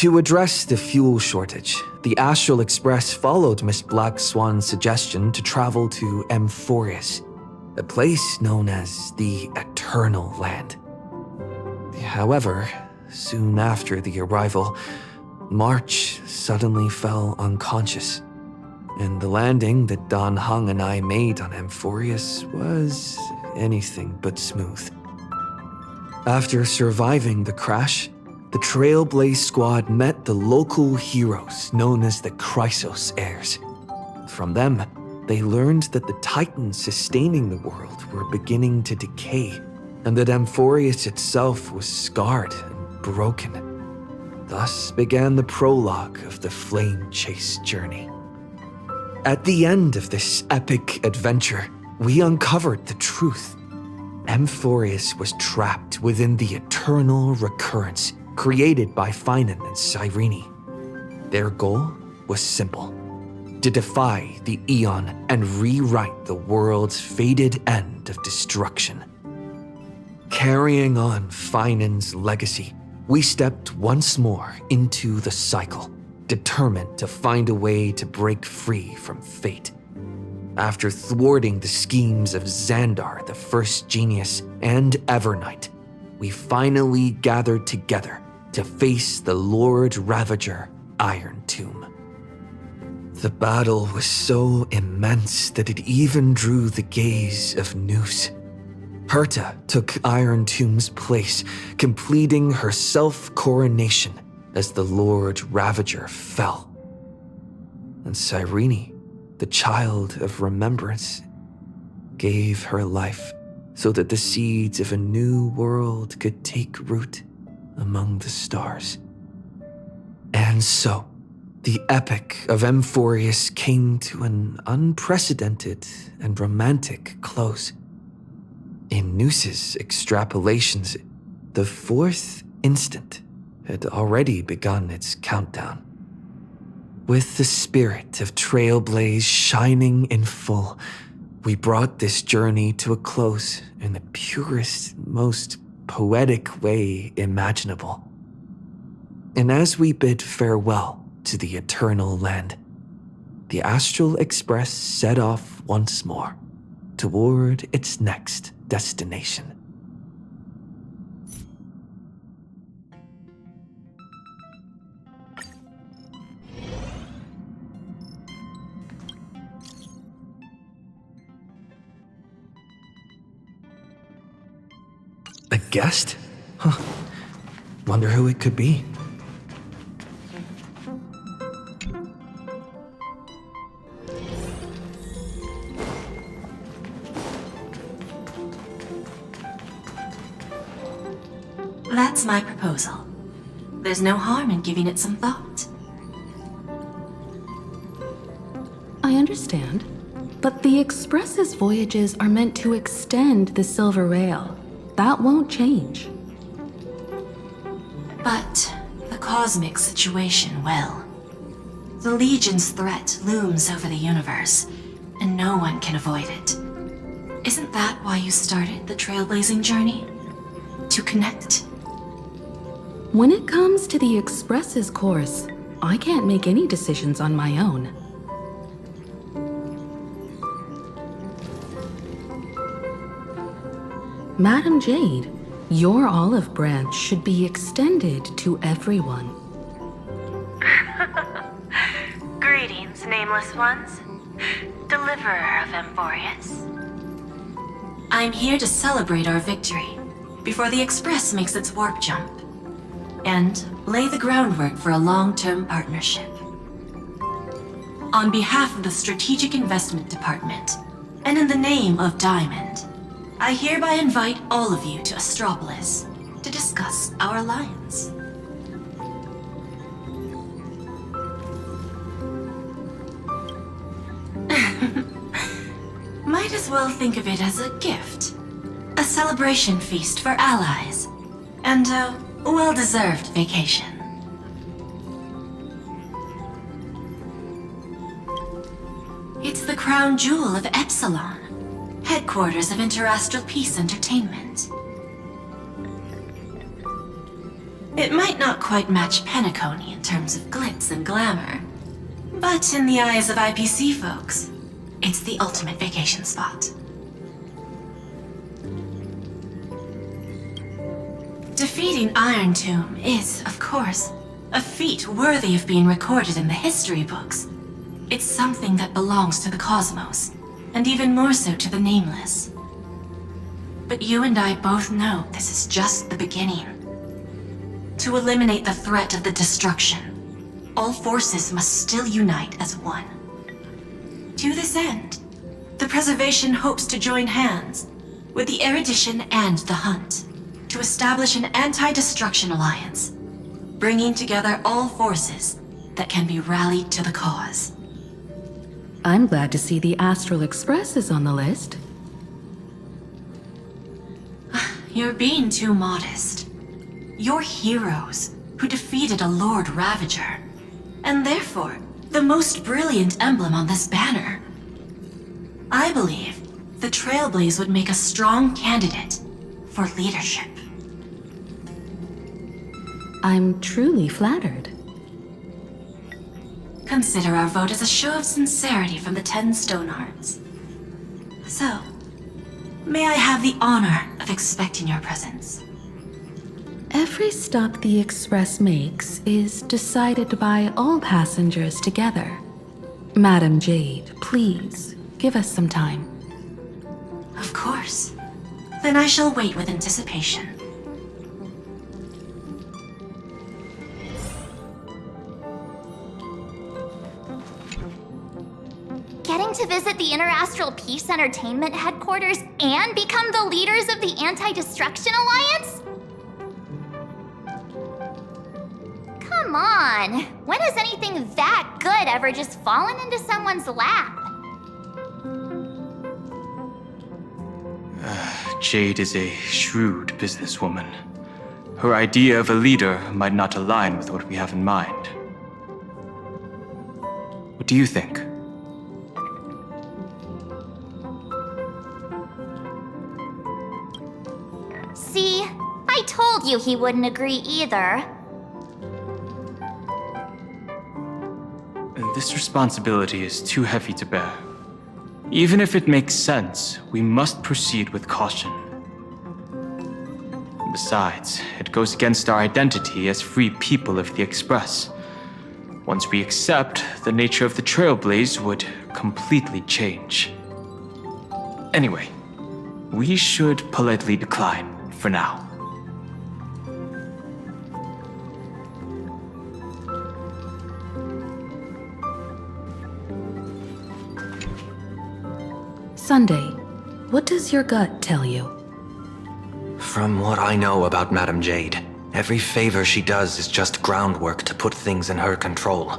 To address the fuel shortage, the Astral Express followed Miss Black Swan's suggestion to travel to Amphorius, a place known as the Eternal Land. However, soon after the arrival, March suddenly fell unconscious, and the landing that Don Hung and I made on Amphorius was anything but smooth. After surviving the crash, the Trailblaze squad met the local heroes known as the Chrysos heirs. From them, they learned that the titans sustaining the world were beginning to decay, and that Amphorius itself was scarred and broken. Thus began the prologue of the Flame Chase journey. At the end of this epic adventure, we uncovered the truth. Amphorius was trapped within the eternal recurrence created by Finan and Cyrene. Their goal was simple: to defy the Aeon and rewrite the world's fated end of destruction. Carrying on Finan's legacy, we stepped once more into the cycle, determined to find a way to break free from fate. After thwarting the schemes of Xandar, the First Genius, and Evernight, we finally gathered together to face the Lord Ravager Iron Tomb. The battle was so immense that it even drew the gaze of Noose. Herta took Iron Tomb's place, completing her self-coronation as the Lord Ravager fell. And Cyrene, the child of remembrance, gave her life so that the seeds of a new world could take root among the stars. And so, the epic of Amphorius came to an unprecedented and romantic close. In Noose's extrapolations, the fourth instant had already begun its countdown. With the spirit of Trailblaze shining in full, we brought this journey to a close in the purest, most poetic way imaginable. And as we bid farewell to the Eternal Land, the Astral Express set off once more toward its next destination. A guest? Huh. Wonder who it could be. That's my proposal. There's no harm in giving it some thought. I understand, but the Express's voyages are meant to extend the Silver Rail. That won't change. But the cosmic situation will. The Legion's threat looms over the universe, and no one can avoid it. Isn't that why you started the trailblazing journey? To connect? When it comes to the Express's course, I can't make any decisions on my own. Madam Jade, your olive branch should be extended to everyone. Greetings, nameless ones. Deliverer of Amphorius. I'm here to celebrate our victory before the Express makes its warp jump, and lay the groundwork for a long-term partnership. On behalf of the Strategic Investment Department, and in the name of Diamond, I hereby invite all of you to Astropolis to discuss our alliance. Might as well think of it as a gift. A celebration feast for allies, and a well-deserved vacation. It's the crown jewel of Epsilon, headquarters of Interastral Peace Entertainment. It might not quite match Penacony in terms of glitz and glamour, but in the eyes of IPC folks, it's the ultimate vacation spot. Defeating Iron Tomb is, of course, a feat worthy of being recorded in the history books. It's something that belongs to the cosmos, and even more so to the Nameless. But you and I both know this is just the beginning. To eliminate the threat of the destruction, all forces must still unite as one. To this end, the Preservation hopes to join hands with the Erudition and the Hunt to establish an anti-destruction alliance, bringing together all forces that can be rallied to the cause. I'm glad to see the Astral Express is on the list. You're being too modest. You're heroes who defeated a Lord Ravager, and therefore the most brilliant emblem on this banner. I believe the Trailblaze would make a strong candidate for leadership. I'm truly flattered. Consider our vote as a show of sincerity from the 10 Stonehearts. So, may I have the honor of expecting your presence? Every stop the Express makes is decided by all passengers together. Madam Jade, please, give us some time. Of course. Then I shall wait with anticipation. Getting to visit the Interastral Peace Entertainment headquarters and become the leaders of the Anti-Destruction Alliance? Come on, when has anything that good ever just fallen into someone's lap? Jade is a shrewd businesswoman. Her idea of a leader might not align with what we have in mind. What do you think? See, I told you he wouldn't agree either. This responsibility is too heavy to bear. Even if it makes sense, we must proceed with caution. Besides, it goes against our identity as free people of the Express. Once we accept, the nature of the Trailblaze would completely change. Anyway, we should politely decline for now. Sunday, what does your gut tell you? From what I know about Madame Jade, every favor she does is just groundwork to put things in her control.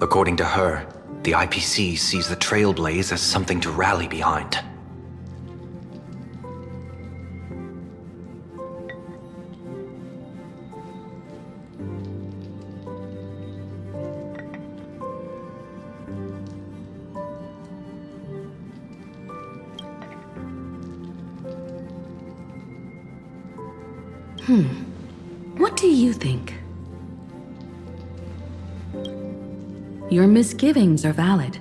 According to her, the IPC sees the Trailblaze as something to rally behind. What do you think? Your misgivings are valid.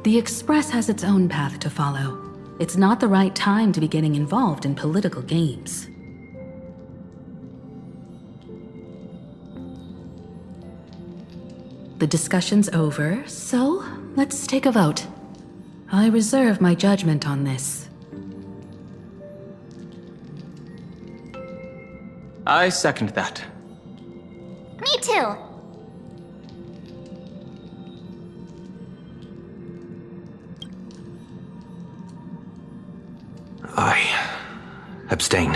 The Express has its own path to follow. It's not the right time to be getting involved in political games. The discussion's over, so let's take a vote. I reserve my judgment on this. I second that. Me too. I abstain.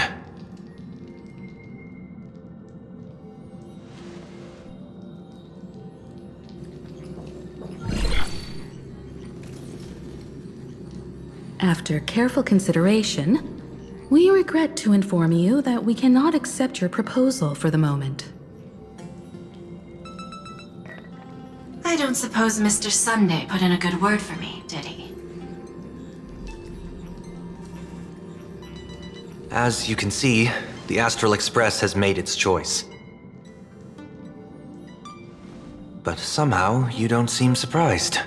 After careful consideration, we regret to inform you that we cannot accept your proposal for the moment. I I don't suppose Mr. Sunday put in a good word for me, did he? As you can see, the Astral Express has made its choice. But somehow, you don't seem surprised.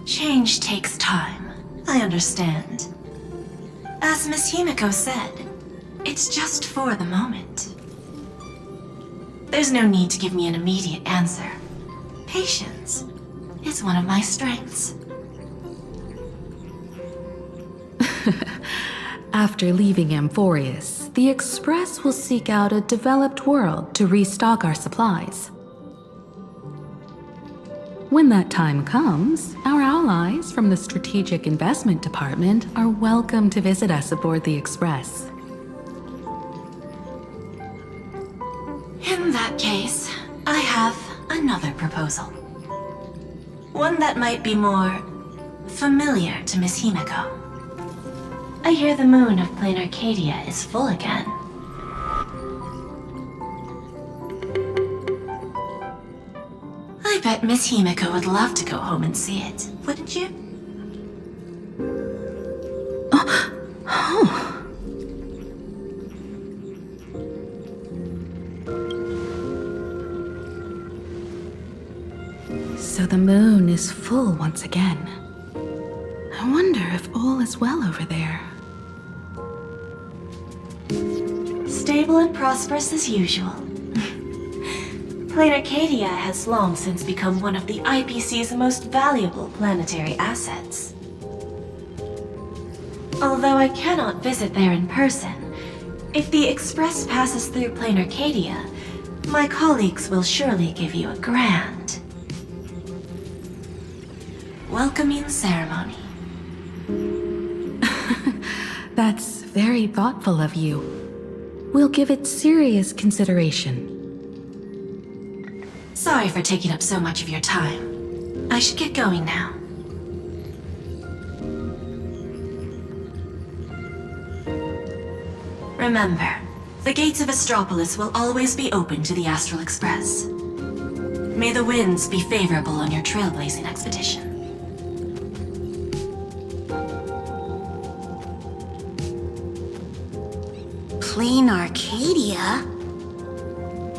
Change takes time. I understand. As Miss Himiko said, it's just for the moment. There's no need to give me an immediate answer. Patience is one of my strengths. After leaving Amphorius, the Express will seek out a developed world to restock our supplies. When that time comes, our allies from the Strategic Investment Department are welcome to visit us aboard the Express. In that case, I have another proposal. One that might be more familiar to Miss Himiko. I hear the moon of Plain Arcadia is full again. I bet Miss Himiko would love to go home and see it, wouldn't you? So the moon is full once again. I wonder if all is well over there. Stable and prosperous as usual. Plain Arcadia has long since become one of the IPC's most valuable planetary assets. Although I cannot visit there in person, if the Express passes through Plain Arcadia, my colleagues will surely give you a grand welcoming ceremony. That's very thoughtful of you. We'll give it serious consideration. Sorry for taking up so much of your time. I should get going now. Remember, the gates of Astropolis will always be open to the Astral Express. May the winds be favorable on your trailblazing expedition. Plain Arcadia?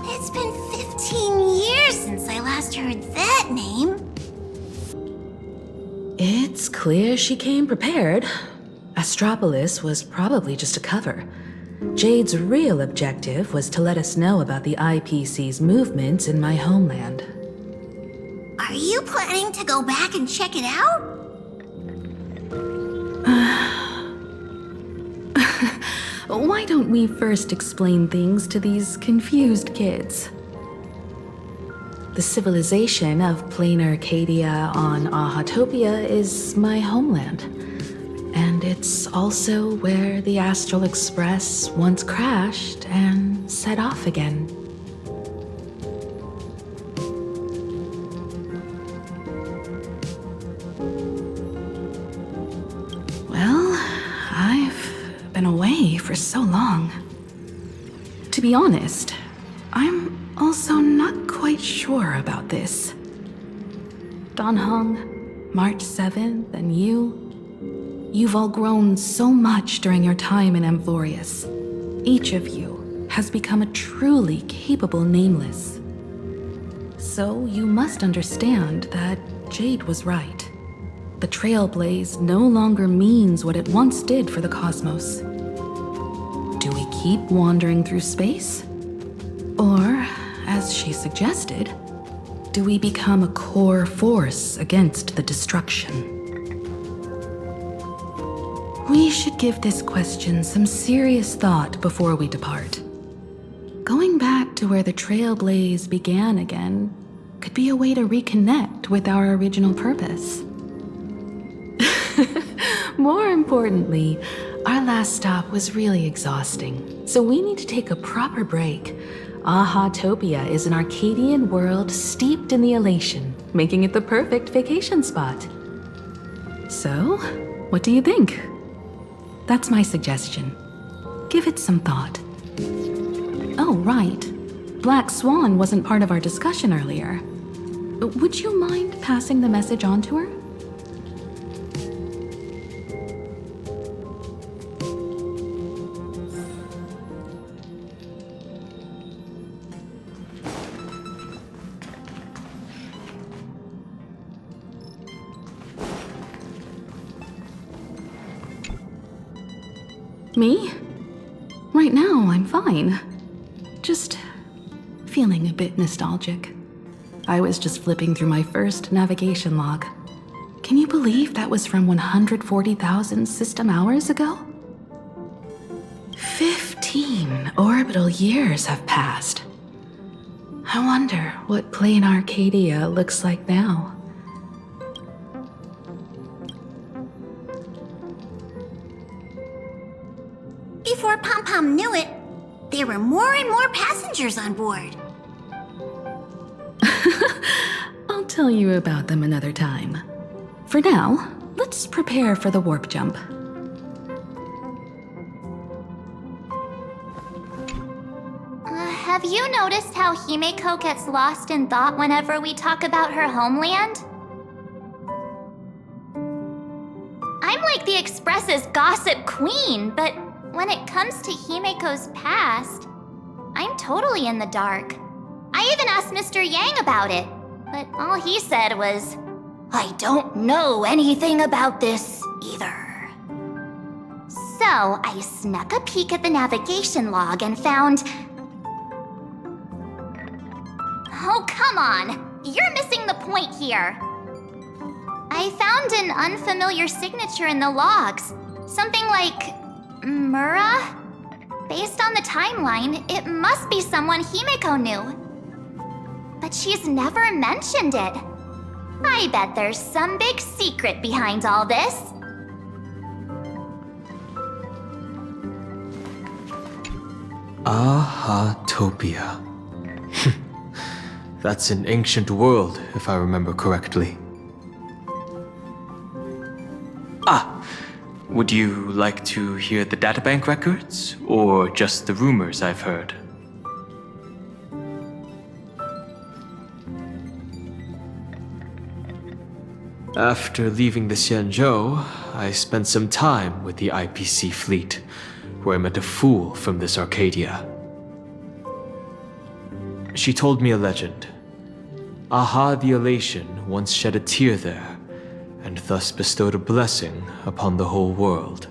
It's been 15 years since I last heard that name. It's clear she came prepared. Astropolis was probably just a cover. Jade's real objective was to let us know about the IPC's movements in my homeland. Are you planning to go back and check it out? Why don't we first explain things to these confused kids? The civilization of Plain Arcadia on Ahatopia is my homeland. And it's also where the Astral Express once crashed and set off again. Well, I've been away for so long. To be honest, I'm also not quite sure about this. Dan Heng, March 7th, and you've all grown so much during your time in Amphorius. Each of you has become a truly capable Nameless. So you must understand that Jade was right. The Trailblaze no longer means what it once did for the cosmos. Do we keep wandering through space? Or, as she suggested, do we become a core force against the destruction? We should give this question some serious thought before we depart. Going back to where the Trailblaze began again could be a way to reconnect with our original purpose. More importantly, our last stop was really exhausting, so we need to take a proper break. Ahatopia is an Arcadian world steeped in the elation, making it the perfect vacation spot. So, what do you think? That's my suggestion. Give it some thought. Oh, right. Black Swan wasn't part of our discussion earlier. Would you mind passing the message on to her? Me? Right now, I'm fine. Just feeling a bit nostalgic. I was just flipping through my first navigation log. Can you believe that was from 140,000 system hours ago? 15 orbital years have passed. I wonder what plain Arcadia looks like now. Before Pom Pom knew it, there were more and more passengers on board. I'll tell you about them another time. For now, let's prepare for the warp jump. Have you noticed how Himeko gets lost in thought whenever we talk about her homeland? I'm like the Express's gossip queen, but when it comes to Himeko's past, I'm totally in the dark. I even asked Mr. Yang about it, but all he said was, "I don't know anything about this either." So I snuck a peek at the navigation log and found... Oh, come on! You're missing the point here. I found an unfamiliar signature in the logs. Something like... Mura? Based on the timeline, it must be someone Himeko knew. But she's never mentioned it. I bet there's some big secret behind all this. Ahatopia. That's an ancient world, if I remember correctly. Would you like to hear the databank records, or just the rumors I've heard? After leaving the Xianzhou, I spent some time with the IPC fleet, where I met a fool from this Arcadia. She told me a legend. Aha the Elation once shed a tear there, and thus bestowed a blessing upon the whole world.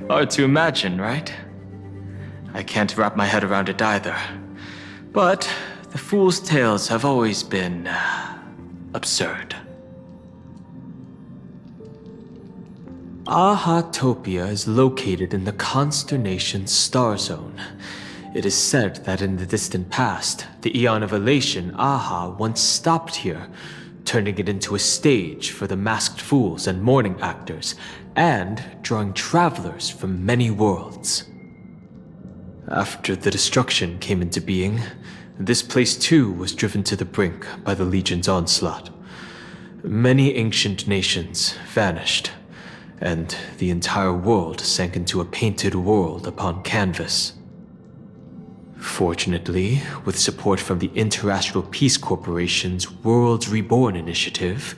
Hard to imagine, right? I can't wrap my head around it either. But the fool's tales have always been absurd. Ahatopia is located in the consternation star zone. It is said that in the distant past, the Eon of Elation, Aha, once stopped here, turning it into a stage for the masked fools and mourning actors, and drawing travelers from many worlds. After the destruction came into being, this place too was driven to the brink by the Legion's onslaught. Many ancient nations vanished, and the entire world sank into a painted world upon canvas. Fortunately, with support from the Interastral Peace Corporation's Worlds Reborn initiative,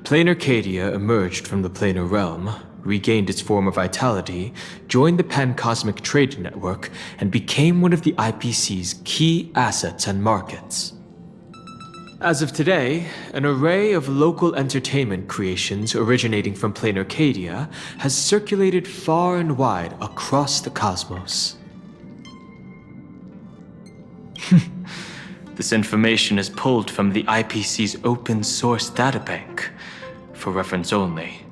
Plain Arcadia emerged from the planar realm, regained its former vitality, joined the Pan-Cosmic Trade Network, and became one of the IPC's key assets and markets. As of today, an array of local entertainment creations originating from Plain Arcadia has circulated far and wide across the cosmos. This information is pulled from the IPC's open source databank, for reference only.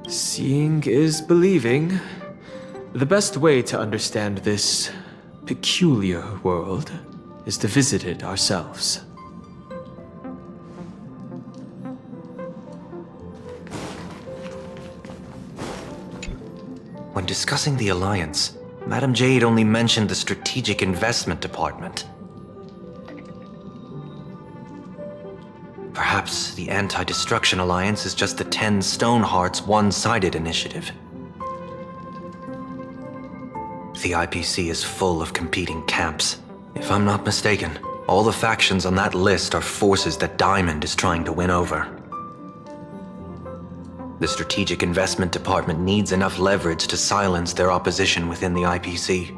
Seeing is believing. The best way to understand this peculiar world is to visit it ourselves. When discussing the Alliance, Madame Jade only mentioned the Strategic Investment Department. Perhaps the Anti-Destruction Alliance is just the 10 Stonehearts one-sided initiative. The IPC is full of competing camps. If I'm not mistaken, all the factions on that list are forces that Diamond is trying to win over. The Strategic Investment Department needs enough leverage to silence their opposition within the IPC.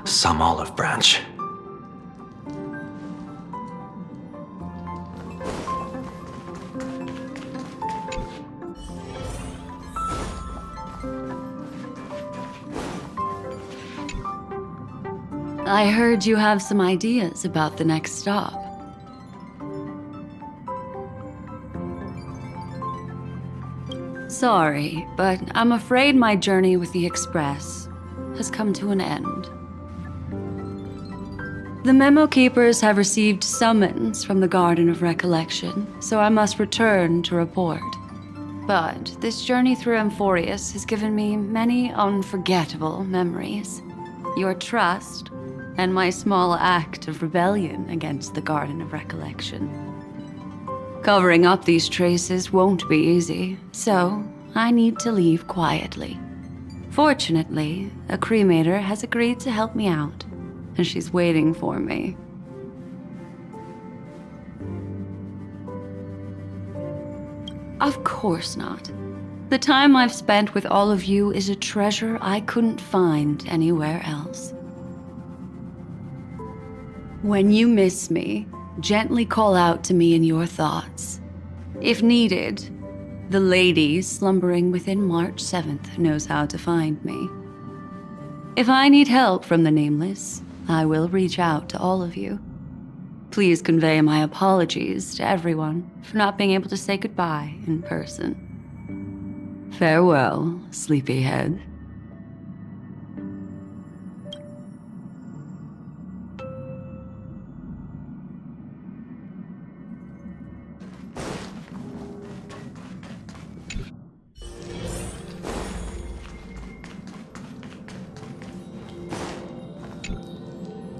Some olive branch. I heard you have some ideas about the next stop. Sorry, but I'm afraid my journey with the Express has come to an end. The Memo Keepers have received summons from the Garden of Recollection, so I must return to report. But this journey through Amphorius has given me many unforgettable memories. Your trust, and my small act of rebellion against the Garden of Recollection. Covering up these traces won't be easy, so I need to leave quietly. Fortunately, a cremator has agreed to help me out, and she's waiting for me. Of course not. The time I've spent with all of you is a treasure I couldn't find anywhere else. When you miss me, gently call out to me in your thoughts. If needed, the lady slumbering within March 7th knows how to find me. If I need help from the Nameless, I will reach out to all of you. Please convey my apologies to everyone for not being able to say goodbye in person. Farewell, sleepyhead.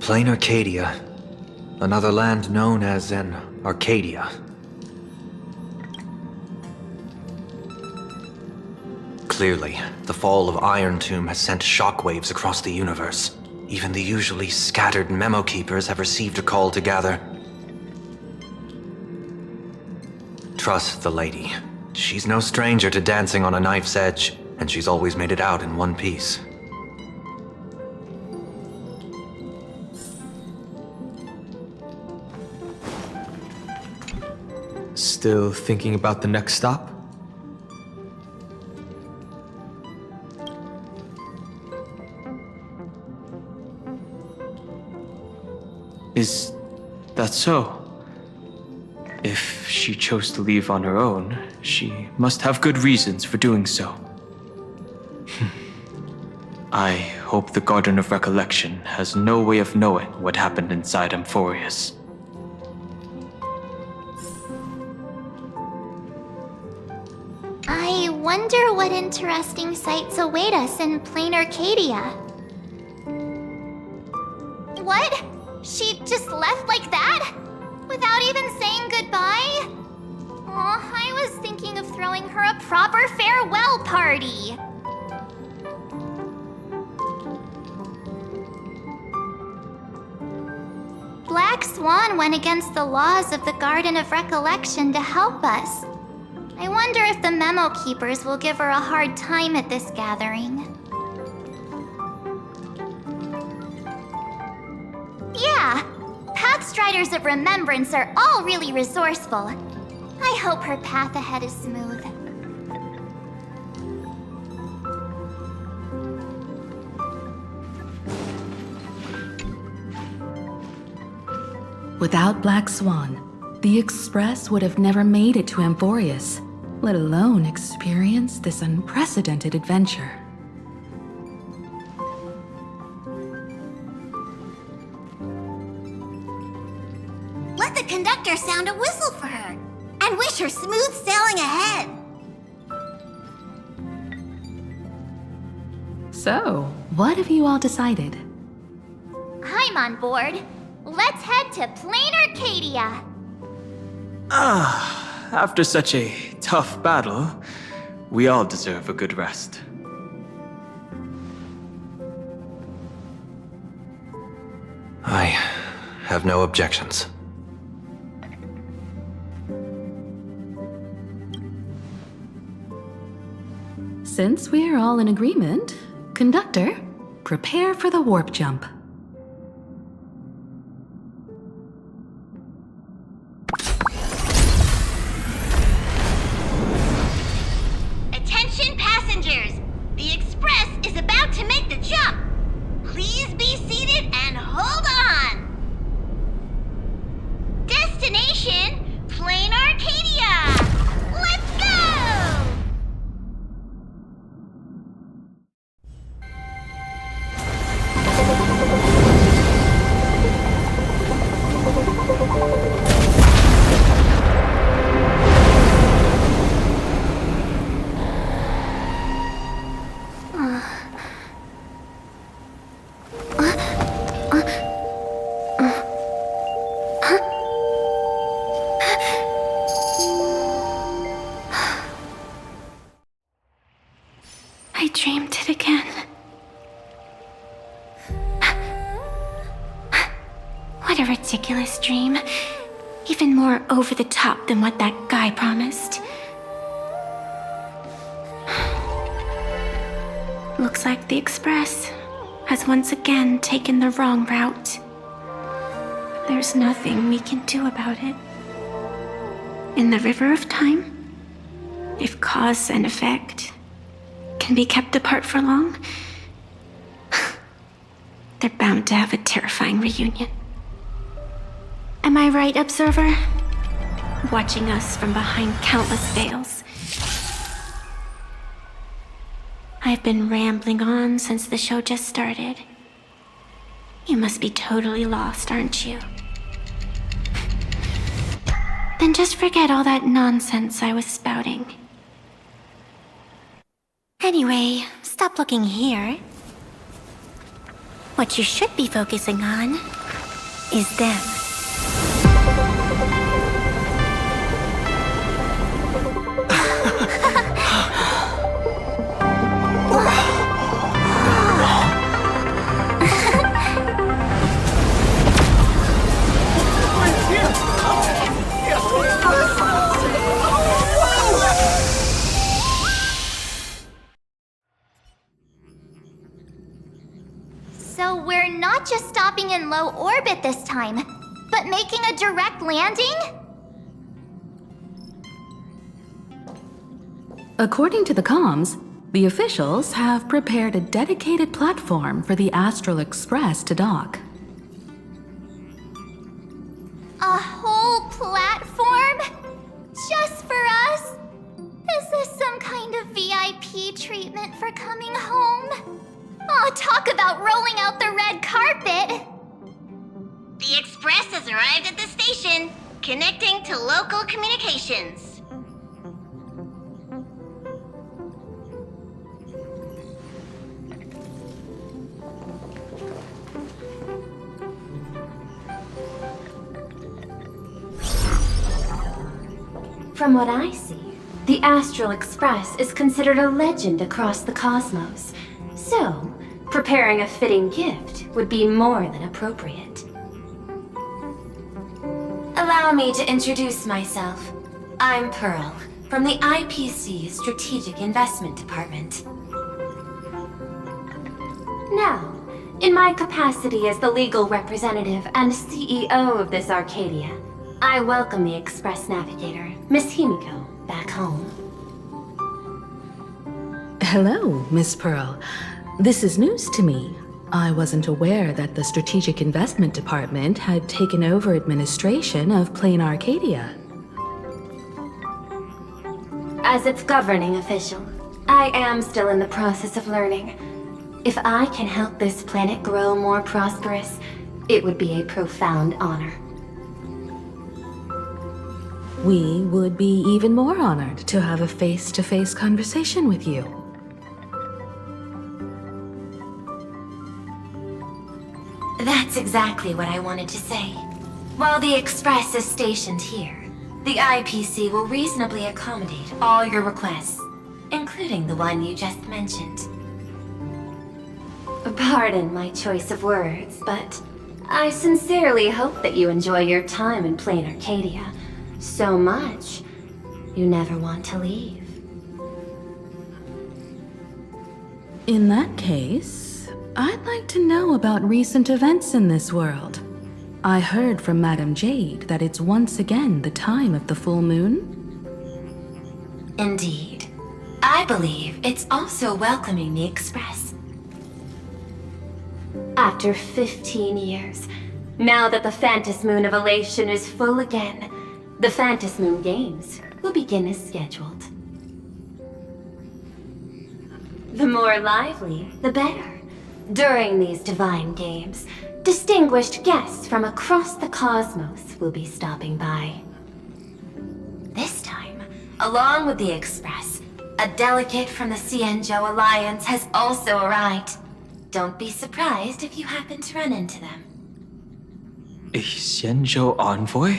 Plain Arcadia. Another land known as an Arcadia. Clearly, the fall of Iron Tomb has sent shockwaves across the universe. Even the usually scattered Memo Keepers have received a call to gather. Trust the lady. She's no stranger to dancing on a knife's edge, and she's always made it out in one piece. Still thinking about the next stop? Is that so? If she chose to leave on her own, she must have good reasons for doing so. I hope the Garden of Recollection has no way of knowing what happened inside Amphorius. I wonder what interesting sights await us in Plain Arcadia. What? She just left like that? Without even saying goodbye? Aw, I was thinking of throwing her a proper farewell party. Black Swan went against the laws of the Garden of Recollection to help us. I wonder if the Memo Keepers will give her a hard time at this gathering. Yeah, Pathstriders of Remembrance are all really resourceful. I hope her path ahead is smooth. Without Black Swan, the Express would have never made it to Amphorius, let alone experience this unprecedented adventure. Let the conductor sound a whistle for her and wish her smooth sailing ahead. So, what have you all decided? I'm on board. Let's head to Plain Arcadia. After such a tough battle, we all deserve a good rest. I have no objections. Since we're all in agreement, Conductor, prepare for the warp jump. Attention passengers! The Express is about to make the jump! Please be seated and hold on! Destination, Plain Arcadia! Let's go! I dreamed it again. What a ridiculous dream. Even more over the top than what that guy promised. Looks like the Express has once again taken the wrong route. There's nothing we can do about it. In the river of time, if cause and effect can be kept apart for long, they're bound to have a terrifying reunion. Am I right, Observer? Watching us from behind countless veils. I've been rambling on since the show just started. You must be totally lost, aren't you? Then just forget all that nonsense I was spouting. Anyway, stop looking here. What you should be focusing on is them. So we're not just stopping in low orbit this time, but making a direct landing? According to the comms, the officials have prepared a dedicated platform for the Astral Express to dock. A whole platform? Just for us? Is this some kind of VIP treatment for coming home? Oh, talk about rolling out the red carpet! The Express has arrived at the station, connecting to local communications. From what I see, the Astral Express is considered a legend across the cosmos. So, preparing a fitting gift would be more than appropriate. Allow me to introduce myself. I'm Pearl, from the IPC Strategic Investment Department. Now, in my capacity as the legal representative and CEO of this Arcadia, I welcome the Express Navigator, Miss Himiko, back home. Hello, Miss Pearl. This is news to me. I wasn't aware that the Strategic Investment Department had taken over administration of Plain Arcadia. As its governing official, I am still in the process of learning. If I can help this planet grow more prosperous, it would be a profound honor. We would be even more honored to have a face-to-face conversation with you. That's That's exactly what I wanted to say. While the Express is stationed here, the IPC will reasonably accommodate all your requests, including the one you just mentioned. Pardon my choice of words, but I sincerely hope that you enjoy your time in plain Arcadia so much you never want to leave. In that case, I'd like to know about recent events in this world. I heard from Madame Jade that it's once again the time of the full moon. Indeed. I believe it's also welcoming the Express. After 15 years, now that the Phantasmoon of Elation is full again, the Phantasmoon Games will begin as scheduled. The more lively, the better. During these divine games, distinguished guests from across the cosmos will be stopping by. This time, along with the Express, a delegate from the Xianzhou Alliance has also arrived. Don't be surprised if you happen to run into them. A Xianzhou envoy?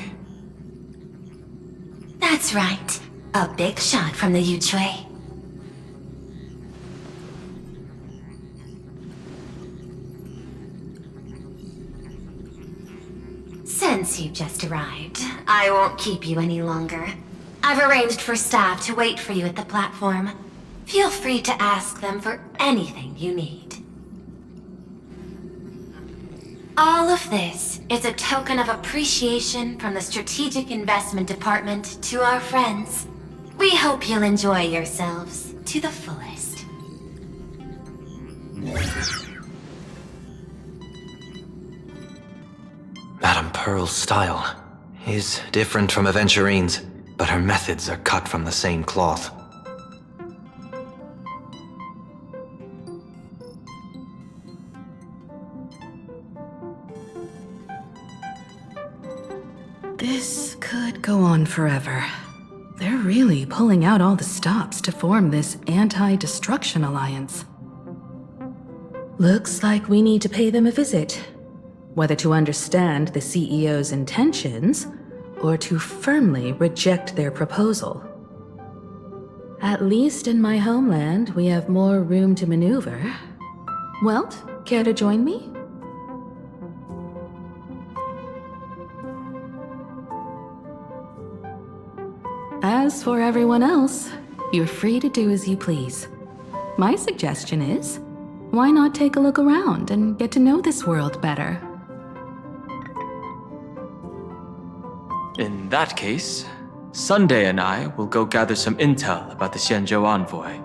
That's right. A big shot from the Yuchui. Since you've just arrived, I won't keep you any longer. I've arranged for staff to wait for you at the platform. Feel free to ask them for anything you need. All of this is a token of appreciation from the Strategic Investment Department to our friends. We hope you'll enjoy yourselves to the fullest. Madame Pearl's style is different from Aventurine's, but her methods are cut from the same cloth. This could go on forever. They're really pulling out all the stops to form this anti-destruction alliance. Looks like we need to pay them a visit. Whether to understand the CEO's intentions, or to firmly reject their proposal. At least in my homeland, we have more room to maneuver. Welt, care to join me? As for everyone else, you're free to do as you please. My suggestion is, why not take a look around and get to know this world better? In that case, Sunday and I will go gather some intel about the Xianzhou envoy.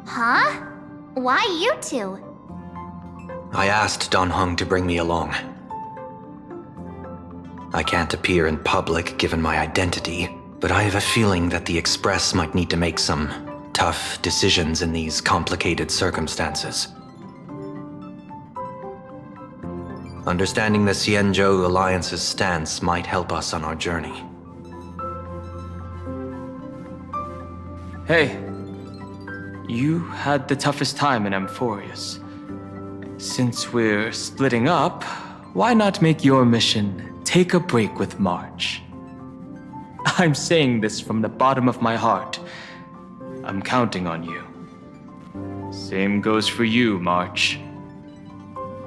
Huh? Why you two? I asked Don Hung to bring me along. I can't appear in public given my identity, but I have a feeling that the Express might need to make some tough decisions in these complicated circumstances. Understanding the Xianzhou Alliance's stance might help us on our journey. Hey, you had the toughest time in Amphorius. Since we're splitting up, why not make your mission take a break with March? I'm saying this from the bottom of my heart. I'm counting on you. Same goes for you, March.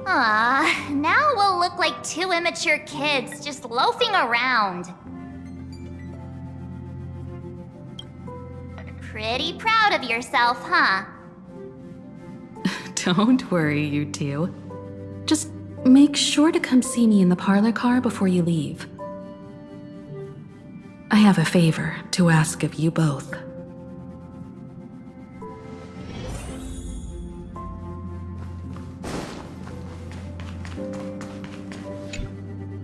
Ah, now we'll look like two immature kids just loafing around. Pretty proud of yourself, huh? Don't worry, you two. Just make sure to come see me in the parlor car before you leave. I have a favor to ask of you both.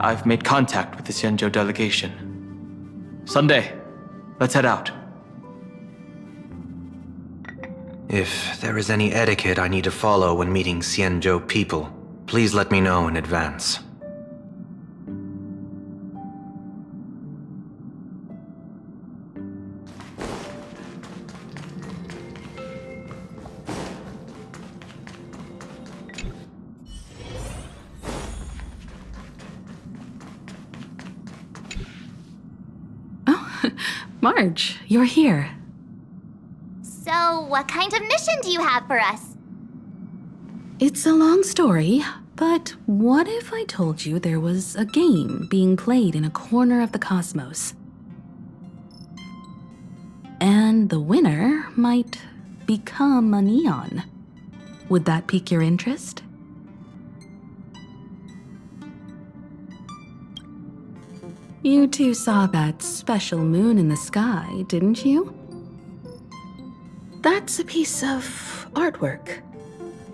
I've made contact with the Xianzhou delegation. Sunday, let's head out. If there is any etiquette I need to follow when meeting Xianzhou people, please let me know in advance. Marge, you're here. So, what kind of mission do you have for us? It's a long story, but what if I told you there was a game being played in a corner of the cosmos? And the winner might become a neon. Would that pique your interest? You two saw that special moon in the sky, didn't you? That's a piece of artwork.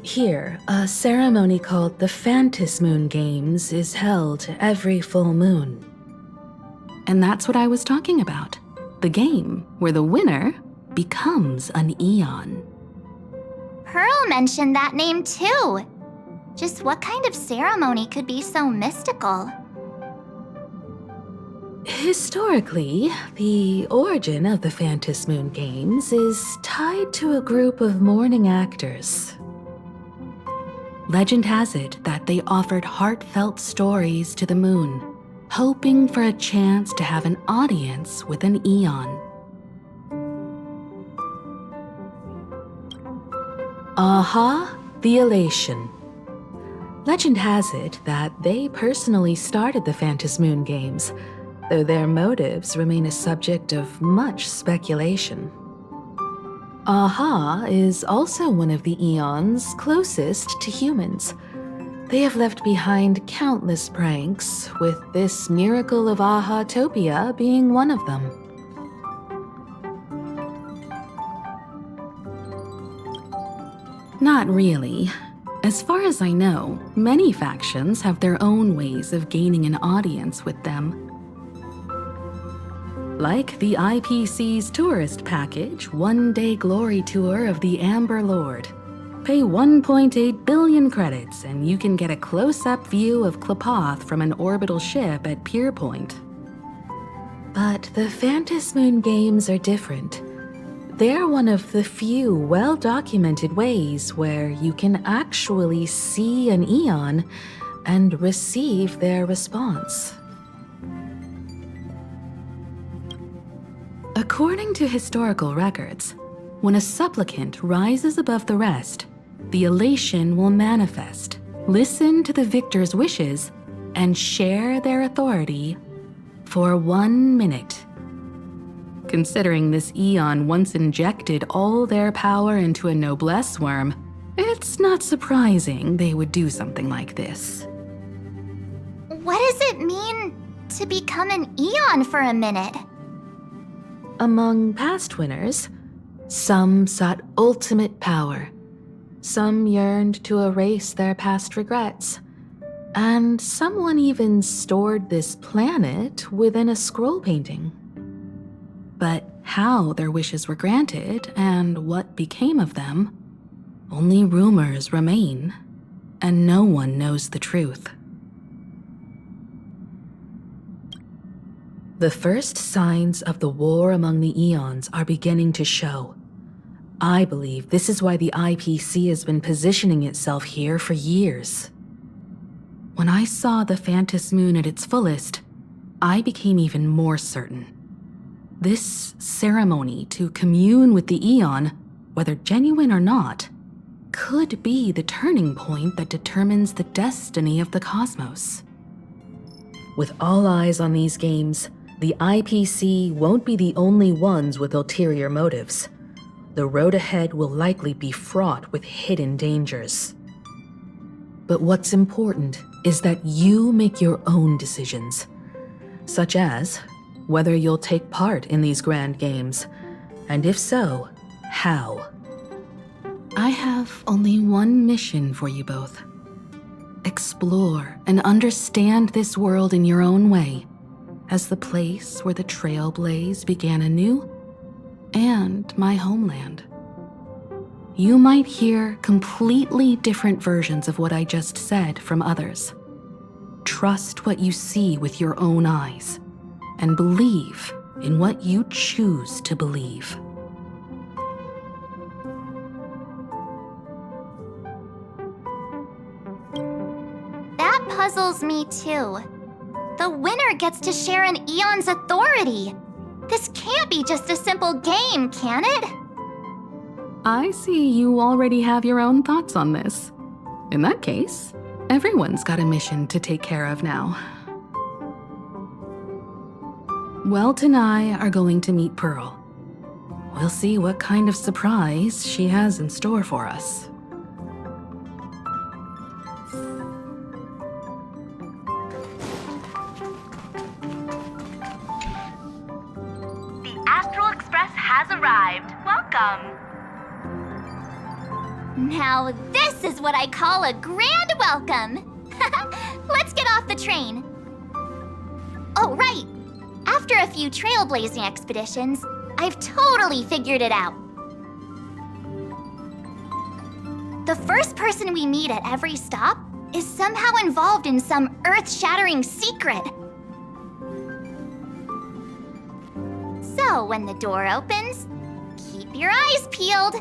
Here, a ceremony called the Phantom Moon Games is held every full moon. And that's what I was talking about. The game where the winner becomes an eon. Pearl mentioned that name too. Just what kind of ceremony could be so mystical? Historically, the origin of the Phantom Moon Games is tied to a group of mourning actors. Legend has it that they offered heartfelt stories to the moon, hoping for a chance to have an audience with an eon. Aha, the Elation. Legend has it that they personally started the Phantom Moon Games, though their motives remain a subject of much speculation. Aha is also one of the eons closest to humans. They have left behind countless pranks, with this miracle of Aha-topia being one of them. Not really. As far as I know, many factions have their own ways of gaining an audience with them. Like the IPC's tourist package, one-day glory tour of the Amber Lord. Pay 1.8 billion credits and you can get a close-up view of Klapoth from an orbital ship at Pier Point. But the Phantom Moon Games are different. They're one of the few well-documented ways where you can actually see an eon and receive their response. According to historical records, when a supplicant rises above the rest, the elation will manifest, listen to the victor's wishes, and share their authority for 1 minute. Considering this eon once injected all their power into a noblesse worm, it's not surprising they would do something like this. What does it mean to become an eon for a minute? Among past winners, some sought ultimate power, some yearned to erase their past regrets, and someone even stored this planet within a scroll painting. But how their wishes were granted and what became of them, only rumors remain, and no one knows the truth. The first signs of the war among the eons are beginning to show. I believe this is why the IPC has been positioning itself here for years. When I saw the Phantom Moon at its fullest, I became even more certain. This ceremony to commune with the eon, whether genuine or not, could be the turning point that determines the destiny of the cosmos. With all eyes on these games, the IPC won't be the only ones with ulterior motives. The road ahead will likely be fraught with hidden dangers. But what's important is that you make your own decisions, such as whether you'll take part in these grand games, and if so, how. I have only one mission for you both. Explore and understand this world in your own way, as the place where the Trailblaze began anew, and my homeland. You might hear completely different versions of what I just said from others. Trust what you see with your own eyes, and believe in what you choose to believe. That puzzles me too. The winner gets to share an eon's authority. This can't be just a simple game, can it? I see you already have your own thoughts on this. In that case, everyone's got a mission to take care of now. Welt and I are going to meet Pearl. We'll see what kind of surprise she has in store for us. The Astral Express has arrived. Welcome. Now this is what I call a grand welcome. Let's get off the train. Oh, right. After a few trailblazing expeditions, I've totally figured it out. The first person we meet at every stop is somehow involved in some earth-shattering secret. So when the door opens, keep your eyes peeled.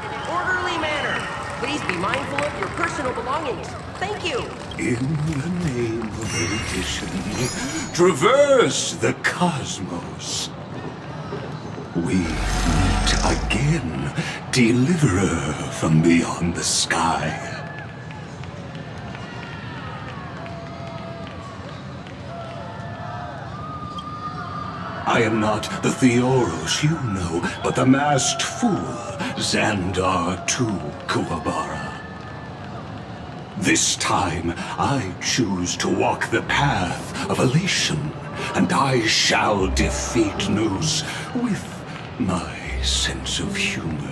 In an orderly manner. Please be mindful of your personal belongings. Thank you. In the name of erudition, traverse the cosmos. We meet again, deliverer from beyond the sky. I am not the Theoros you know, but the masked fool, Xandar II Kuwabara. This time, I choose to walk the path of elation, and I shall defeat Nous with my sense of humor.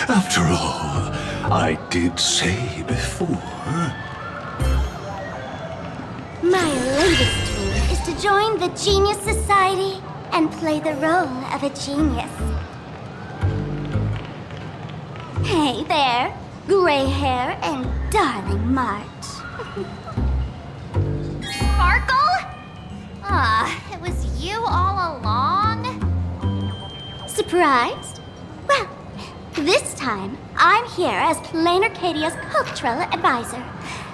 After all, I did say before. My latest dream is to join the Genius Society and play the role of a genius. Hey there, gray hair and darling March. Sparkle? Ah, it was you all along? Surprised? Well, this time I'm here as Plain Arcadia's cultural advisor,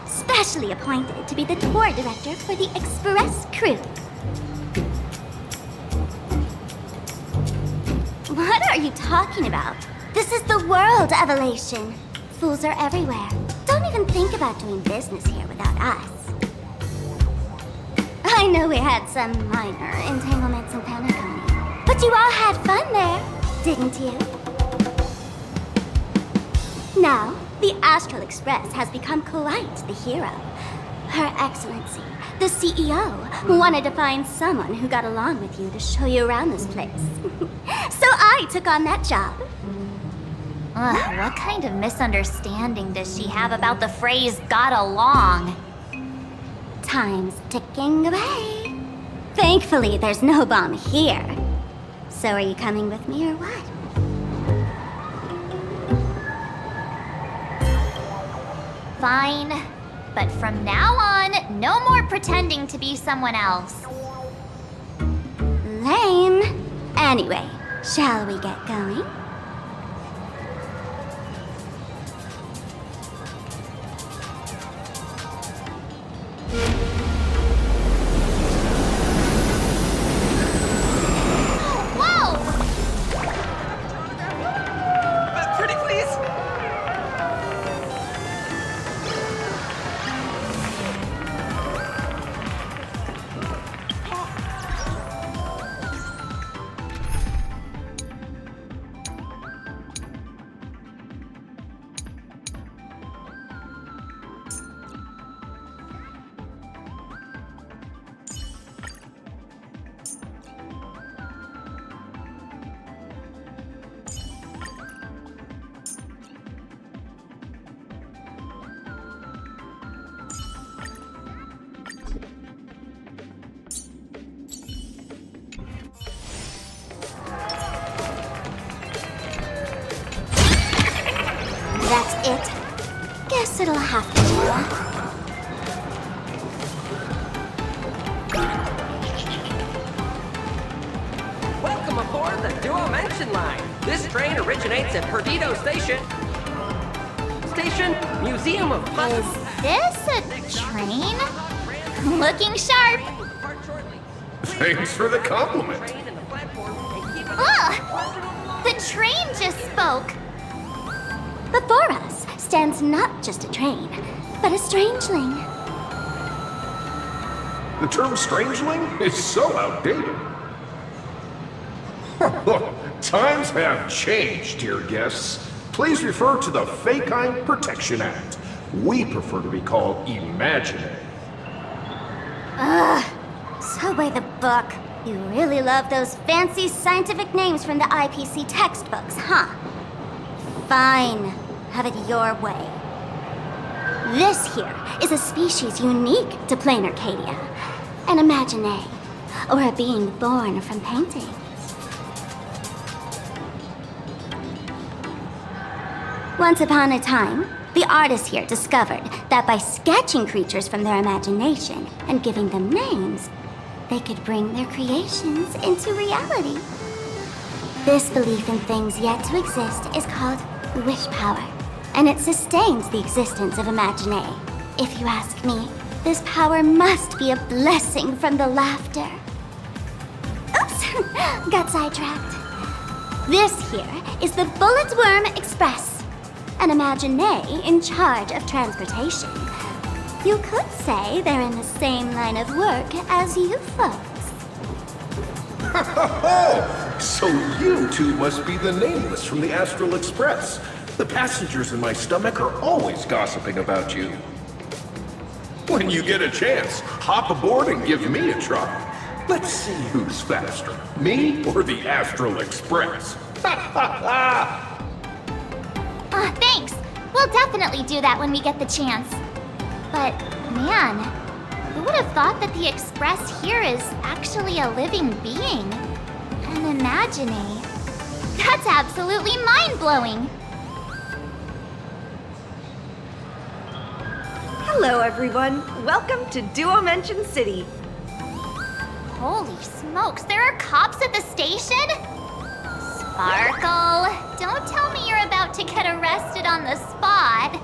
specially appointed to be the tour director for the Express crew. What are you talking about? This is the world of elation. Fools are everywhere. Don't even think about doing business here without us. I know we had some minor entanglements in Panaconia, but you all had fun there, didn't you? Now, the Astral Express has become quite the hero. Her Excellency, the CEO, wanted to find someone who got along with you to show you around this place. So I took on that job. What kind of misunderstanding does she have about the phrase got along? Time's ticking away. Thankfully, there's no bomb here. So are you coming with me or what? Fine. But from now on, no more pretending to be someone else. Lame. Anyway, shall we get going? Pretty please? That's it. Guess it'll have to do. Duo Mention line. This train originates at Perdido Station. Museum of Is this a train? Looking sharp. Thanks for the compliment. Ugh! The train just spoke. Before us stands not just a train, but a strangeling. The term strangeling is so outdated. Times have changed, dear guests. Please refer to the Kein Protection Act. We prefer to be called Imaginary. Ugh. So by the book. You really love those fancy scientific names from the IPC textbooks, huh? Fine. Have it your way. This here is a species unique to plain Arcadia. An Imaginary, or a being born from painting. Once upon a time, the artists here discovered that by sketching creatures from their imagination and giving them names, they could bring their creations into reality. This belief in things yet to exist is called wish power, and it sustains the existence of Imaginary. If you ask me, this power must be a blessing from the laughter. Oops, got sidetracked. This here is the Bullet Worm Express, an Imaginary in charge of transportation. You could say they're in the same line of work as you folks. So you two must be the Nameless from the Astral Express. The passengers in my stomach are always gossiping about you. When you get a chance, hop aboard and give me a try. Let's see who's faster, me or the Astral Express. Thanks. We'll definitely do that when we get the chance. But, man, who would have thought that the Express here is actually a living being? An Imaginary. That's absolutely mind-blowing. Hello, everyone. Welcome to Duo Mention City. Holy smokes, there are cops at the station? Sparkle, don't tell me you're about to get arrested on the spot.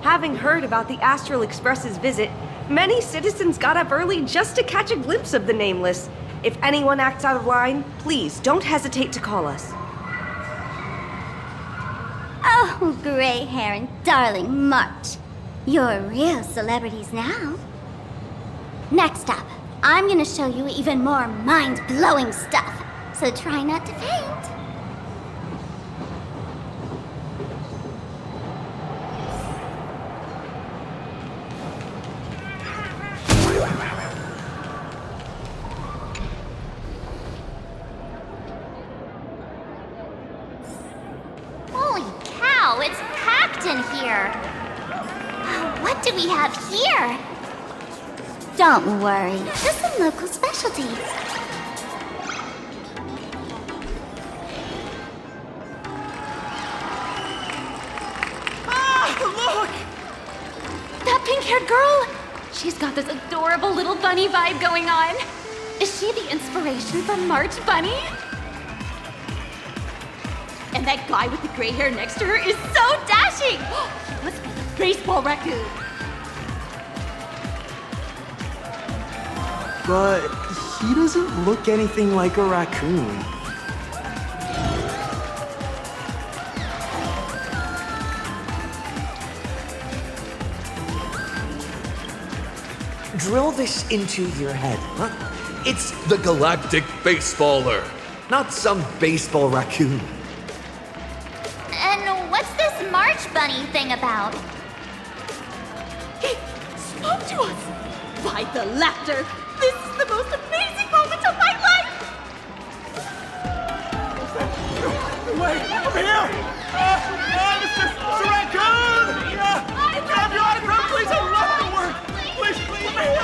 Having heard about the Astral Express's visit, many citizens got up early just to catch a glimpse of the Nameless. If anyone acts out of line, please don't hesitate to call us. Oh, gray hair and darling March. You're real celebrities now. Next up, I'm gonna show you even more mind-blowing stuff, so try not to faint. Holy cow, it's packed in here. What do we have here? Don't worry, just some local specialties. Look! That pink-haired girl? She's got this adorable little bunny vibe going on. Is she the inspiration for March Bunny? And that guy with the gray hair next to her is so dashing! He must be the baseball raccoon. But he doesn't look anything like a raccoon. Drill this into your head, huh? It's the Galactic Baseballer, not some baseball raccoon. And what's this March Bunny thing about? He spoke to us! By the laughter! This is the most amazing moment of my life! Wait, over here! It's a raccoon! Can I have your autograph, please? I love the work! Please, over here!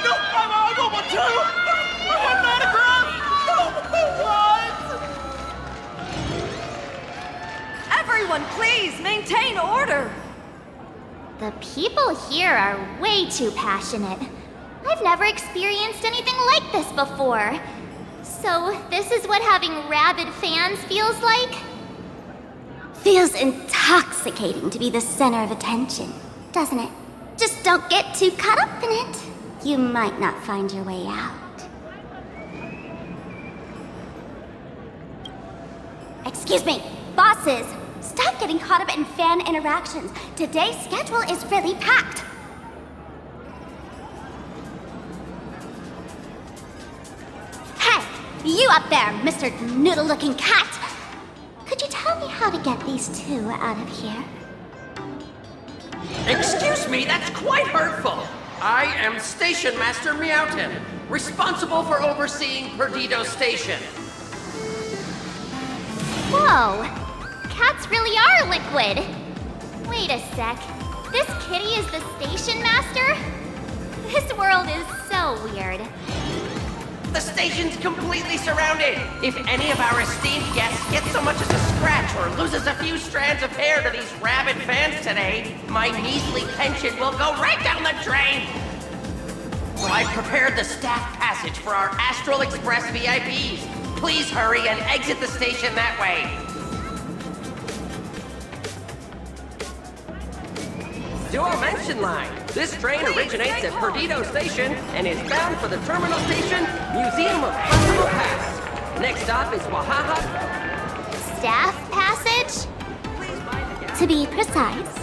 No, I want one too! I want an autograph! What? Everyone, please maintain order! The people here are way too passionate. I've never experienced anything like this before. So, this is what having rabid fans feels like? Feels intoxicating to be the center of attention, doesn't it? Just don't get too caught up in it. You might not find your way out. Excuse me, bosses! Stop getting caught up in fan interactions. Today's schedule is really packed. Hey, you up there, Mr. Noodle-looking cat! Could you tell me how to get these two out of here? Excuse me, that's quite hurtful. I am Station Master Meowton, responsible for overseeing Perdido Station. Whoa! Cats really are liquid! Wait a sec. This kitty is the station master? This world is so weird. The station's completely surrounded. If any of our esteemed guests gets so much as a scratch or loses a few strands of hair to these rabid fans today, my measly pension will go right down the drain. So I've prepared the staff passage for our Astral Express VIPs. Please hurry and exit the station that way. Dual Mention Line. This train originates at Perdido Station and is bound for the terminal station, Museum of Personal Past. Next stop is Wahaha. Staff passage? To be precise,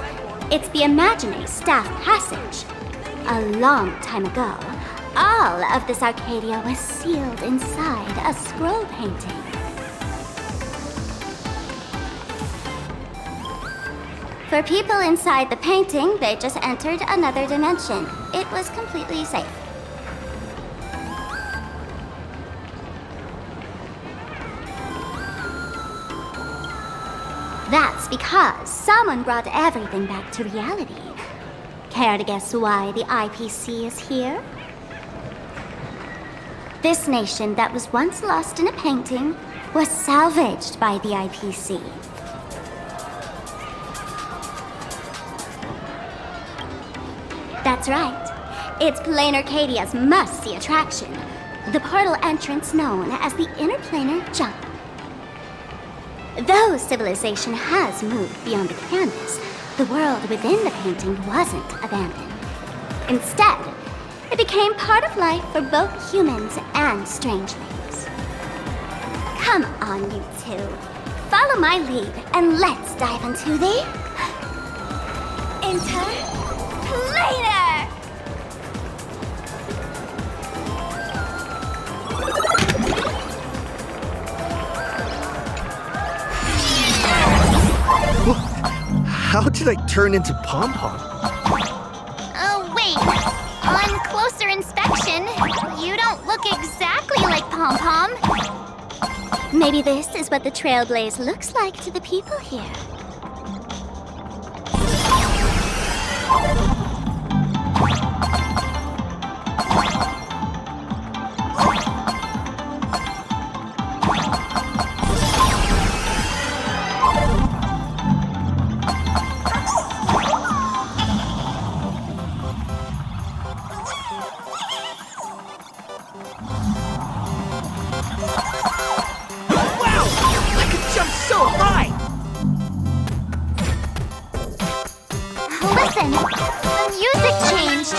it's the imaginary staff passage. A long time ago, all of this Arcadia was sealed inside a scroll painting. For people inside the painting, they just entered another dimension. It was completely safe. That's because someone brought everything back to reality. Care to guess why the IPC is here? This nation that was once lost in a painting was salvaged by the IPC. That's right. It's Plain Arcadia's must-see attraction. The portal entrance known as the Interplanar Jump. Though civilization has moved beyond the canvas, the world within the painting wasn't abandoned. Instead, it became part of life for both humans and strangelings. Come on, you two. Follow my lead and let's dive into the... Interplanar! How did I turn into Pom Pom? Oh, wait. On closer inspection, you don't look exactly like Pom Pom. Maybe this is what the Trailblaze looks like to the people here. Listen, the music changed.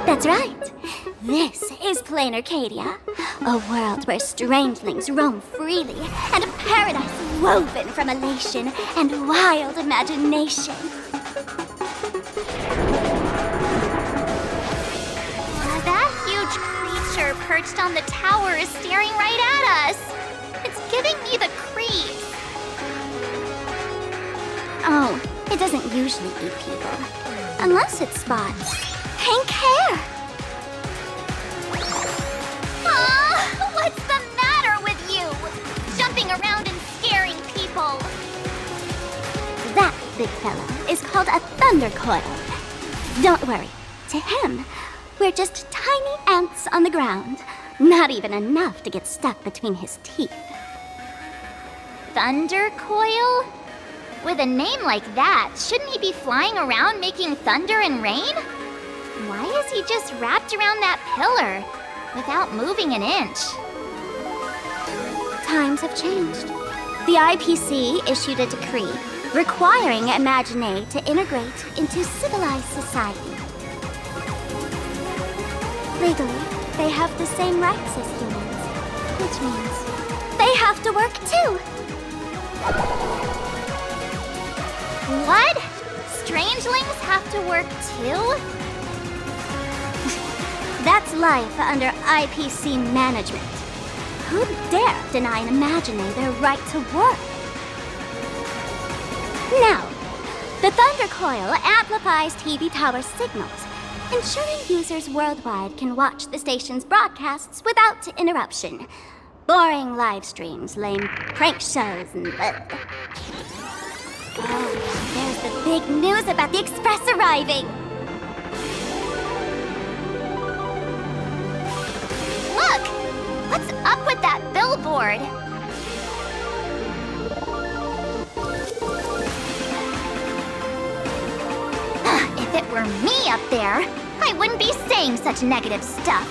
That's right. This is Plain Arcadia, a world where strangelings roam freely, and a paradise woven from elation and wild imagination. That huge creature perched on the tower is staring right at us. It's giving me the creeps. Oh, it doesn't usually eat people. Unless it spots pink hair. Aw, what's the matter with you? Jumping around and scaring people. That big fella is called a thunder coil. Don't worry, to him, we're just tiny ants on the ground. Not even enough to get stuck between his teeth. Thunder coil? With a name like that, shouldn't he be flying around making thunder and rain? Why is he just wrapped around that pillar without moving an inch? Times have changed. The IPC issued a decree requiring Imagine to integrate into civilized society. Legally, they have the same rights as humans, which means they have to work too. What? Strangelings have to work too? That's life under IPC management. Who'd dare deny an Imagine their right to work? Now, the Thunder Coil amplifies TV tower signals, ensuring users worldwide can watch the station's broadcasts without interruption. Boring live streams, lame prank shows, and... Oh, there's the big news about the Express arriving! Look! What's up with that billboard? If it were me up there, I wouldn't be saying such negative stuff.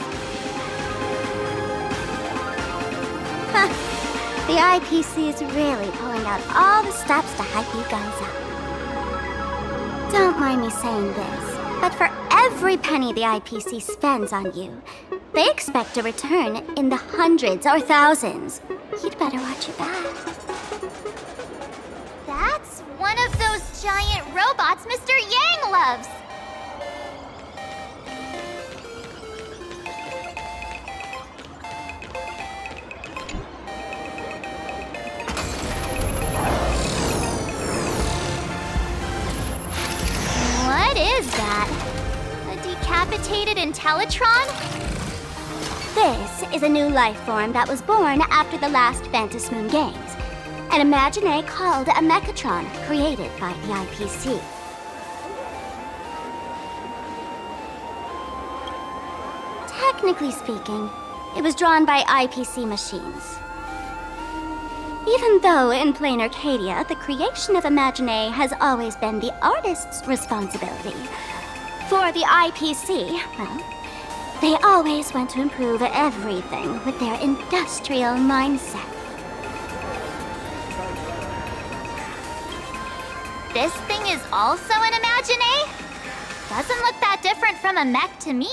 Huh. The IPC is really pulling out all the stops to hype you guys up. Don't mind me saying this, but for every penny the IPC spends on you, they expect a return in the hundreds or thousands. You'd better watch your back. That's one of those giant robots Mr. Yang loves. What is that? A decapitated Intellitron? This is a new life form that was born after the last Phantom Moon Games. An Imagine called a Mechatron, created by the IPC. Technically speaking, it was drawn by IPC machines. Even though in Plain Arcadia, the creation of Imagine has always been the artist's responsibility. For the IPC, well, they always want to improve everything with their industrial mindset. This thing is also an Imagine? Doesn't look that different from a mech to me.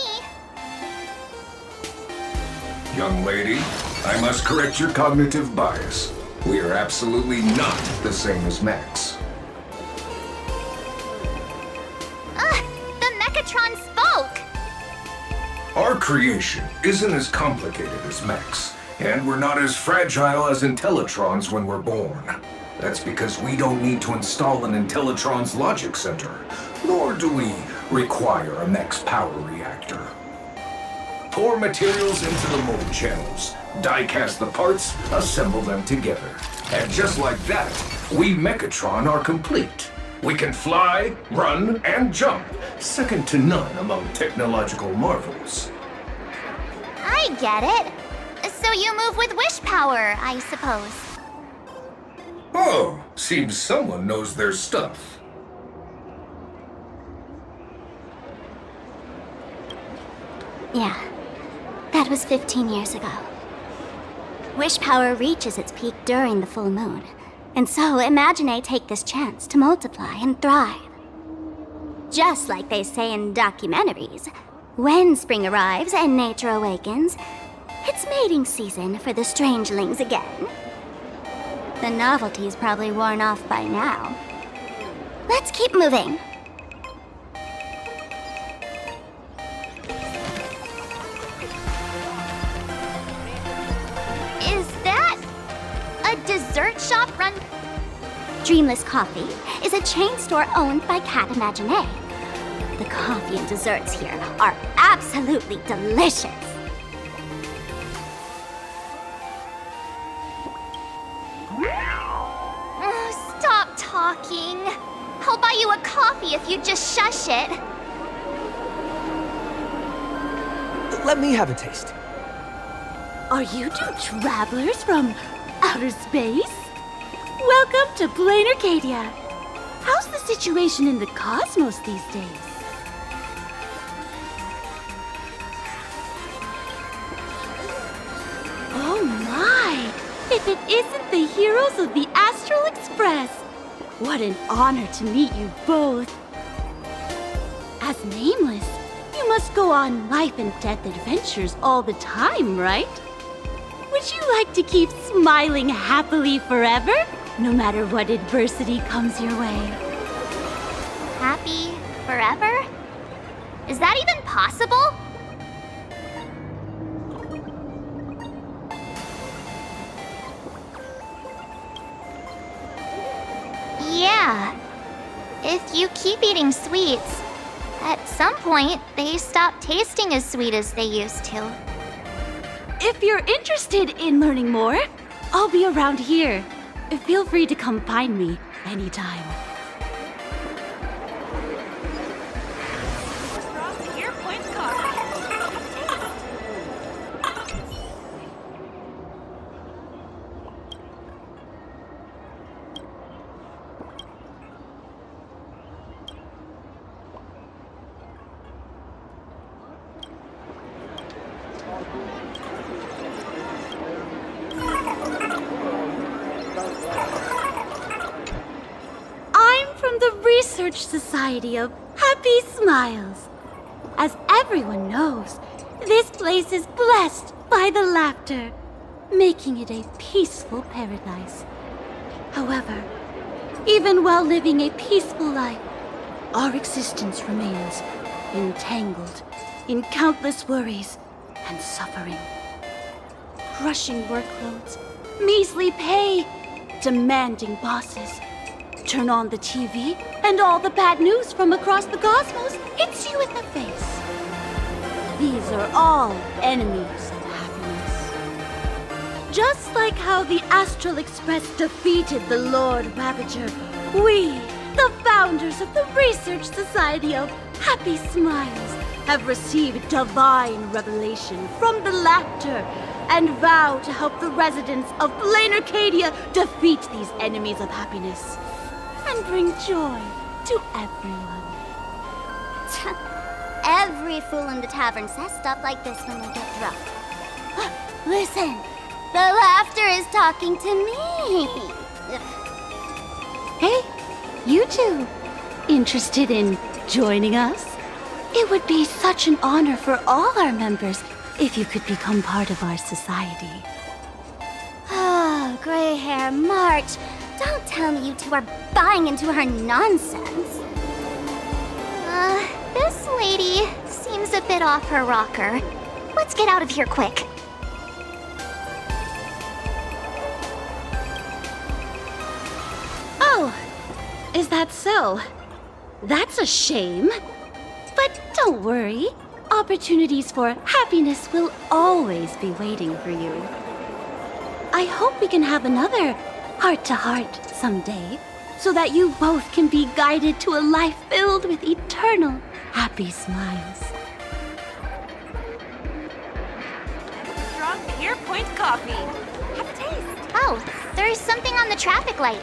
Young lady, I must correct your cognitive bias. We are absolutely not the same as mechs. The Mechatron spoke! Our creation isn't as complicated as mechs, and we're not as fragile as Intellitrons when we're born. That's because we don't need to install an Intellitron's logic center, nor do we require a mech's power reactor. Pour materials into the mold channels, die-cast the parts, assemble them together. And just like that, we Mechatron are complete. We can fly, run, and jump, second to none among technological marvels. I get it. So you move with wish power, I suppose. Oh, seems someone knows their stuff. Yeah, that was 15 years ago. Wish power reaches its peak during the full moon, and so Imagine take this chance to multiply and thrive. Just like they say in documentaries, When spring arrives and nature awakens, it's mating season for the strangelings again. The novelty's probably worn off by now. Let's keep moving. Is that a dessert shop run? Dreamless Coffee is a chain store owned by Cat Imaginé. The coffee and desserts here are absolutely delicious. Oh, stop talking. I'll buy you a coffee if you just shush it. Let me have a taste. Are you two travelers from outer space? Welcome to Plain Arcadia. How's the situation in the cosmos these days? Oh my! If it isn't the heroes of the Astral Express! What an honor to meet you both. As Nameless, you must go on life and death adventures all the time, right? Would you like to keep smiling happily forever, no matter what adversity comes your way? Happy forever? Is that even possible? Yeah. If you keep eating sweets, at some point they stop tasting as sweet as they used to. If you're interested in learning more, I'll be around here. Feel free to come find me anytime. Research Society of Happy Smiles. As everyone knows, this place is blessed by the laughter, making it a peaceful paradise. However, even while living a peaceful life, our existence remains entangled in countless worries and suffering. Crushing workloads, measly pay, demanding bosses. Turn on the TV, and all the bad news from across the cosmos hits you in the face. These are all enemies of happiness. Just like how the Astral Express defeated the Lord Ravager, we, the founders of the Research Society of Happy Smiles, have received divine revelation from the laughter and vow to help the residents of Plain Arcadia defeat these enemies of happiness and bring joy to everyone. Every fool in the tavern says stuff like this when they get drunk. Listen, the laughter is talking to me. Hey, you two, interested in joining us? It would be such an honor for all our members if you could become part of our society. Oh, gray hair March. Don't tell me you two are buying into her nonsense. This lady seems a bit off her rocker. Let's get out of here quick. Oh, is that so? That's a shame. But don't worry. Opportunities for happiness will always be waiting for you. I hope we can have another heart-to-heart someday, so that you both can be guided to a life filled with eternal happy smiles. Strong Pierpoint coffee. Have a taste. Oh, there's something on the traffic light.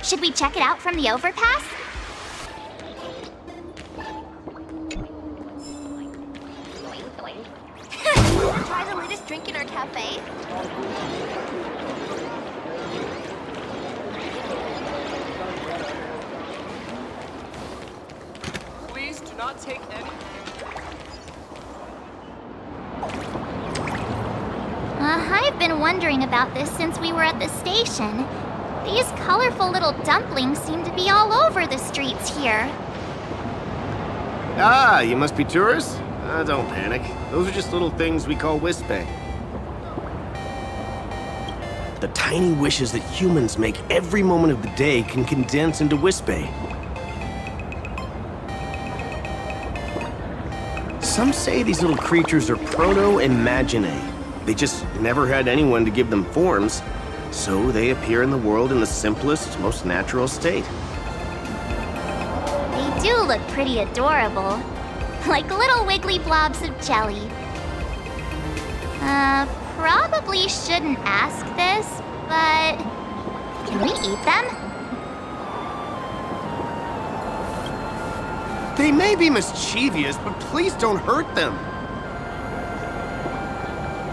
Should we check it out from the overpass? Try the latest drink in our cafe? Please do not take any. I've been wondering about this since we were at the station. These colorful little dumplings seem to be all over the streets here. Ah, you must be tourists? Don't panic. Those are just little things we call Wispe. The tiny wishes that humans make every moment of the day can condense into Wispe. Some say these little creatures are proto-imaginae. They just never had anyone to give them forms, so they appear in the world in the simplest, most natural state. They do look pretty adorable. Like little wiggly blobs of jelly. Probably shouldn't ask this, but can we eat them? They may be mischievous, but please don't hurt them.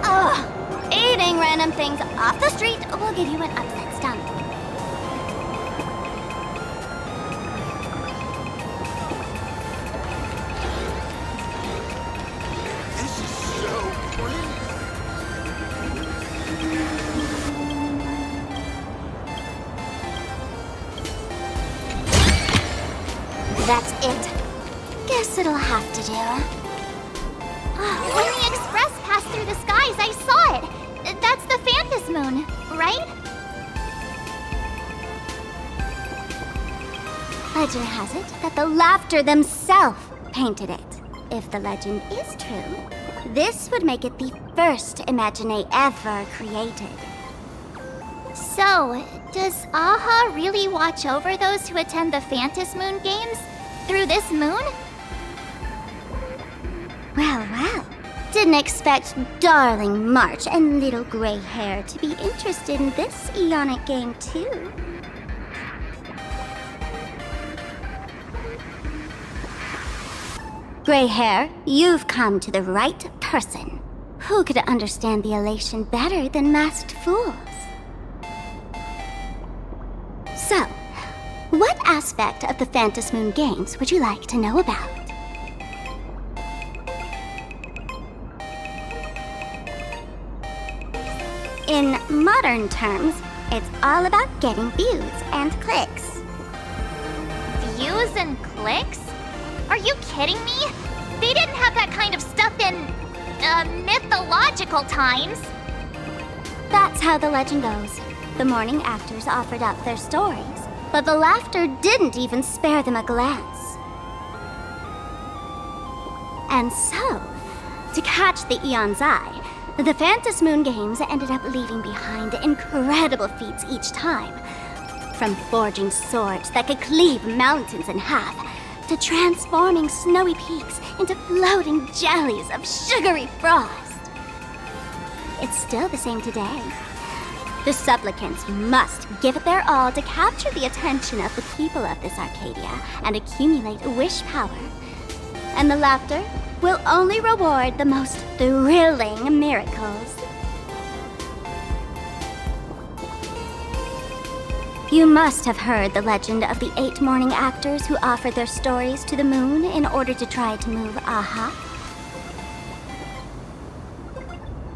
Ugh! Eating random things off the street will give you an upset stomach. This is so pretty. That's it. Guess it'll have to do. When the express passed through the skies, I saw it. That's the Phantom Moon, right? Legend has it that the Laughter themselves painted it. If the legend is true, this would make it the first Imagine ever created. So, does Aha really watch over those who attend the Phantom Moon games through this moon? Well. Didn't expect darling March and little gray hair to be interested in this Eonic game too. Gray hair, you've come to the right person. Who could understand the elation better than masked fools? So, what aspect of the Phantom Moon games would you like to know about? In modern terms, it's all about getting views and clicks. Views and clicks? Are you kidding me? They didn't have that kind of stuff in, mythological times. That's how the legend goes. The morning actors offered up their stories, but the Laughter didn't even spare them a glance. And so, to catch the Eon's eye, the Phantom Moon games ended up leaving behind incredible feats each time. From forging swords that could cleave mountains in half, to transforming snowy peaks into floating jellies of sugary frost. It's still the same today. The supplicants must give it their all to capture the attention of the people of this Arcadia and accumulate wish power. And the Laughter will only reward the most thrilling miracles. You must have heard the legend of the 8 morning actors who offered their stories to the moon in order to try to move Aha.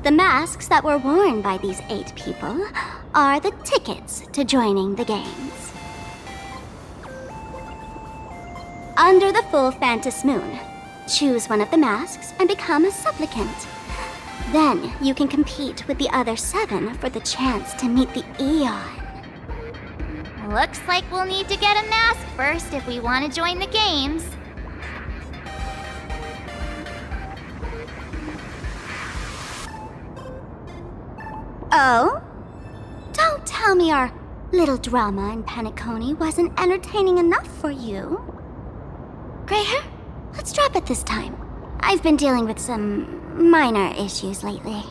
The masks that were worn by these 8 people are the tickets to joining the games. Under the full Phantom Moon, choose one of the masks and become a supplicant. Then you can compete with the other 7 for the chance to meet the Eon. Looks like we'll need to get a mask first if we want to join the games. Oh? Don't tell me our little drama in Penacony wasn't entertaining enough for you. Gray hair, let's drop it this time. I've been dealing with some minor issues lately.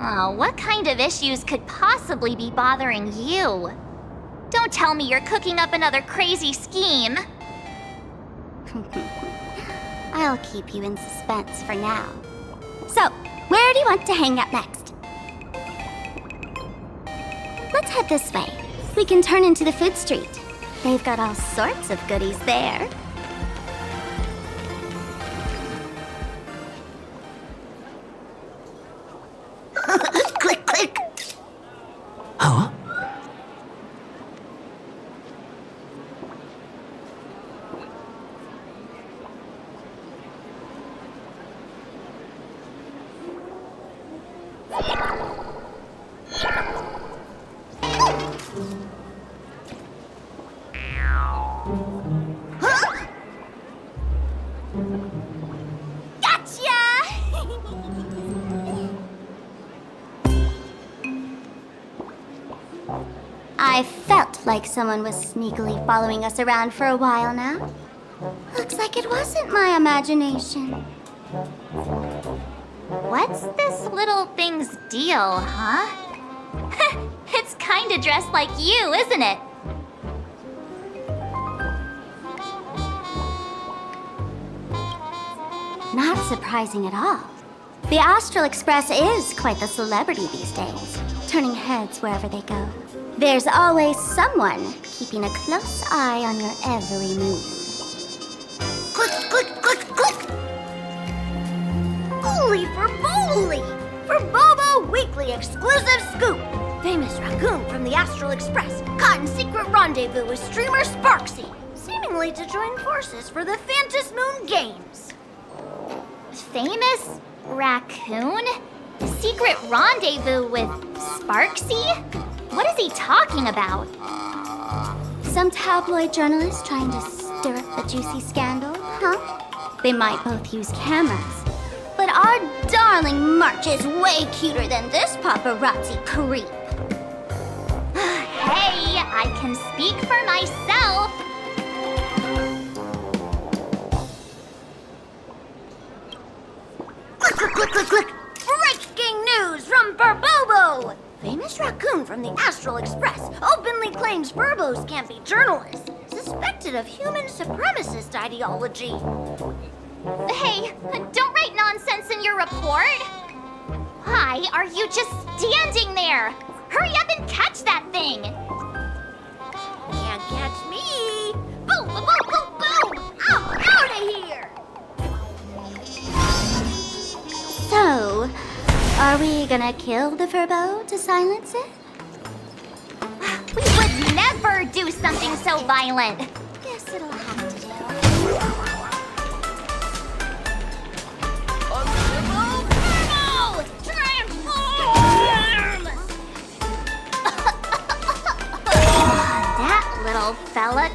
Oh, what kind of issues could possibly be bothering you? Don't tell me you're cooking up another crazy scheme. I'll keep you in suspense for now. So, where do you want to hang out next? Let's head this way. We can turn into the food street. They've got all sorts of goodies there. I felt like someone was sneakily following us around for a while now. Looks like it wasn't my imagination. What's this little thing's deal, huh? It's kinda dressed like you, isn't it? Not surprising at all. The Astral Express is quite the celebrity these days, turning heads wherever they go. There's always someone keeping a close eye on your every move. Click, click, click, click! Holy for Bowly! For Bobo Weekly Exclusive Scoop! Famous raccoon from the Astral Express caught in secret rendezvous with streamer Sparksy, seemingly to join forces for the Phantom Moon Games. Famous raccoon? Secret rendezvous with Sparksy? What is he talking about? Some tabloid journalist trying to stir up a juicy scandal, huh? They might both use cameras. But our darling March is way cuter than this paparazzi creep. Hey, I can speak for myself. Click, click, click, click, click! Breaking news from Burbobo! Famous raccoon from the Astral Express openly claims Burbos can't be journalists, suspected of human supremacist ideology. Hey, don't write nonsense in your report. Why are you just standing there? Hurry up and catch that thing. Can't catch me! Boom, boom, boom, boom, boom! I'm out of here! So, are we gonna kill the Furbo to silence it? We would never do something so violent. Guess it'll have to do. Furbo! Transform! That little fella.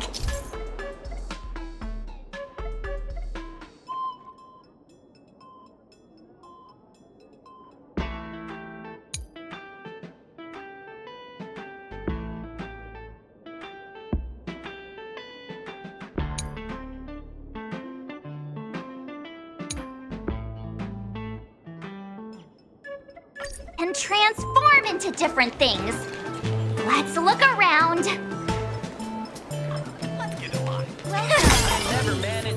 And transform into different things. Let's look around.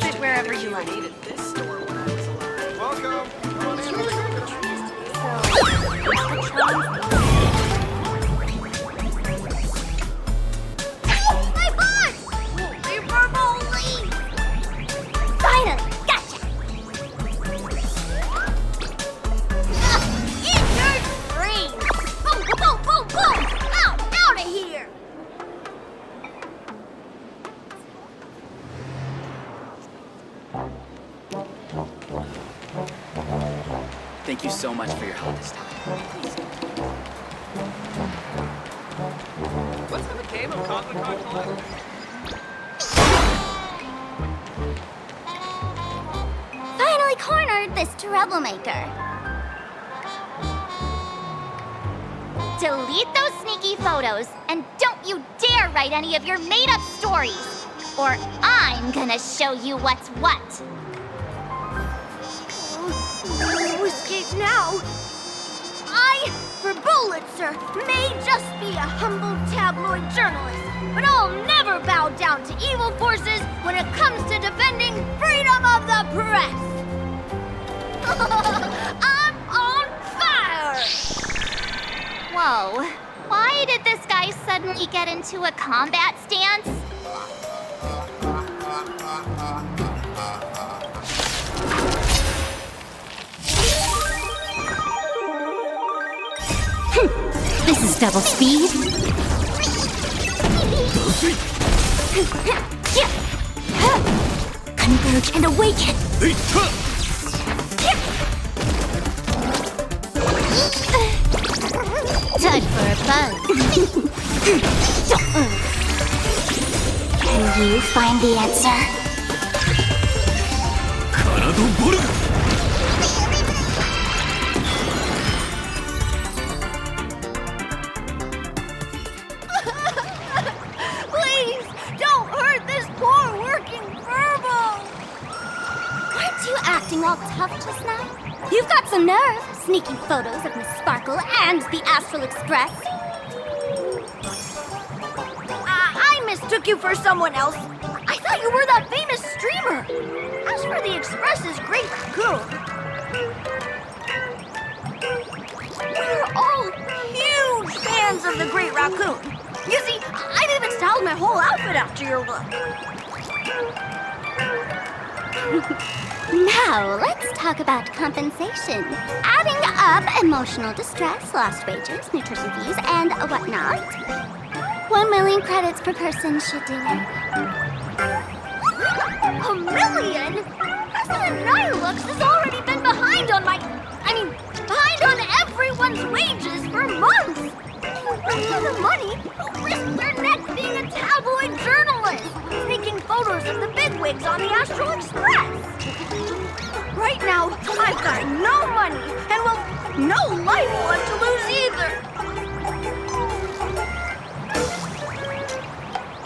Sit wherever you like. Welcome. My butt! Holy Burboli! Finally, gotcha! Eat your dreams! Boom, boom, boom, boom, boom! Out of here! Thank you so much for your help this time. Let's have a game of Cosmic Conflict. Finally cornered this troublemaker. Delete those sneaky photos, and don't you dare write any of your made-up stories, or I'm gonna show you what's what. No escape now! I, for Bullitzer, may just be a humble tabloid journalist, but I'll never bow down to evil forces when it comes to defending freedom of the press! I'm on fire! Whoa, why did this guy suddenly get into a combat stance? This is double speed. Converge and awaken. Time for a buzz. Can you find the answer? You've got some nerve, sneaking photos of Miss Sparkle and the Astral Express. I mistook you for someone else. I thought you were that famous streamer. As for the Express's Great Raccoon, we're all huge fans of the Great Raccoon. You see, I've even styled my whole outfit after your look. Now, let's talk about compensation. Adding up emotional distress, lost wages, nutrition fees, and whatnot. 1 million credits per person should do it. $1 million? President Nihilux has already been behind on behind on everyone's wages for months. For the money, risk their neck being a tabloid journalist, taking photos of the bigwigs on the Astral Express. Right now, I've got no money, and well, no life left to lose either.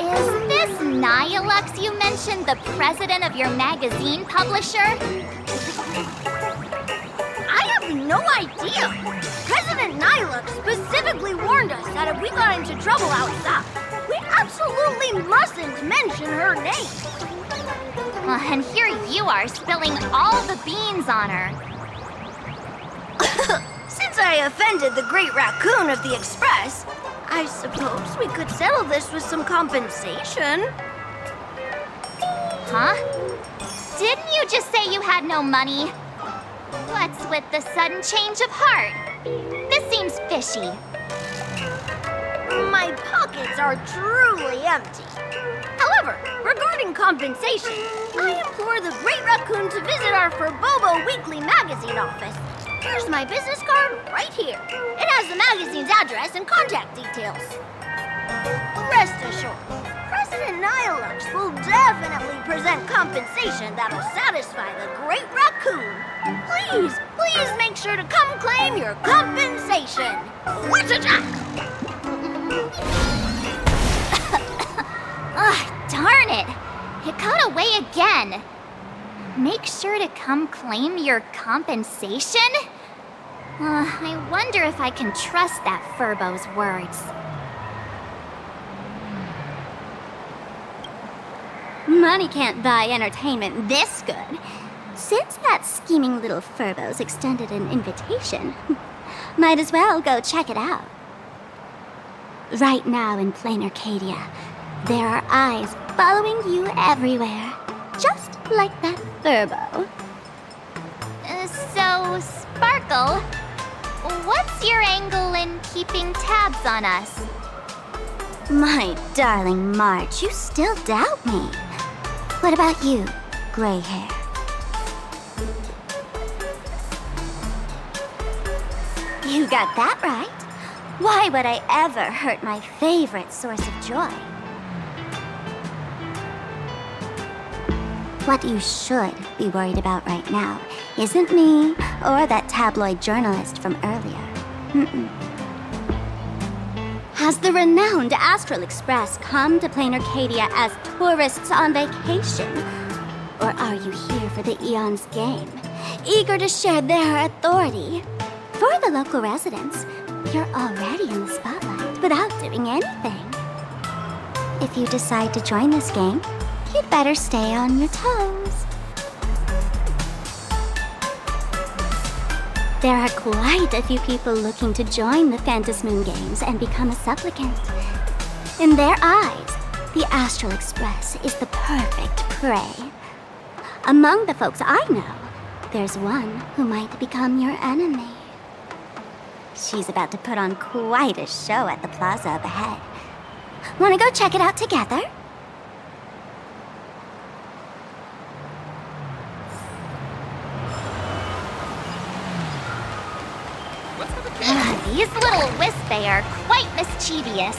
Is this Nihilux you mentioned the president of your magazine publisher? I have no idea. President Nihilux specifically warned us that if we got into trouble outside, we absolutely mustn't mention her name. Well, and here you are spilling all the beans on her. Since I offended the Great Raccoon of the Express, I suppose we could settle this with some compensation. Huh? Didn't you just say you had no money? What's with the sudden change of heart? This seems fishy. My pockets are truly empty. However, regarding compensation, I implore the Great Raccoon to visit our Furbobo Weekly magazine office. Here's my business card right here. It has the magazine's address and contact details. Rest assured, President Nihilux will definitely present compensation that'll satisfy the Great Raccoon. Please make sure to come claim your compensation. Darn it! It got away again. Make sure to come claim your compensation? I wonder if I can trust that Furbo's words. Money can't buy entertainment this good. Since that scheming little Furbo's extended an invitation, might as well go check it out. Right now in plain Arcadia, there are eyes following you everywhere, just like that Furbo. So, Sparkle, what's your angle in keeping tabs on us? My darling March, you still doubt me. What about you, gray hair? You got that right. Why would I ever hurt my favorite source of joy? What you should be worried about right now isn't me or that tabloid journalist from earlier. Has the renowned Astral Express come to plain Arcadia as tourists on vacation? Or are you here for the Eon's game, eager to share their authority? For the local residents, you're already in the spotlight without doing anything. If you decide to join this game, you'd better stay on your toes. There are quite a few people looking to join the Phantasmoon Games and become a supplicant. In their eyes, the Astral Express is the perfect prey. Among the folks I know, there's one who might become your enemy. She's about to put on quite a show at the plaza up ahead. Wanna go check it out together? These little Wispay are quite mischievous.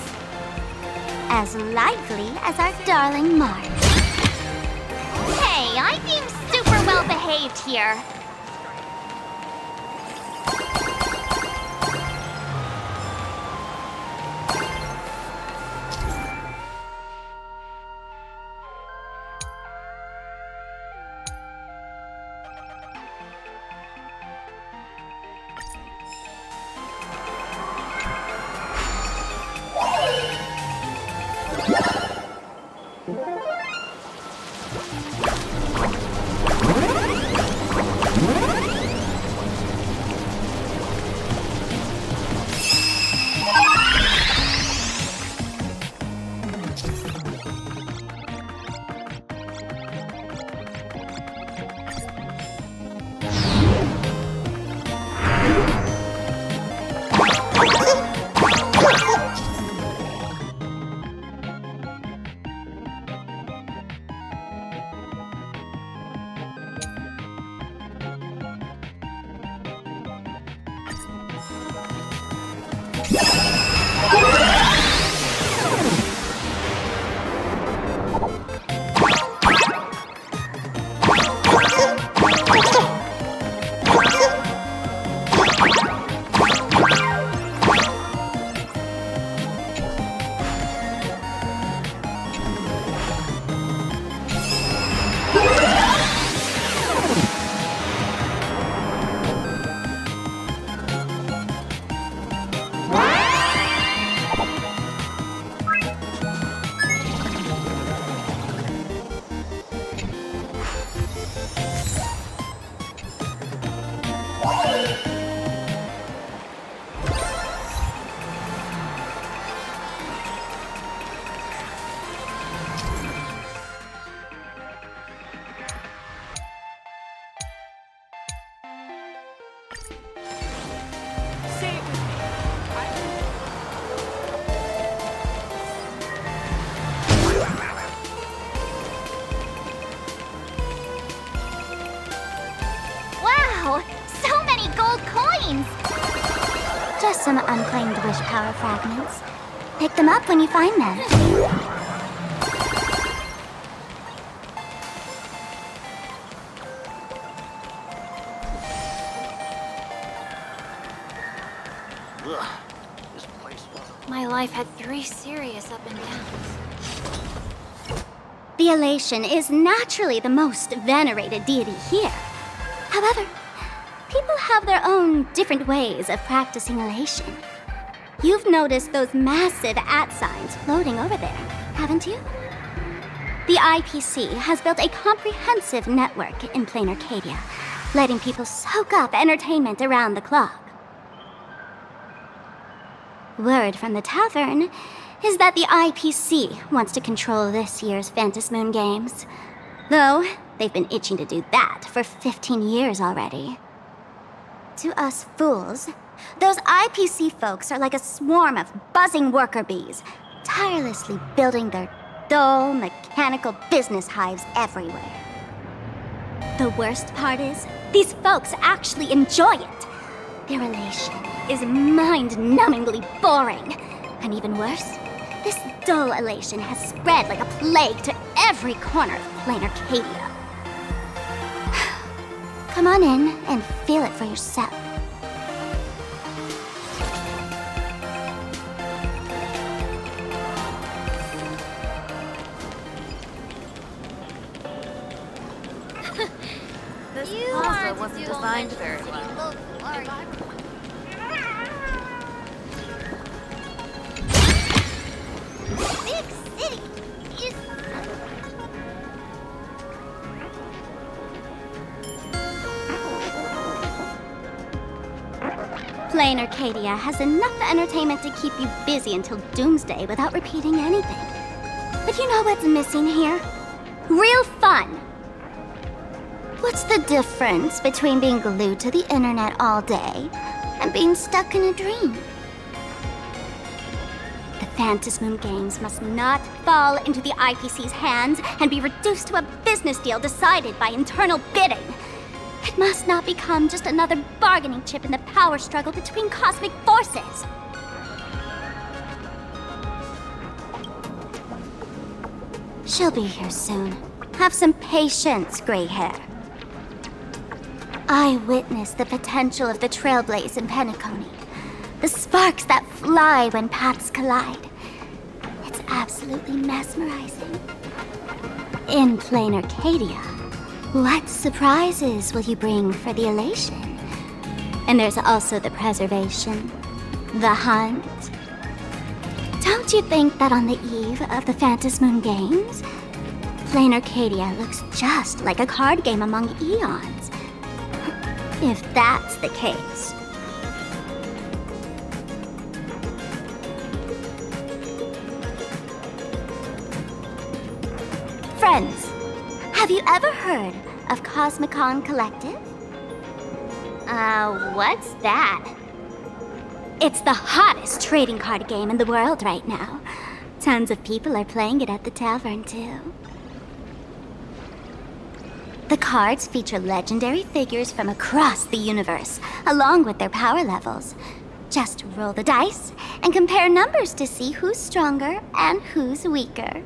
As lively as our darling March. Hey, I'm being super well behaved here. Wow! So many gold coins! Just some unclaimed wish power fragments. Pick them up when you find them. My life had 3 serious up and downs. The Elation is naturally the most venerated deity here. However, people have their own different ways of practicing elation. You've noticed those massive @signs floating over there, haven't you? The IPC has built a comprehensive network in plain Arcadia, letting people soak up entertainment around the clock. Word from the tavern is that the IPC wants to control this year's Phantasmoon Games. Though, they've been itching to do that for 15 years already. To us fools, those IPC folks are like a swarm of buzzing worker bees, tirelessly building their dull, mechanical business hives everywhere. The worst part is, these folks actually enjoy it. Their elation is mind-numbingly boring. And even worse, this dull elation has spread like a plague to every corner of plain Arcadia. Come on in and feel it for yourself. This plaza wasn't designed very well. Big city is... Plain Arcadia has enough entertainment to keep you busy until doomsday without repeating anything. But you know what's missing here? Real fun! What's the difference between being glued to the internet all day and being stuck in a dream? The Phantasmoon Games must not fall into the IPC's hands and be reduced to a business deal decided by internal bidding. It must not become just another bargaining chip in the power struggle between cosmic forces. She'll be here soon. Have some patience, gray hair. I witnessed the potential of the Trailblaze in Penacony. The sparks that fly when paths collide. It's absolutely mesmerizing. In plain Arcadia, what surprises will you bring for the elation? And there's also the preservation, the hunt. Don't you think that on the eve of the Phantasmoon Games, plain Arcadia looks just like a card game among eons? If that's the case. Friends, have you ever heard of Cosmicon Collective? What's that? It's the hottest trading card game in the world right now. Tons of people are playing it at the tavern, too. The cards feature legendary figures from across the universe, along with their power levels. Just roll the dice and compare numbers to see who's stronger and who's weaker.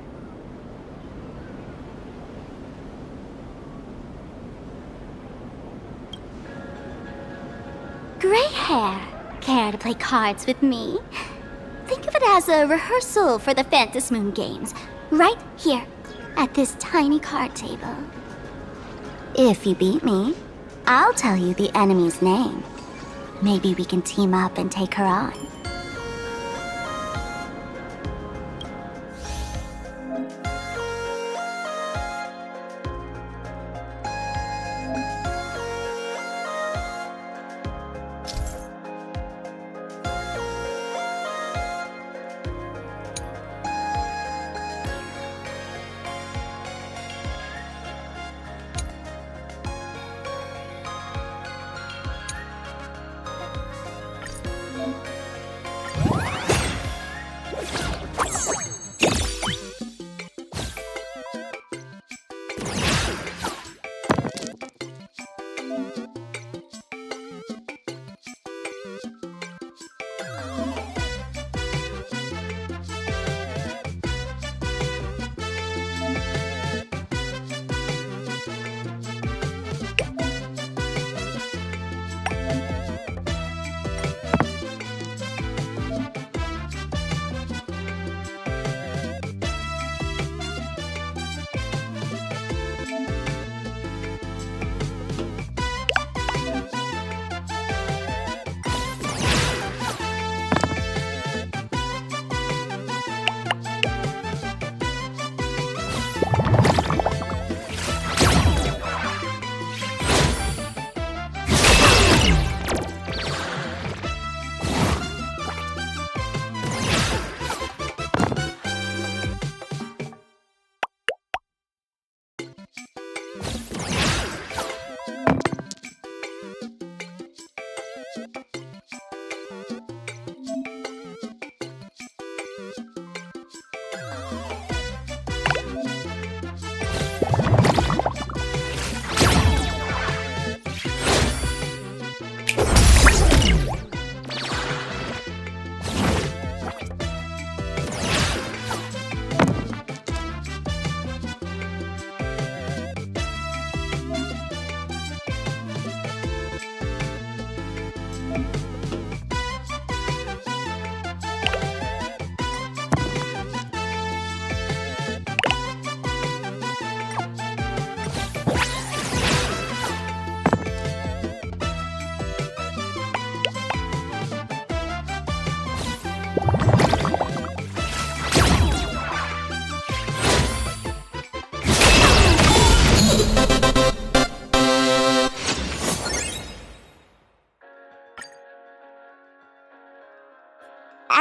Gray hair, care to play cards with me? Think of it as a rehearsal for the Phantom Moon games, right here, at this tiny card table. If you beat me, I'll tell you the enemy's name. Maybe we can team up and take her on.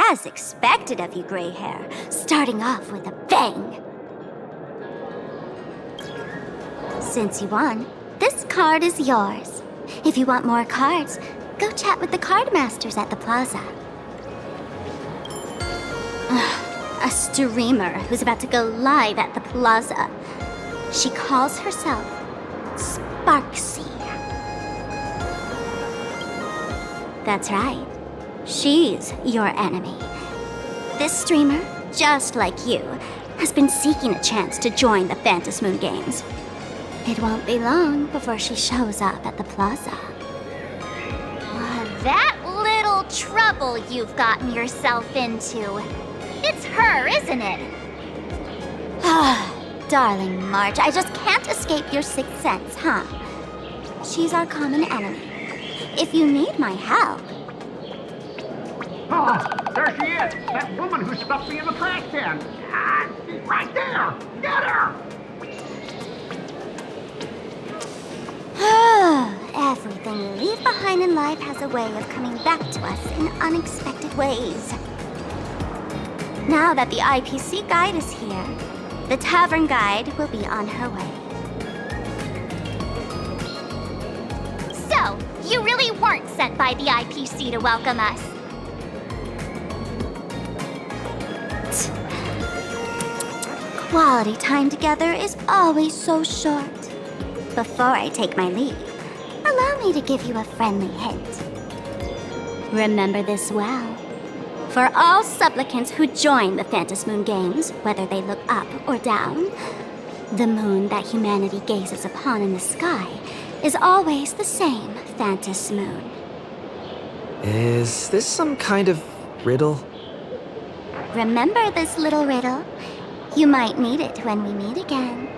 As expected of you, Gray Hair, starting off with a bang. Since you won, this card is yours. If you want more cards, go chat with the card masters at the plaza. A streamer who's about to go live at the plaza. She calls herself Sparksy. That's right. She's your enemy. This streamer, just like you, has been seeking a chance to join the Phantom Moon games. It won't be long before she shows up at the plaza. That little trouble you've gotten yourself into. It's her, isn't it? Darling March, I just can't escape your sixth sense, huh? She's our common enemy. If you need my help... Oh, there she is! That woman who stuffed me in the trash can! Ah, she's right there! Get her! Everything we leave behind in life has a way of coming back to us in unexpected ways. Now that the IPC guide is here, the tavern guide will be on her way. So, you really weren't sent by the IPC to welcome us? Quality time together is always so short. Before I take my leave, allow me to give you a friendly hint. Remember this well. For all supplicants who join the Phantom Moon Games, whether they look up or down, the moon that humanity gazes upon in the sky is always the same Phantom Moon. Is this some kind of riddle? Remember this little riddle? You might need it when we meet again.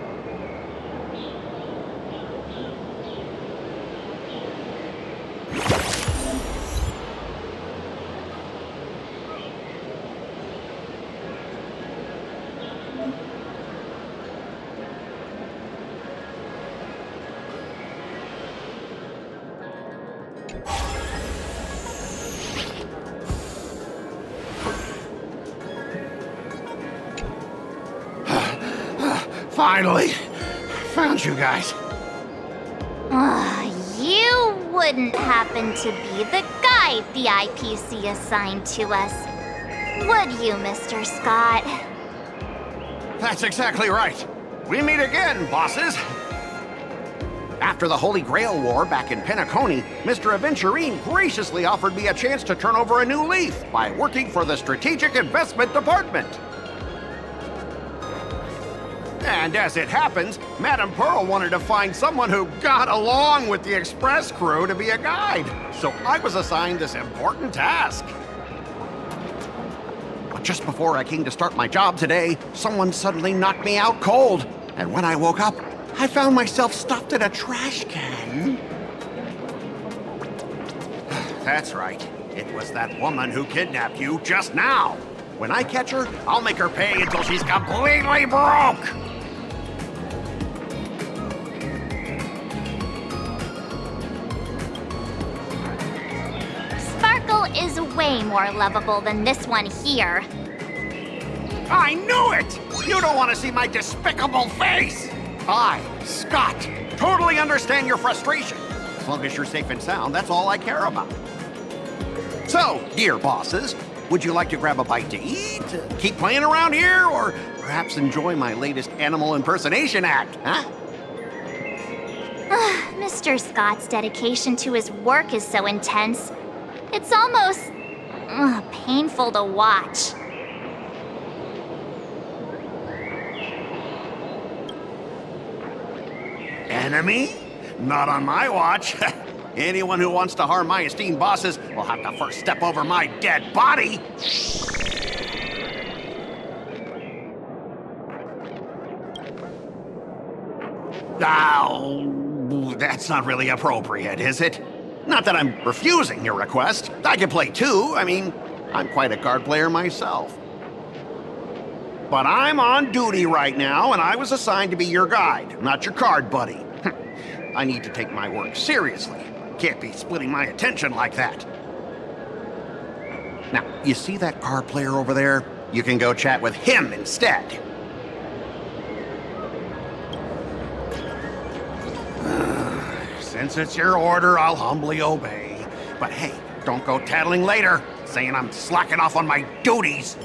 Finally! Found you guys. You wouldn't happen to be the guide the IPC assigned to us, would you, Mr. Scott? That's exactly right. We meet again, bosses. After the Holy Grail War back in Penacony, Mr. Aventurine graciously offered me a chance to turn over a new leaf by working for the Strategic Investment Department. And as it happens, Madame Pearl wanted to find someone who got along with the Express crew to be a guide. So I was assigned this important task. But just before I came to start my job today, someone suddenly knocked me out cold. And when I woke up, I found myself stuffed in a trash can. That's right. It was that woman who kidnapped you just now. When I catch her, I'll make her pay until she's completely broke. Sparkle is way more lovable than this one here. I knew it! You don't want to see my despicable face! I, Scott, totally understand your frustration. As long as you're safe and sound, that's all I care about. So, dear bosses, would you like to grab a bite to eat, keep playing around here, or perhaps enjoy my latest animal impersonation act, huh? Mr. Scott's dedication to his work is so intense. It's almost painful to watch. Enemy? Not on my watch. Anyone who wants to harm my esteemed bosses will have to first step over my dead body. Oh, that's not really appropriate, is it? Not that I'm refusing your request. I can play too. I mean, I'm quite a card player myself. But I'm on duty right now, and I was assigned to be your guide, not your card buddy. I need to take my work seriously. Can't be splitting my attention like that. Now, you see that card player over there? You can go chat with him instead. Since it's your order, I'll humbly obey. But hey, don't go tattling later, saying I'm slacking off on my duties.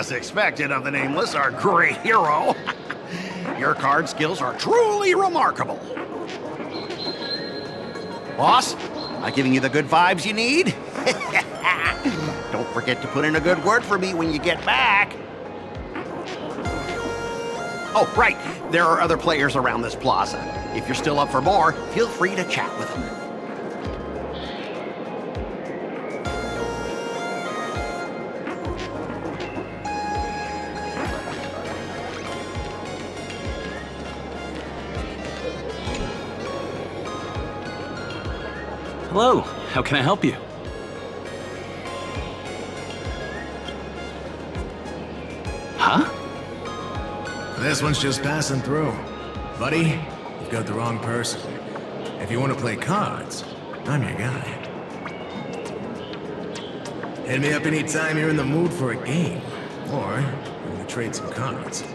less expected of the Nameless, our great hero. Your card skills are truly remarkable. Boss, am I giving you the good vibes you need? Don't forget to put in a good word for me when you get back. Oh, right. There are other players around this plaza. If you're still up for more, feel free to chat with them. Hello, how can I help you? Huh? This one's just passing through. Buddy, you've got the wrong person. If you want to play cards, I'm your guy. Hit me up anytime you're in the mood for a game. Or, you want to trade some cards.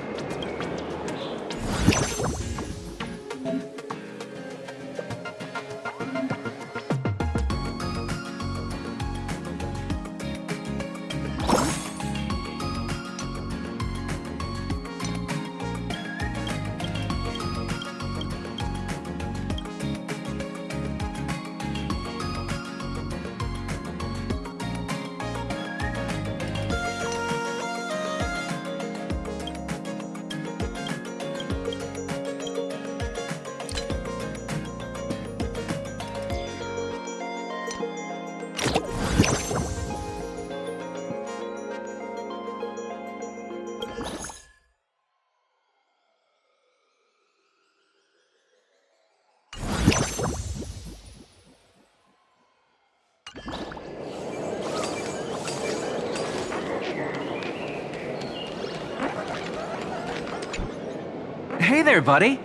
Hey there, buddy.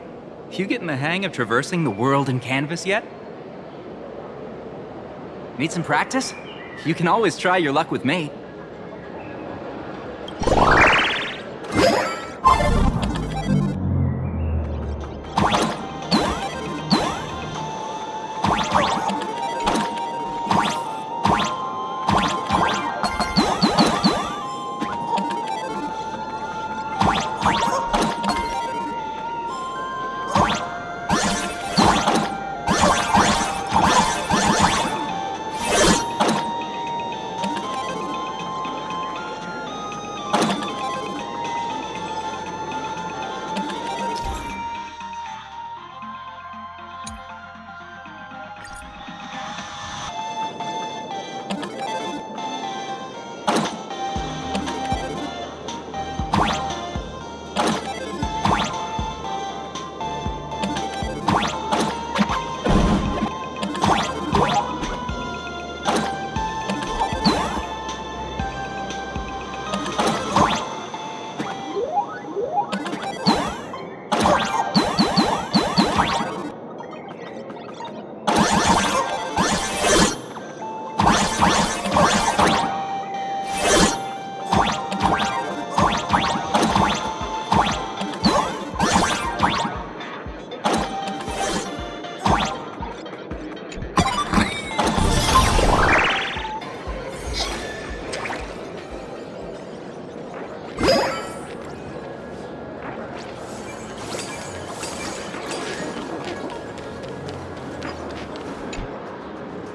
You getting the hang of traversing the world in canvas yet? Need some practice? You can always try your luck with me.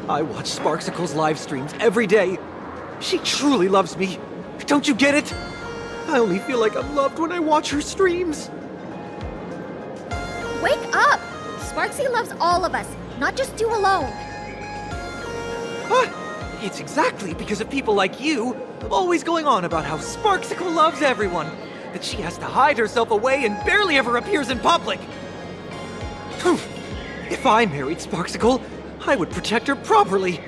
I watch Sparksicle's live streams every day. She truly loves me. Don't you get it? I only feel like I'm loved when I watch her streams. Wake up! Sparksy loves all of us, not just you alone. It's exactly because of people like you, always going on about how Sparksicle loves everyone, that she has to hide herself away and barely ever appears in public. If I married Sparksicle, I would protect her properly.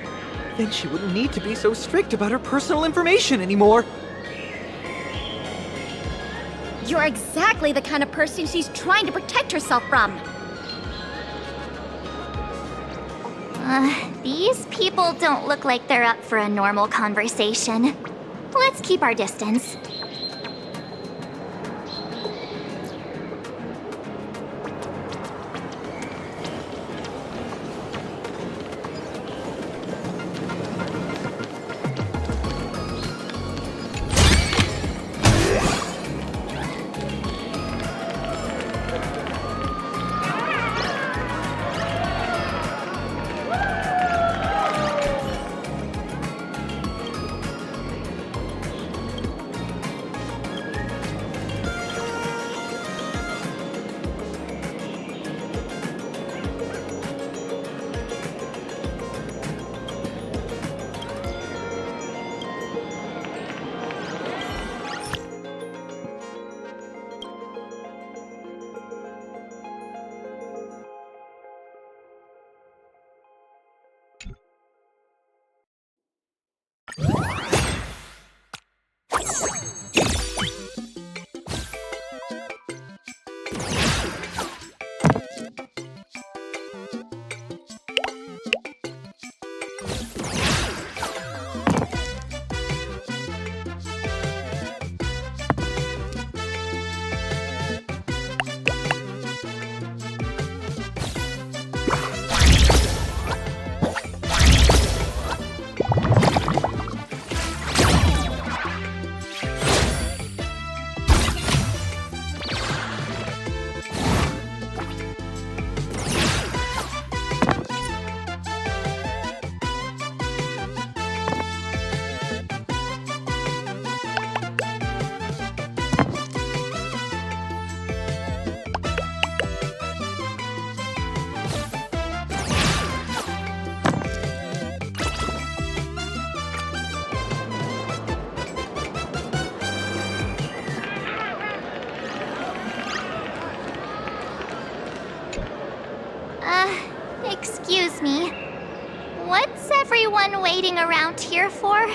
Then she wouldn't need to be so strict about her personal information anymore. You're exactly the kind of person she's trying to protect herself from. These people don't look like they're up for a normal conversation. Let's keep our distance. Excuse me. What's everyone waiting around here for?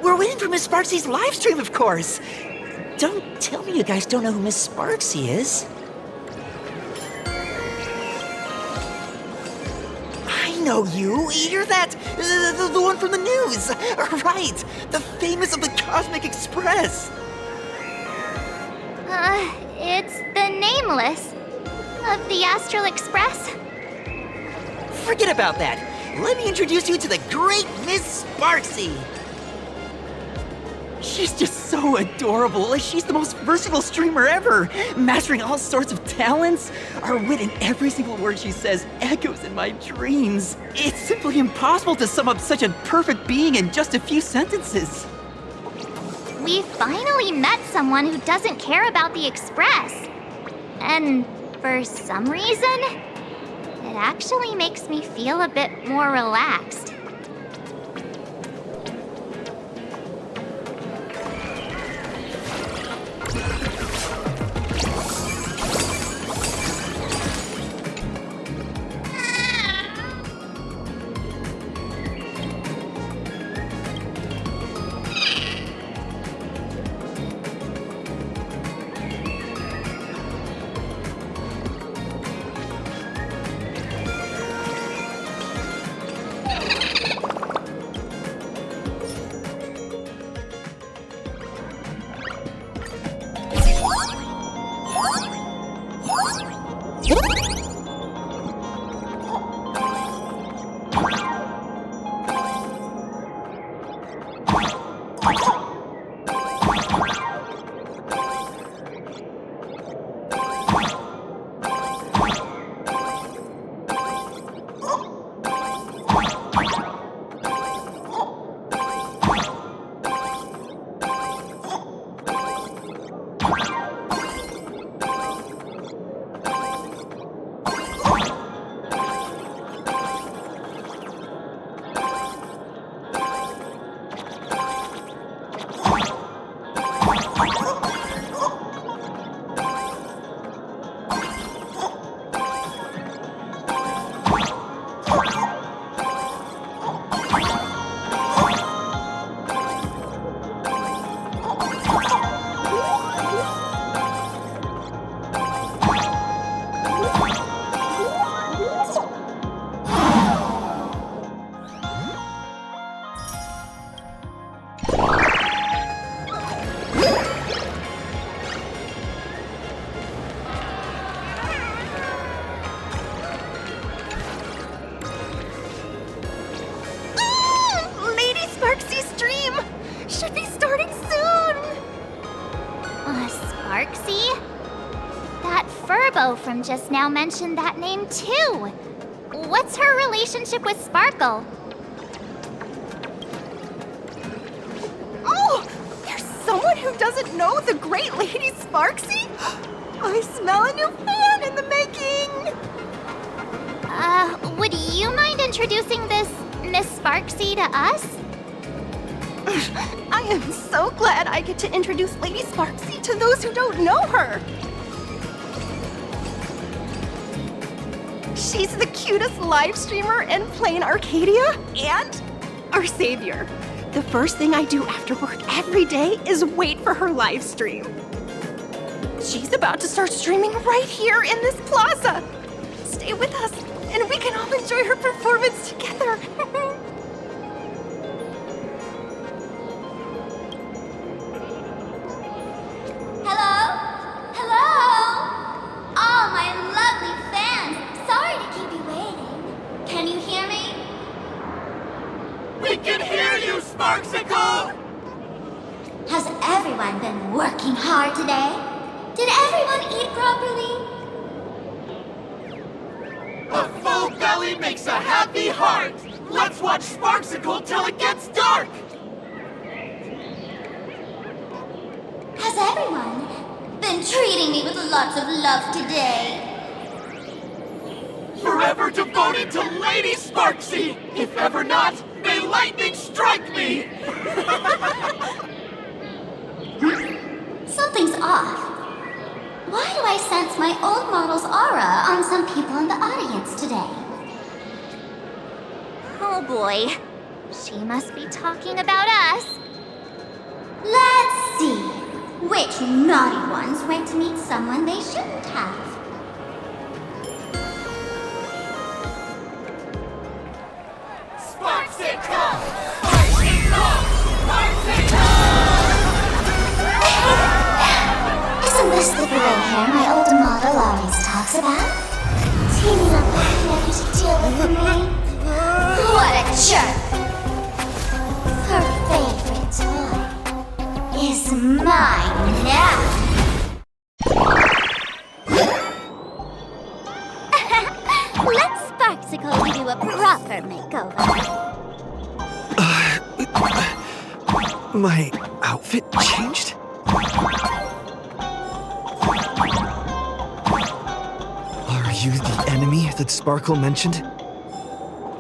We're waiting for Miss Sparksy's live stream, of course. Don't tell me you guys don't know who Miss Sparksy is. I know you. You're that... the one from the news. Right. The famous of the Cosmic Express. It's the Nameless of the Astral Express. Forget about that. Let me introduce you to the great Miss Sparksy. She's just so adorable. She's the most versatile streamer ever, mastering all sorts of talents. Her wit in every single word she says echoes in my dreams. It's simply impossible to sum up such a perfect being in just a few sentences. We finally met someone who doesn't care about the Express. And for some reason, it actually makes me feel a bit more relaxed. From just now mentioned that name too. What's her relationship with Sparkle? Oh! There's someone who doesn't know the great Lady Sparksy? I smell a new fan in the making! Would you mind introducing this Miss Sparksy to us? I am so glad I get to introduce Lady Sparksy to those who don't know her. She's the cutest live streamer in plain Arcadia and our savior. The first thing I do after work every day is wait for her live stream. She's about to start streaming right here in this plaza. Stay with us and we can all enjoy her performance together. Has everyone been working hard today? Did everyone eat properly? A full belly makes a happy heart! Let's watch Sparksicle till it gets dark! Has everyone been treating me with lots of love today? Forever devoted to Lady Sparksy! If ever not, may lightning strike me! Something's off. Why do I sense my old model's aura on some people in the audience today? Oh boy. She must be talking about us. Let's see. Which naughty ones went to meet someone they shouldn't have? Isn't this the gray hair my old model always talks about? Teaming up with Hannah to deal with me? What a jerk! Her favorite toy is mine now! Let's Sparksicle give you a proper makeover. My outfit changed? Are you the enemy that Sparkle mentioned?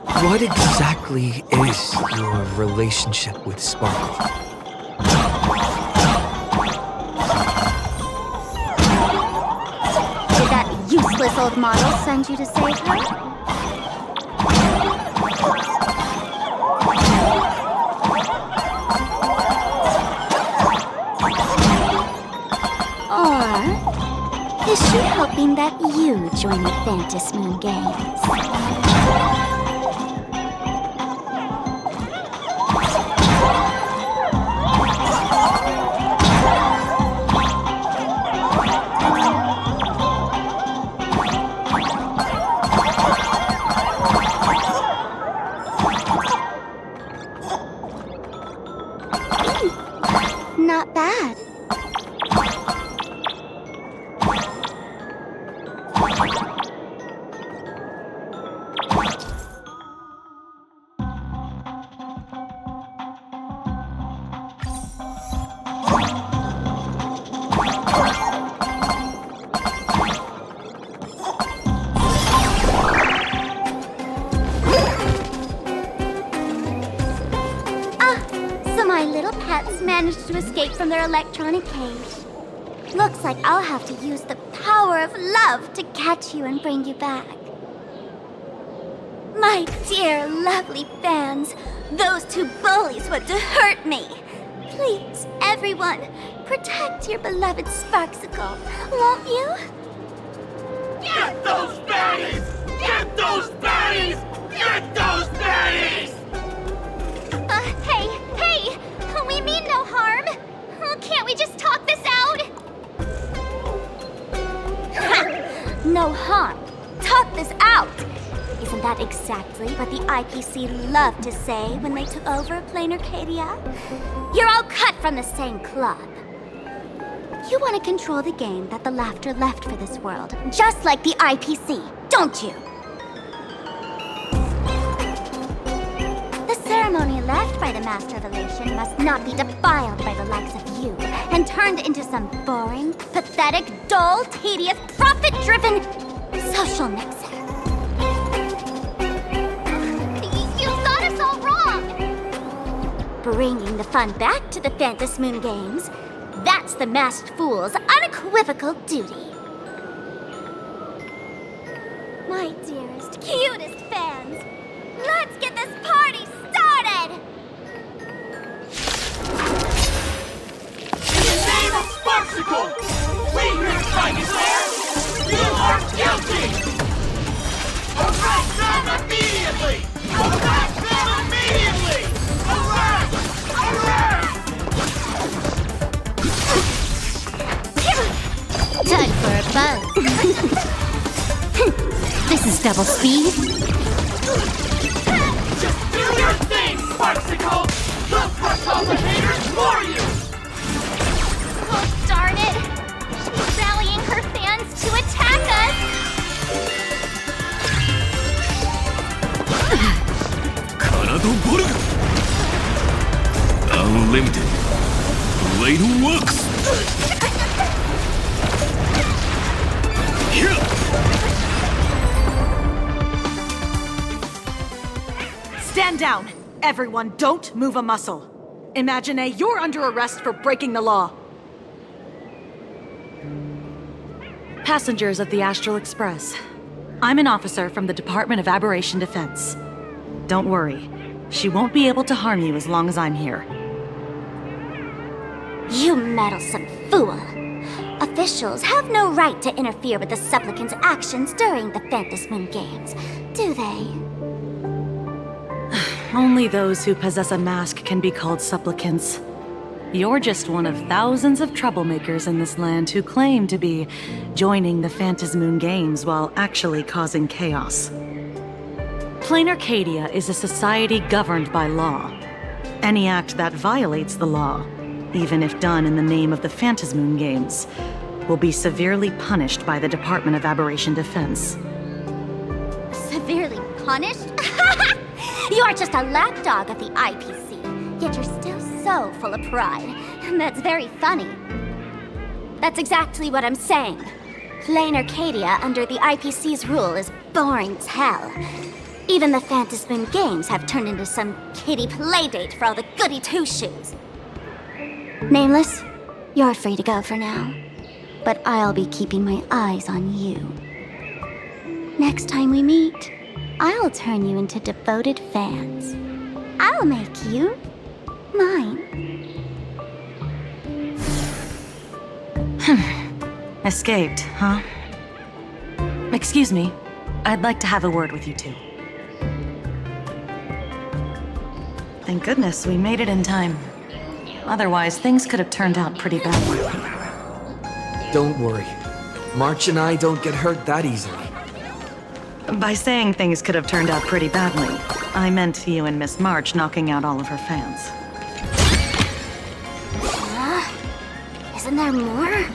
What exactly is your relationship with Sparkle? Did that useless old model send you to save her? Or is she hoping that you join the Phantom Moon Games? Not bad. So my little pets managed to escape from their electronic cage. Looks like I'll have to use the power of love to catch you and bring you back. My dear, lovely fans, those two bullies want to hurt me. Please, everyone, protect your beloved Sparksicle, won't you? Get those baddies! Get those baddies! Get those baddies! Hey! We mean no harm. Can't we just talk this out? No harm. Talk this out. Isn't that exactly what the IPC loved to say when they took over Plain Arcadia? You're all cut from the same club. You want to control the game that the Laughter left for this world, just like the IPC, don't you? The ceremony left by the Master of Elation must not be defiled by the likes of you and turned into some boring, pathetic, dull, tedious, profit-driven social mixer. You've got us all wrong! Bringing the fun back to the Phantom Moon Games, that's the Masked Fool's unequivocal duty. My dearest, cutest fans, let's get this party started! In the name of Sparksicle, we hereby declare you are guilty! Arrest them immediately! Arrest them immediately! Arrest! Arrest! Time for a buzz. This is double speed. Just do your thing, Sparksicle! We'll crush all the haters for you! Oh, darn it! She's rallying her fans to attack us! Unlimited. Blade works! Stand down! Everyone, don't move a muscle. Imagine you're under arrest for breaking the law. Passengers of the Astral Express. I'm an officer from the Department of Aberration Defense. Don't worry, she won't be able to harm you as long as I'm here. You meddlesome fool! Officials have no right to interfere with the supplicant's actions during the Phantasmoon Games, do they? Only those who possess a mask can be called supplicants. You're just one of thousands of troublemakers in this land who claim to be joining the Phantasmoon Games while actually causing chaos. Plain Arcadia is a society governed by law. Any act that violates the law, even if done in the name of the Phantasmoon Games, will be severely punished by the Department of Aberration Defense. Severely punished? You are just a lapdog of the IPC, yet you're still so full of pride. That's very funny. That's exactly what I'm saying. Plain Arcadia under the IPC's rule is boring as hell. Even the Phantasmoon Games have turned into some kiddie playdate for all the goody two-shoes. Nameless, you're free to go for now. But I'll be keeping my eyes on you. Next time we meet, I'll turn you into devoted fans. I'll make you mine. Escaped, huh? Excuse me. I'd like to have a word with you two. Thank goodness we made it in time. Otherwise, things could have turned out pretty badly. Don't worry. March and I don't get hurt that easily. By saying things could have turned out pretty badly, I meant you and Miss March knocking out all of her fans. Isn't there more?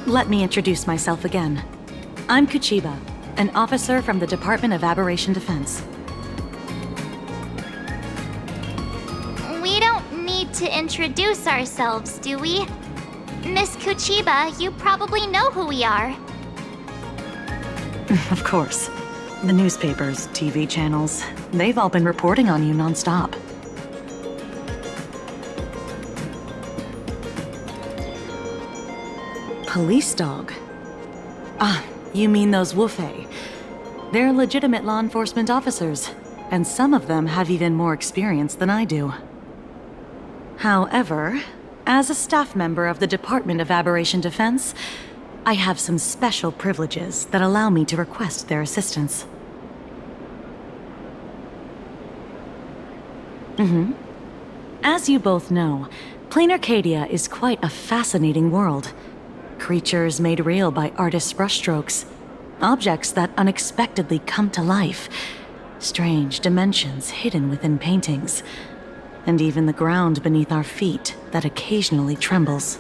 Let me introduce myself again. I'm Kuchiba, an officer from the Department of Aberration Defense. We don't need to introduce ourselves, do we? Miss Kuchiba, you probably know who we are. Of course. The newspapers, TV channels, they've all been reporting on you nonstop. Police dog? Ah, you mean those Wufei. They're legitimate law enforcement officers, and some of them have even more experience than I do. However, as a staff member of the Department of Aberration Defense, I have some special privileges that allow me to request their assistance. As you both know, Plain Arcadia is quite a fascinating world. Creatures made real by artists' brushstrokes. Objects that unexpectedly come to life. Strange dimensions hidden within paintings. And even the ground beneath our feet that occasionally trembles.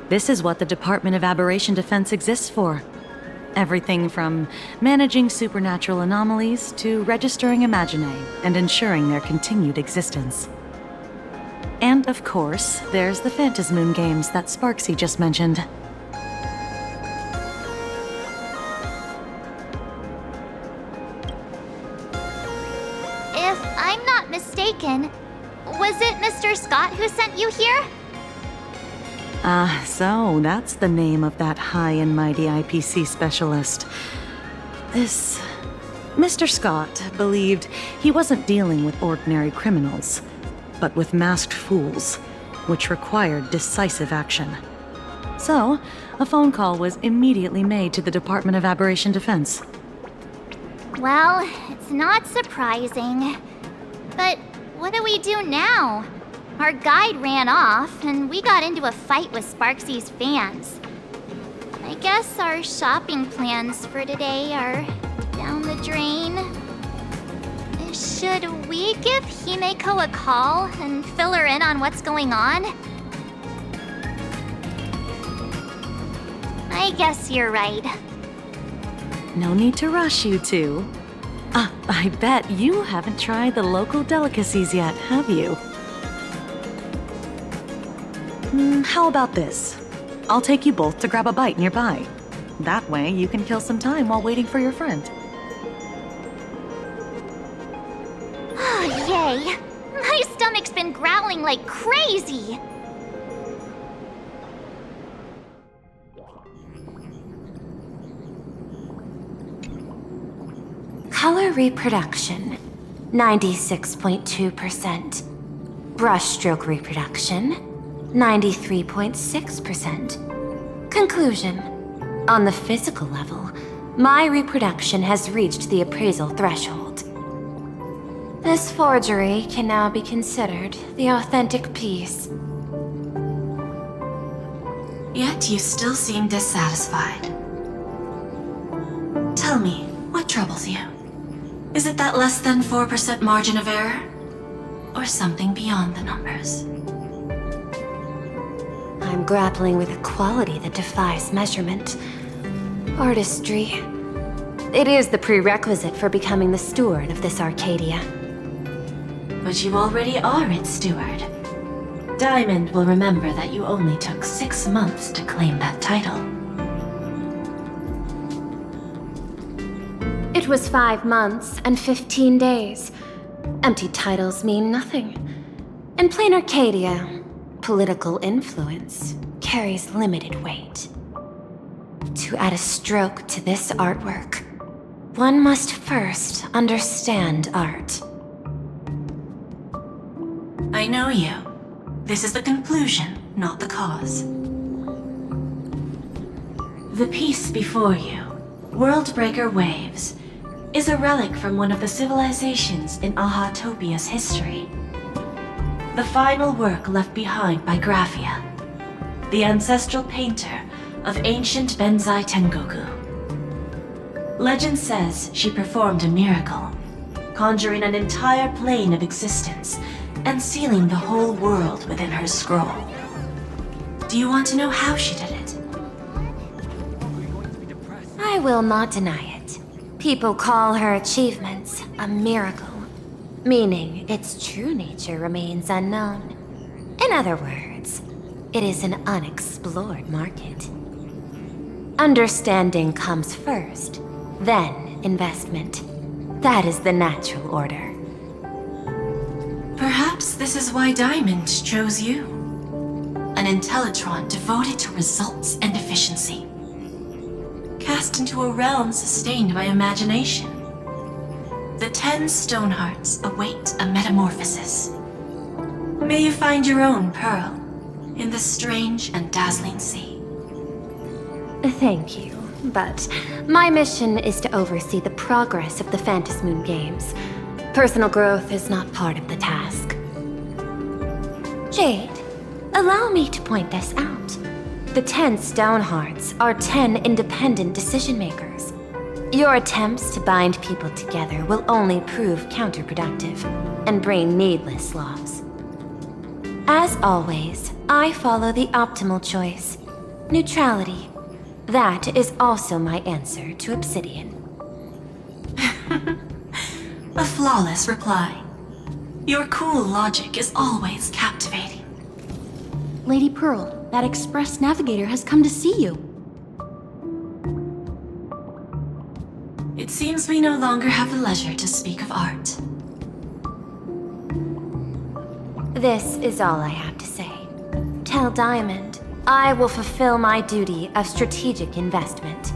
This is what the Department of Aberration Defense exists for. Everything from managing supernatural anomalies to registering imaginae and ensuring their continued existence. And of course, there's the Phantasmoon Games that Sparksy just mentioned. If I'm not mistaken, was it Mr. Scott who sent you here? So that's the name of that high and mighty IPC specialist. This Mr. Scott believed he wasn't dealing with ordinary criminals, but with masked fools, which required decisive action. So, a phone call was immediately made to the Department of Aberration Defense. Well, it's not surprising. But what do we do now? Our guide ran off, and we got into a fight with Sparksy's fans. I guess our shopping plans for today are down the drain. Should we give Himeko a call and fill her in on what's going on? I guess you're right. No need to rush, you two. I bet you haven't tried the local delicacies yet, have you? How about this? I'll take you both to grab a bite nearby. That way, you can kill some time while waiting for your friend. Oh, yay! My stomach's been growling like crazy! Color reproduction, 96.2%. Brushstroke reproduction, 93.6%. Conclusion. On the physical level, my reproduction has reached the appraisal threshold. This forgery can now be considered the authentic piece. Yet you still seem dissatisfied. Tell me, what troubles you? Is it that less than 4% margin of error? Or something beyond the numbers? I'm grappling with a quality that defies measurement. Artistry. It is the prerequisite for becoming the steward of this Arcadia. But you already are its steward. Diamond will remember that you only took 6 months to claim that title. It was 5 months and 15 days. Empty titles mean nothing. In plain Arcadia, political influence carries limited weight. To add a stroke to this artwork, one must first understand art. I know you. This is the conclusion, not the cause. The piece before you, Worldbreaker Waves, is a relic from one of the civilizations in Ahatopia's history. The final work left behind by Graphia, the ancestral painter of ancient Benzai Tengoku. Legend says she performed a miracle, conjuring an entire plane of existence and sealing the whole world within her scroll. Do you want to know how she did it? I will not deny it. People call her achievements a miracle, meaning its true nature remains unknown. In other words, it is an unexplored market. Understanding comes first, then investment. That is the natural order. Perhaps this is why Diamond chose you. An Intellitron devoted to results and efficiency. Cast into a realm sustained by imagination. The 10 Stonehearts await a metamorphosis. May you find your own pearl in this strange and dazzling sea. Thank you, but my mission is to oversee the progress of the Phantasmoon Games. Personal growth is not part of the task. Jade, allow me to point this out. The 10 Stonehearts are 10 independent decision-makers. Your attempts to bind people together will only prove counterproductive and bring needless loss. As always, I follow the optimal choice. Neutrality. That is also my answer to Obsidian. A flawless reply. Your cool logic is always captivating. Lady Pearl, that Express Navigator has come to see you. It seems we no longer have the leisure to speak of art. This is all I have to say. Tell Diamond, I will fulfill my duty of strategic investment.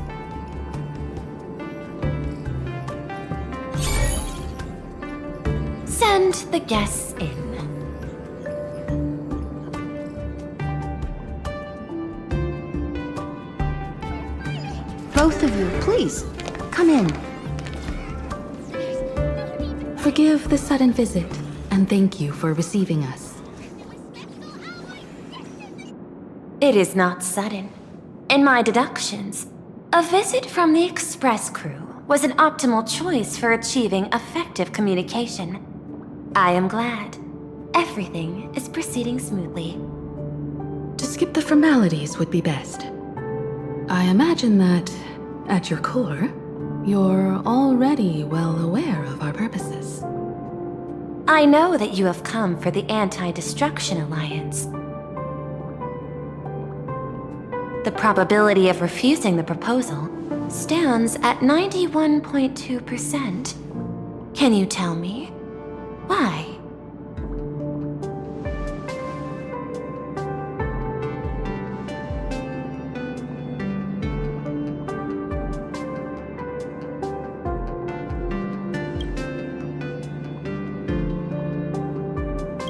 Send the guests in. Both of you, please, come in. Forgive the sudden visit, and thank you for receiving us. It is not sudden. In my deductions, a visit from the Express crew was an optimal choice for achieving effective communication. I am glad. Everything is proceeding smoothly. To skip the formalities would be best. I imagine that, at your core, you're already well aware of our purposes. I know that you have come for the Anti-Destruction Alliance. The probability of refusing the proposal stands at 91.2%. Can you tell me why?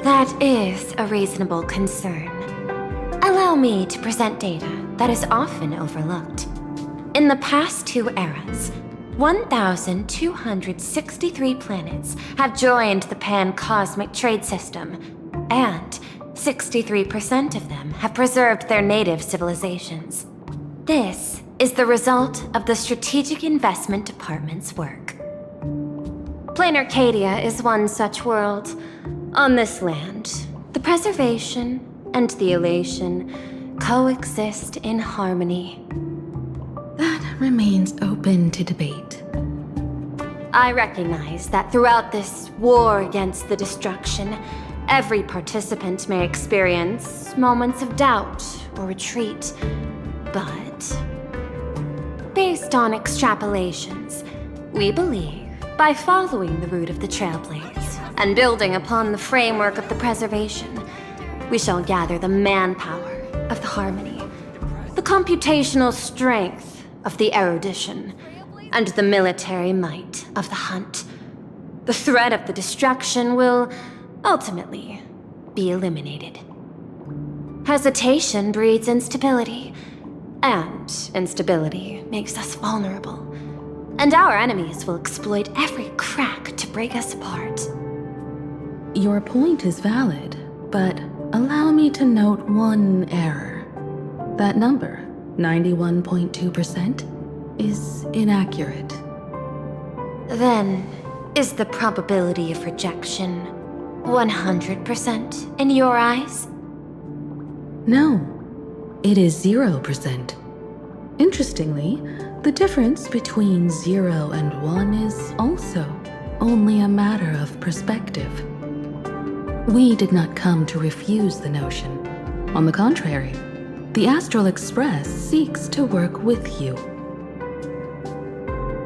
That is a reasonable concern. Allow me to present data that is often overlooked. In the past 2 eras, 1,263 planets have joined the Pan-Cosmic Trade System, and 63% of them have preserved their native civilizations. This is the result of the Strategic Investment Department's work. Plain Arcadia is one such world. On this land, the preservation and the elation coexist in harmony. That remains open to debate. I recognize that throughout this war against the destruction, every participant may experience moments of doubt or retreat. But, based on extrapolations, we believe by following the route of the Trailblaze and building upon the framework of the preservation, we shall gather the manpower of the harmony, the computational strength of the erudition, and the military might of the hunt. The threat of the destruction will ultimately be eliminated. Hesitation breeds instability, and instability makes us vulnerable. And our enemies will exploit every crack to break us apart. Your point is valid, but allow me to note one error. That number, 91.2%, is inaccurate. Then, is the probability of rejection 100% in your eyes? No, it is 0%. Interestingly, the difference between 0 and 1 is also only a matter of perspective. We did not come to refuse the notion. On the contrary, the Astral Express seeks to work with you.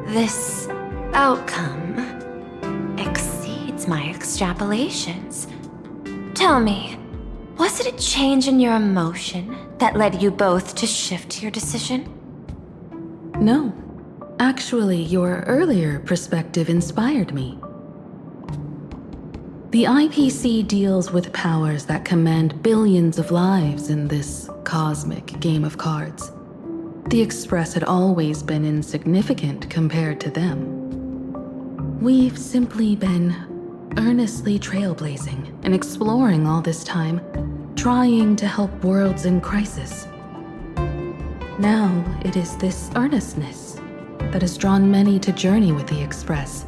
This outcome exceeds my extrapolations. Tell me, was it a change in your emotion that led you both to shift your decision? No. Actually, your earlier perspective inspired me. The IPC deals with powers that command billions of lives in this cosmic game of cards. The Express had always been insignificant compared to them. We've simply been earnestly trailblazing and exploring all this time, trying to help worlds in crisis. Now it is this earnestness that has drawn many to journey with the Express,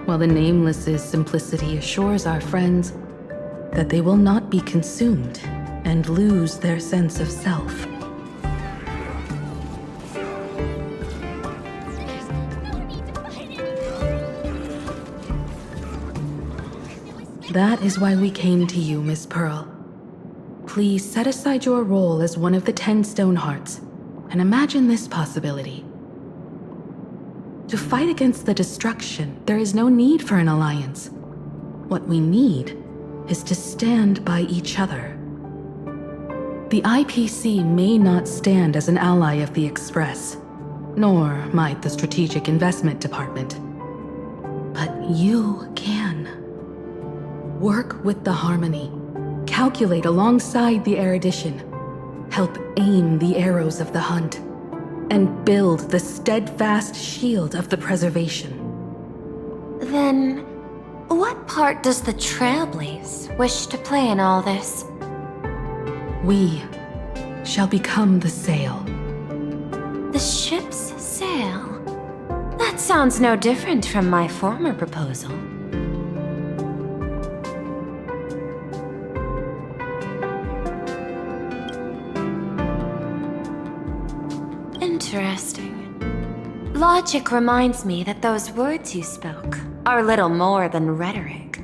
while the Nameless's simplicity assures our friends that they will not be consumed and lose their sense of self. That is why we came to you, Miss Pearl. Please set aside your role as one of the 10 Stonehearts and imagine this possibility. To fight against the destruction, there is no need for an alliance. What we need is to stand by each other. The IPC may not stand as an ally of the Express, nor might the Strategic Investment Department. But you can. Work with the Harmony, calculate alongside the erudition, help aim the arrows of the hunt, and build the steadfast shield of the preservation. Then, what part does the Trailblaze wish to play in all this? We shall become the sail. The ship's sail? That sounds no different from my former proposal. Interesting. Logic reminds me that those words you spoke are little more than rhetoric.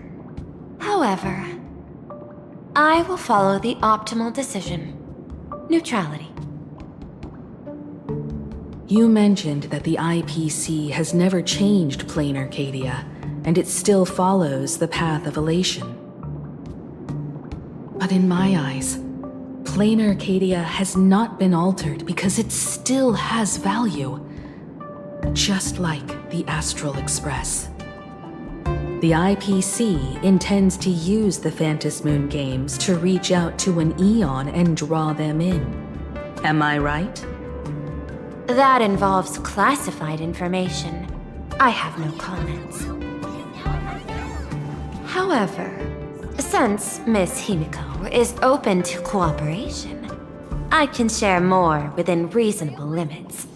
However, I will follow the optimal decision. Neutrality. You mentioned that the IPC has never changed Plain Arcadia, and it still follows the path of elation. But in my eyes, Plain Arcadia has not been altered because it still has value. Just like the Astral Express. The IPC intends to use the Phantom Moon games to reach out to an Eon and draw them in. Am I right? That involves classified information. I have no comments. However, since Miss Himiko is open to cooperation, I can share more within reasonable limits.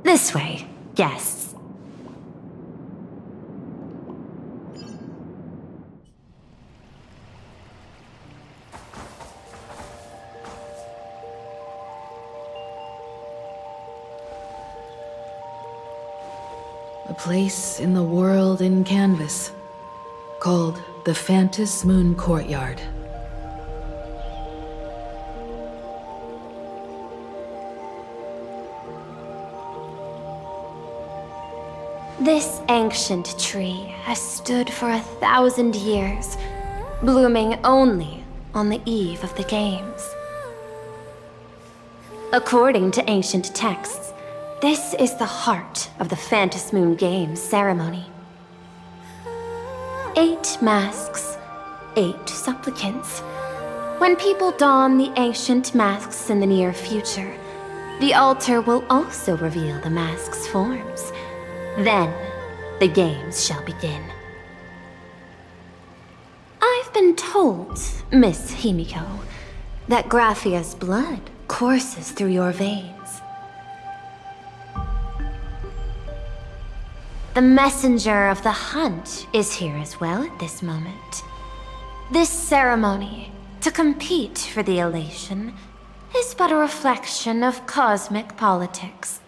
This way, guests. A place in the world in canvas, called the Phantom Moon Courtyard. This ancient tree has stood for 1,000 years, blooming only on the eve of the games. According to ancient texts, this is the heart of the Phantom Moon Games ceremony. 8 masks, 8 supplicants. When people don the ancient masks in the near future, the altar will also reveal the masks' forms. Then, the games shall begin. I've been told, Miss Himiko, that Graphia's blood courses through your veins. The messenger of the hunt is here as well at this moment. This ceremony, to compete for the elation, is but a reflection of cosmic politics.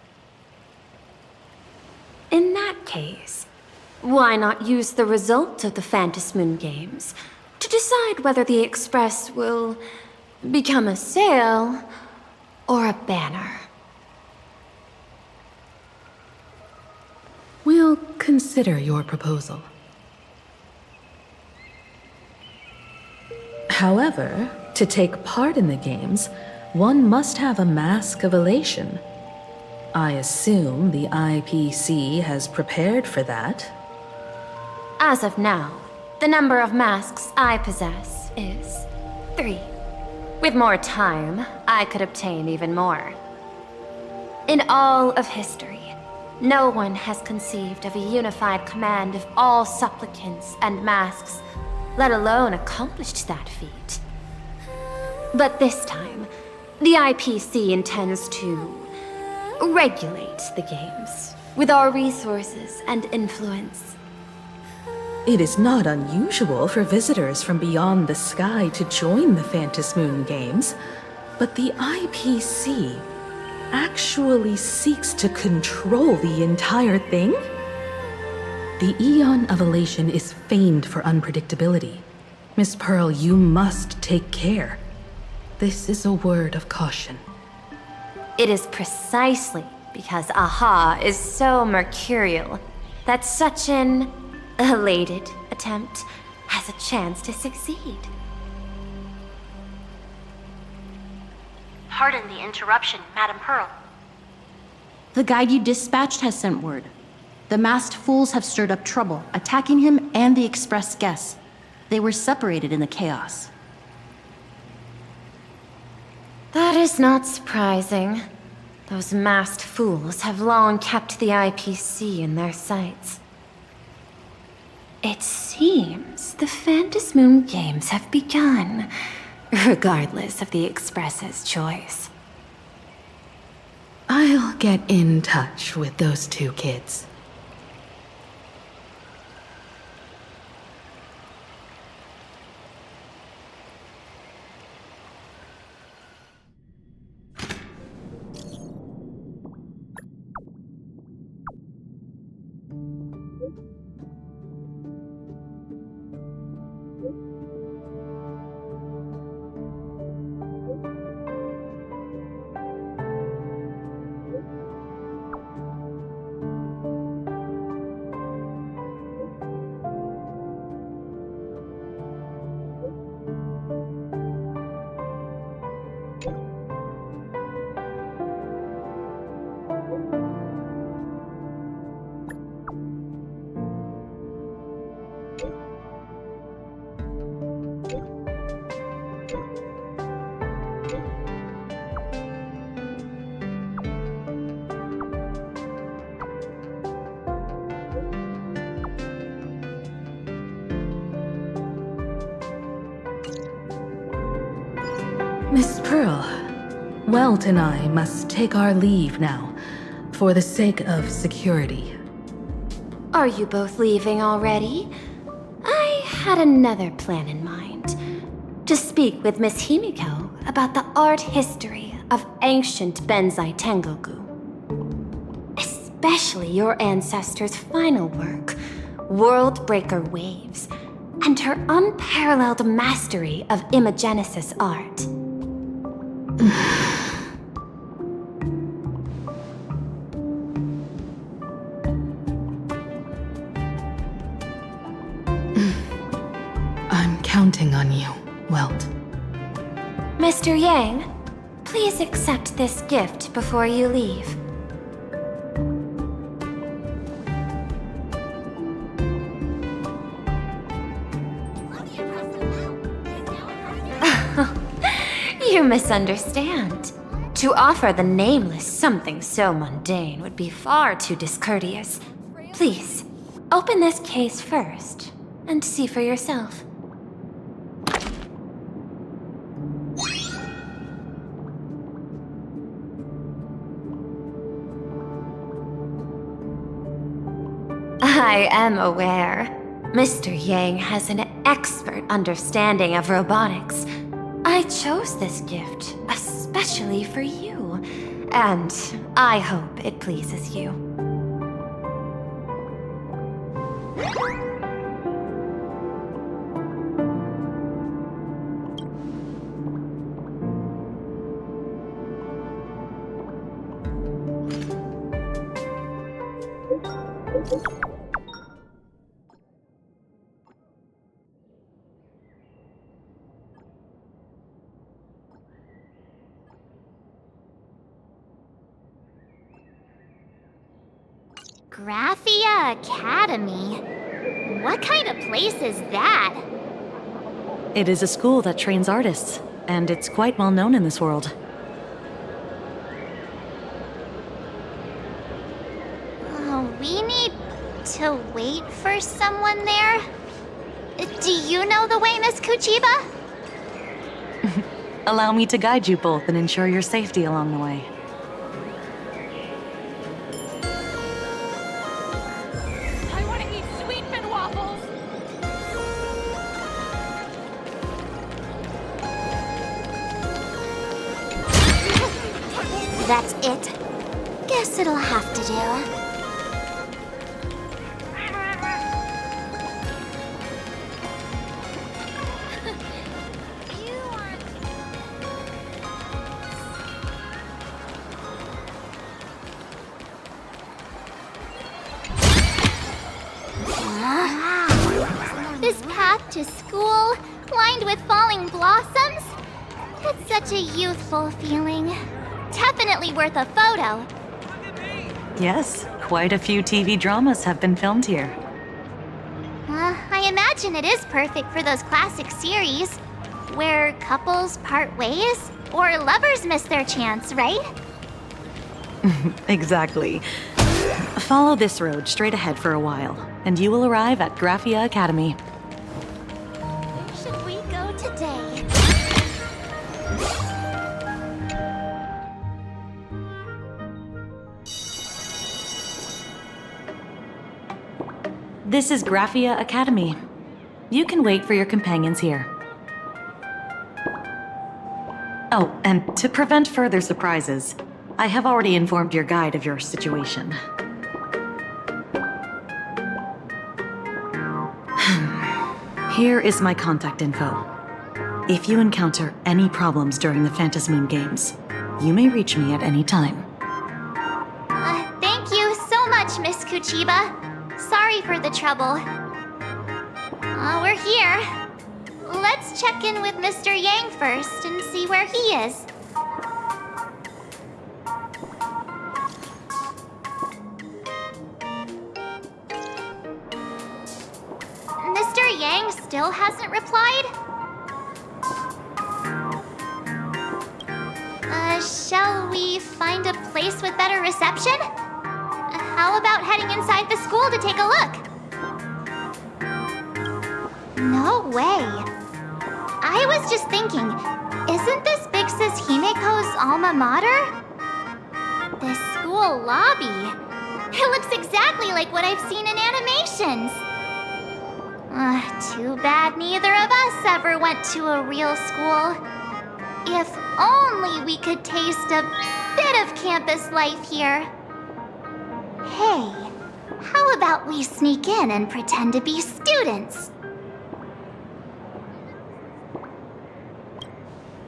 In that case, why not use the result of the Phantom Moon Games to decide whether the Express will become a sail or a banner? We'll consider your proposal. However, to take part in the games, one must have a mask of elation. I assume the IPC has prepared for that. As of now, the number of masks I possess is 3. With more time, I could obtain even more. In all of history, no one has conceived of a unified command of all supplicants and masks, let alone accomplished that feat. But this time, the IPC intends to regulate the games with our resources and influence. It is not unusual for visitors from beyond the sky to join the Phantom Moon Games, but the IPC actually seeks to control the entire thing? The Eon of Elation is famed for unpredictability. Miss Pearl, you must take care. This is a word of caution. It is precisely because Aha is so mercurial that such an elated attempt has a chance to succeed. Pardon the interruption, Madam Pearl. The guide you dispatched has sent word. The masked fools have stirred up trouble, attacking him and the Express guests. They were separated in the chaos. That is not surprising. Those masked fools have long kept the IPC in their sights. It seems the Phantom Moon Games have begun, regardless of the Express's choice. I'll get in touch with those 2 kids. Miss Pearl, Welt and I must take our leave now, for the sake of security. Are you both leaving already? I had another plan in mind. To speak with Miss Himiko about the art history of ancient Benzai Tengoku. Especially your ancestors' final work, World Breaker Waves, and her unparalleled mastery of imagenesis art. I'm counting on you, Welt. Mr. Yang, please accept this gift before you leave. You misunderstand. To offer the Nameless something so mundane would be far too discourteous. Please, open this case first, and see for yourself. I am aware. Mr. Yang has an expert understanding of robotics. I chose this gift especially for you, and I hope it pleases you. Graphia Academy? What kind of place is that? It is a school that trains artists, and it's quite well known in this world. We need to wait for someone there? Do you know the way, Miss Kuchiba? Allow me to guide you both and ensure your safety along the way. That's it. Guess it'll have to do. This path to school, lined with falling blossoms? It's such a youthful feeling. Definitely worth a photo. Yes, quite a few TV dramas have been filmed here. I imagine it is perfect for those classic series, where couples part ways, or lovers miss their chance, right? Exactly. Follow this road straight ahead for a while, and you will arrive at Graphia Academy. Where should we go today? This is Graphia Academy. You can wait for your companions here. Oh, and to prevent further surprises, I have already informed your guide of your situation. Here is my contact info. If you encounter any problems during the Phantasmoon Games, you may reach me at any time. Thank you so much, Miss Kuchiba. Sorry for the trouble. We're here. Let's check in with Mr. Yang first and see where he is. Mr. Yang still hasn't replied? Shall we find a place with better reception? How about heading inside the school to take a look? No way. I was just thinking, isn't this big Like says Himeko's alma mater? The school lobby. It looks exactly like what I've seen in animations. Too bad neither of us ever went to a real school. If only we could taste a bit of campus life here. Hey, how about we sneak in and pretend to be students?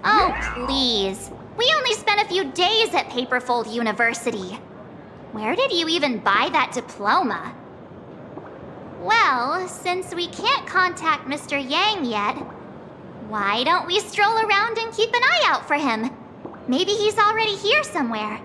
Oh, please. We only spent a few days at Paperfold University. Where did you even buy that diploma? Well, since we can't contact Mr. Yang yet, why don't we stroll around and keep an eye out for him? Maybe he's already here somewhere.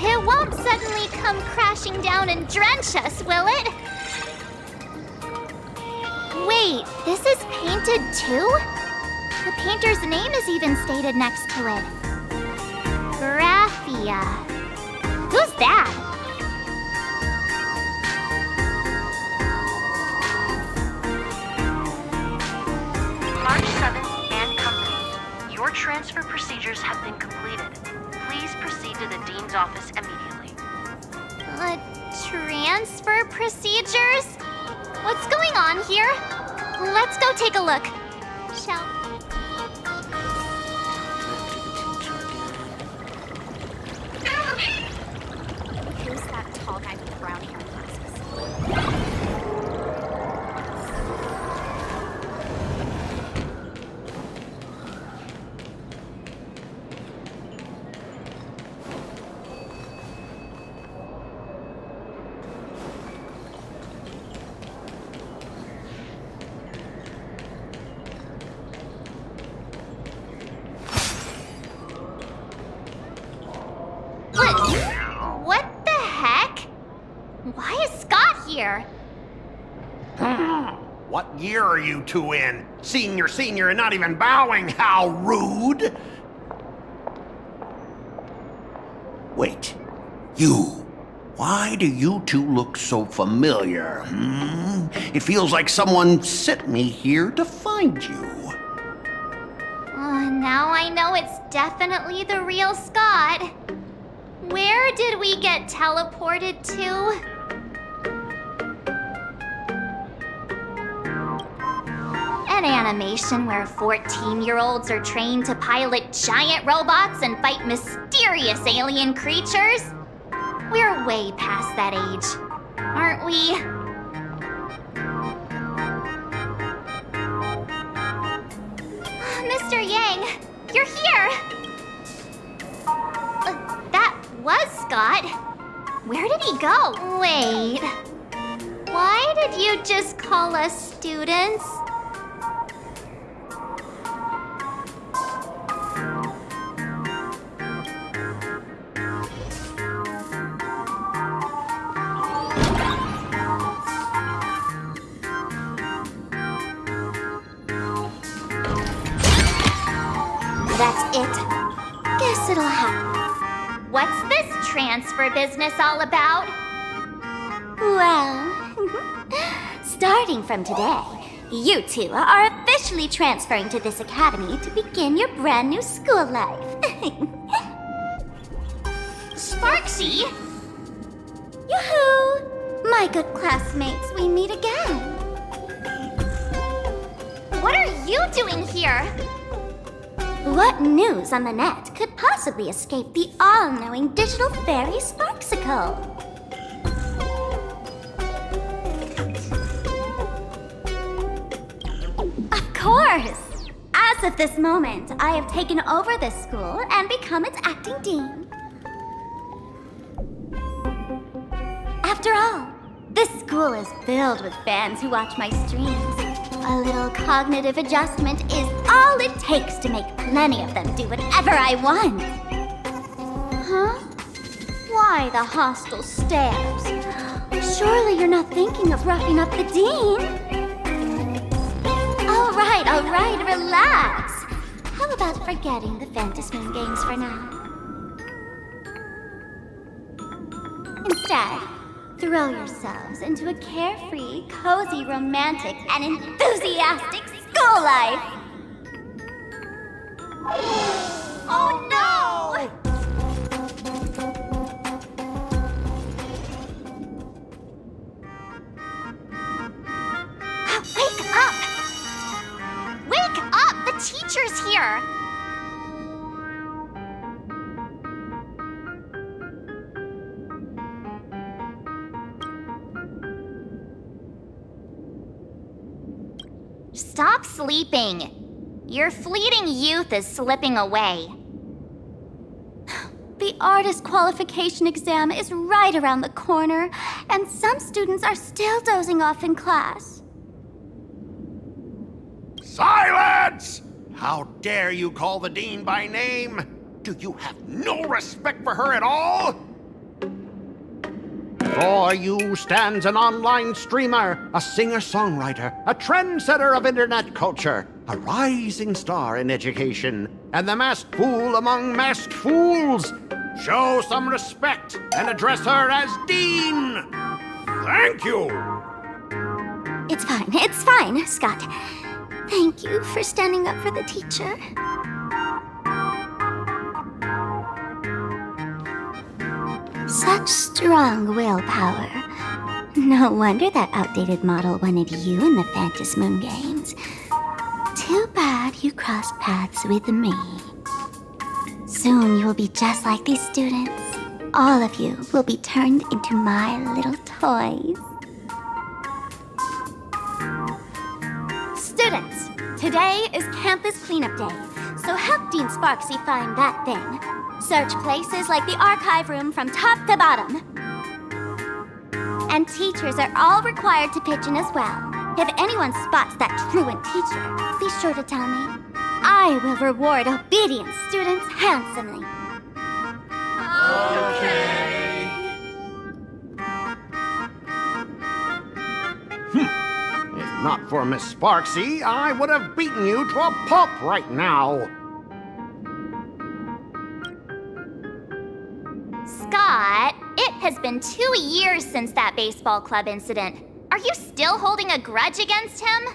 It won't suddenly come crashing down and drench us, will it? Wait, this is painted too? The painter's name is even stated next to it. Graphia. Who's that? March 7th and company. Your transfer procedures have been completed. Please proceed to the Dean's office immediately. Transfer procedures? What's going on here? Let's go take a look. Shall Who's that tall guy with the brown hair and glasses? What the heck? Why is Scott here? What year are you two in? Senior, and not even bowing. How rude! Wait, you. Why do you two look so familiar? It feels like someone sent me here to find you. Now I know it's definitely the real Scott. Where did we get teleported to? An animation where 14-year-olds are trained to pilot giant robots and fight mysterious alien creatures? We're way past that age, aren't we? Mr. Yang, you're here! That was Scott. Where did he go? Wait. Why did you just call us students? That's it. Guess it'll happen. What's this transfer business all about? Well, starting from today, you two are officially transferring to this academy to begin your brand new school life. Sparksy? Yoo-hoo! My good classmates, we meet again. What are you doing here? What news on the net could possibly escape the all-knowing digital fairy Sparksicle? Of course! As As of this moment, I have taken over this school and become its acting dean. After all, this school is filled with fans who watch my streams. A little cognitive adjustment is all it takes to make plenty of them do whatever I want. Huh? Why the hostile stares? Surely you're not thinking of roughing up the dean? All right, relax. How about forgetting the Fantasmoon games for now? Instead, throw yourselves into a carefree, cozy, romantic, and enthusiastic school life! Oh no! Wake up! Wake up! The teacher's here! Stop sleeping. Your fleeting youth is slipping away. The artist qualification exam is right around the corner, and some students are still dozing off in class. Silence! How dare you call the dean by name? Do you have no respect for her at all? Before you stands an online streamer, a singer-songwriter, a trendsetter of internet culture, a rising star in education, and the masked fool among masked fools. Show some respect and address her as Dean. Thank you. It's fine, Scott. Thank you for standing up for the teacher. Such strong willpower. No wonder that outdated model wanted you in the Fantasmoon games. Too bad you crossed paths with me. Soon you will be just like these students. All of you will be turned into my little toys. Students, today is campus cleanup day, so help Dean Sparksy find that thing. Search places like the archive room from top to bottom. And teachers are all required to pitch in as well. If anyone spots that truant teacher, be sure to tell me. I will reward obedient students handsomely. Okay. If not for Miss Sparksy, I would have beaten you to a pulp right now. Scott, it has been 2 years since that baseball club incident. Are you still holding a grudge against him?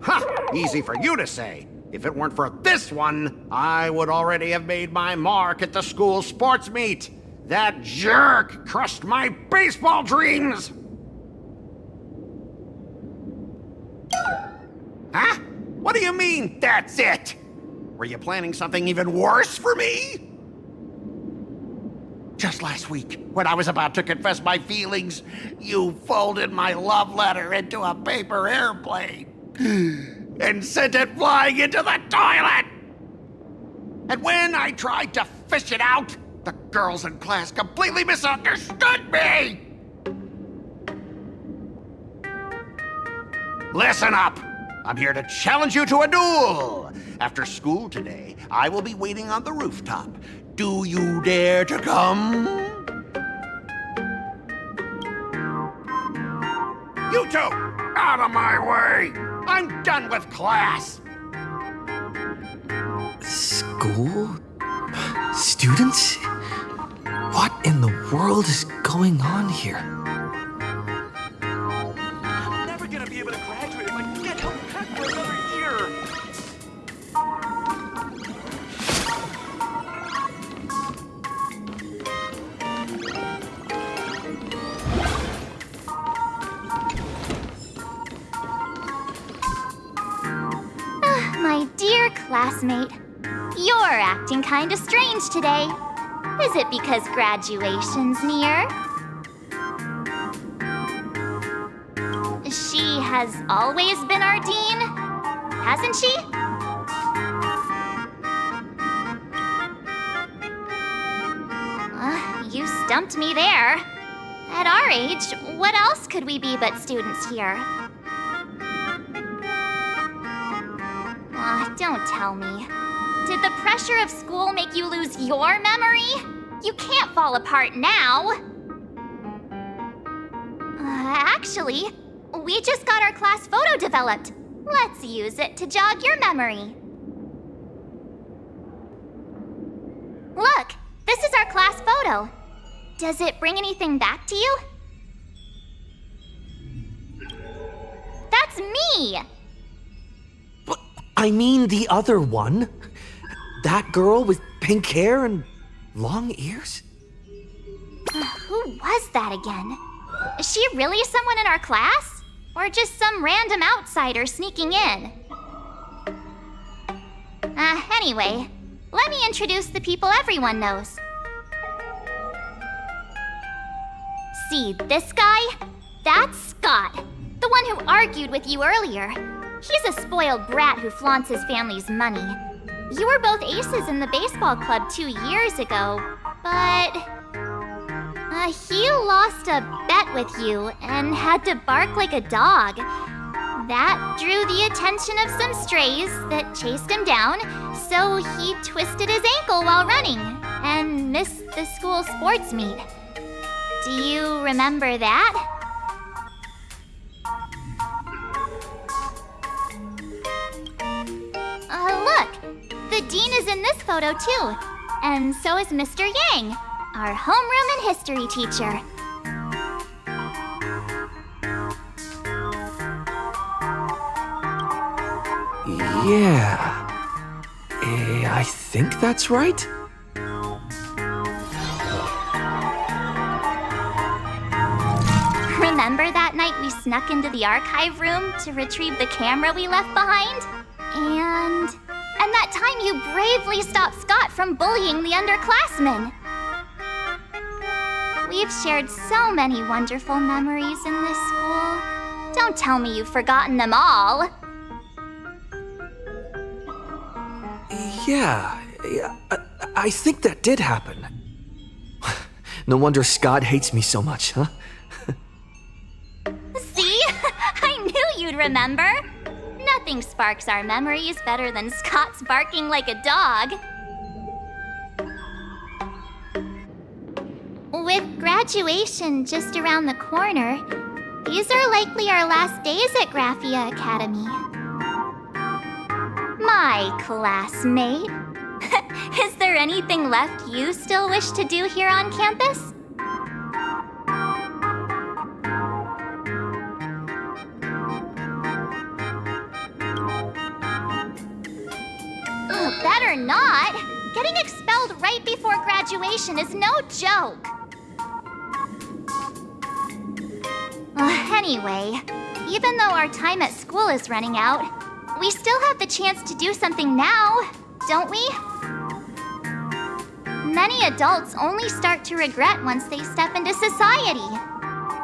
Ha! Easy for you to say. If it weren't for this one, I would already have made my mark at the school sports meet. That jerk crushed my baseball dreams! Huh? What do you mean, that's it? Were you planning something even worse for me? Just last week, when I was about to confess my feelings, you folded my love letter into a paper airplane and sent it flying into the toilet. And when I tried to fish it out, the girls in class completely misunderstood me. Listen up. I'm here to challenge you to a duel. After school today, I will be waiting on the rooftop. Do you dare to come? You two, out of my way! I'm done with class! School? Students? What in the world is going on here? I'm never gonna be able to graduate if I get unpacked for another year. My dear classmate, you're acting kinda strange today. Is it because graduation's near? She has always been our dean? hasn't she? You stumped me there. At our age, what else could we be but students here? Don't tell me. Did the pressure of school make you lose your memory? You can't fall apart now. Actually, we just got our class photo developed. Let's use it to jog your memory. Look, this is our class photo. Does it bring anything back to you? That's me! But I mean the other one. That girl with pink hair and long ears? Who was that again? Is she really someone in our class? Or just some random outsider sneaking in? Anyway, let me introduce the people everyone knows. See this guy? That's Scott, the one who argued with you earlier. He's a spoiled brat who flaunts his family's money. You were both aces in the baseball club 2 years ago, but he lost a bet with you and had to bark like a dog. That drew the attention of some strays that chased him down, so he twisted his ankle while running and missed the school sports meet. Do you remember that? Look! The dean is in this photo too, and so is Mr. Yang, our homeroom and history teacher. Yeah. I think that's right. Remember that night we snuck into the archive room to retrieve the camera we left behind? And that time you bravely stopped Scott from bullying the underclassmen. We've shared so many wonderful memories in this school. Don't tell me you've forgotten them all. Yeah, I think that did happen. No wonder Scott hates me so much, huh? See? I knew you'd remember. Nothing sparks our memories better than Scott's barking like a dog. With graduation just around the corner, these are likely our last days at Graphia Academy. My classmate. Is there anything left you still wish to do here on campus? Better not. Getting expelled right before graduation is no joke. Anyway, even though our time at school is running out, we still have the chance to do something now, don't we? Many adults only start to regret once they step into society,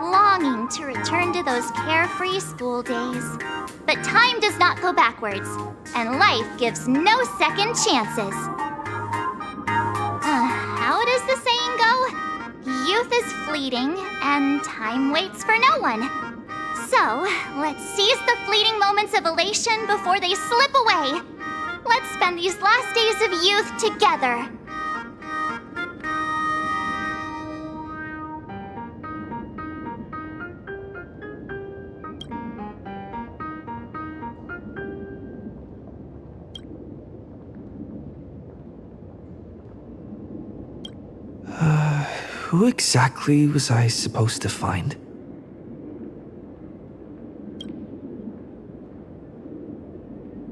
longing to return to those carefree school days. But time does not go backwards, and life gives no second chances. How does the saying go? Youth is fleeting, and time waits for no one. So, let's seize the fleeting moments of elation before they slip away. Let's spend these last days of youth together. Who exactly was I supposed to find?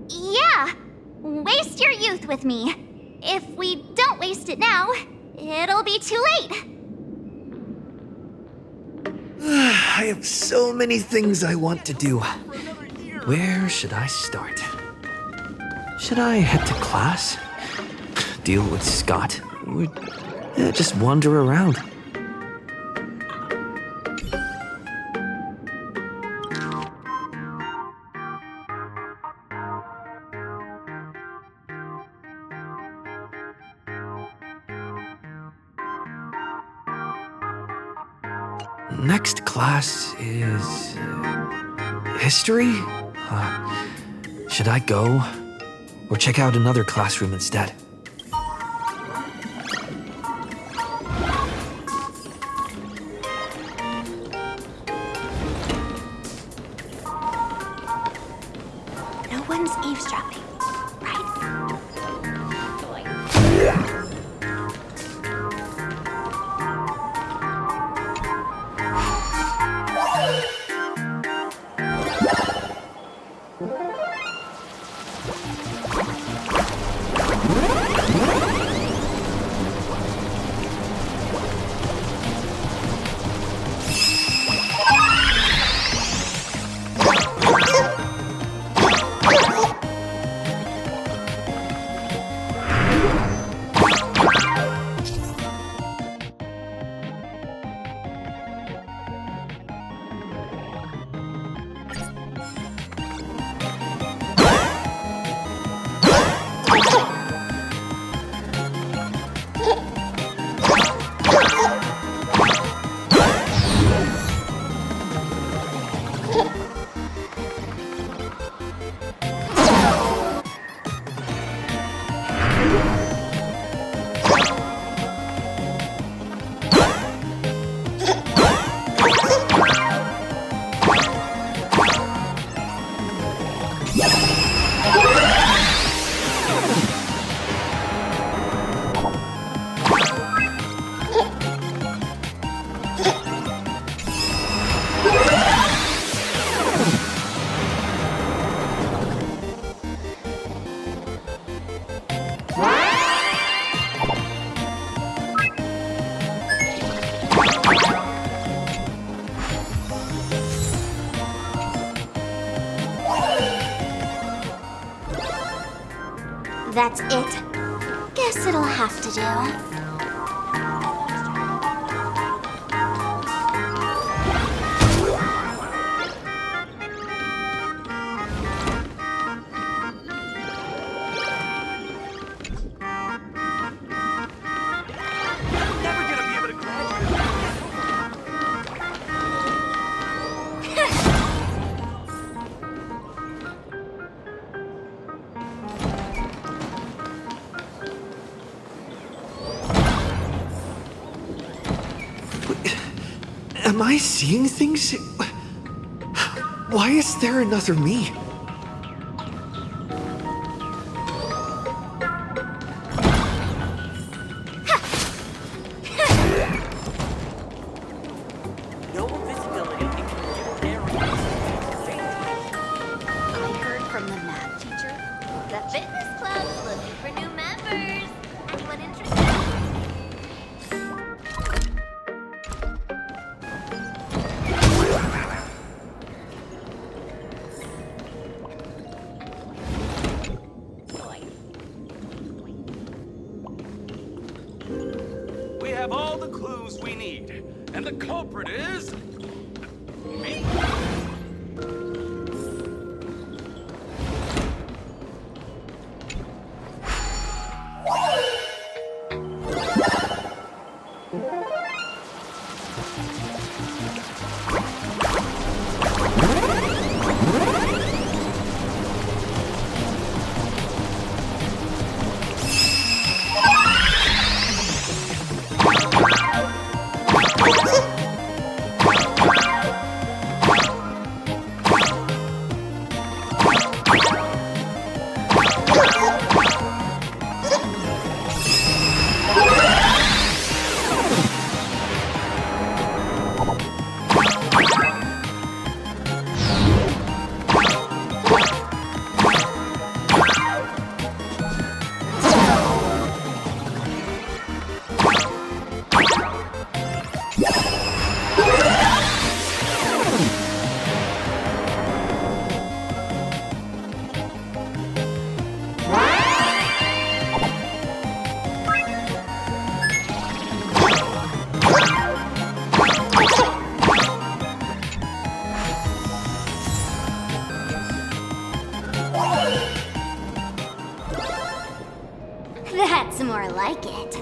Yeah! Waste your youth with me. If we don't waste it now, it'll be too late. I have so many things I want to do. Where should I start? Should I head to class? Deal with Scott? Or just wander around? Next class is... history? Should I go? Or check out another classroom instead? No one's eavesdropping, right? That's it. Guess it'll have to do. Am I seeing things? Why is there another me? No visibility in areas. I heard from the math teacher. The fitness club's looking for new members. Anyone interested? We have all the clues we need, and the culprit is... me. That's more like it.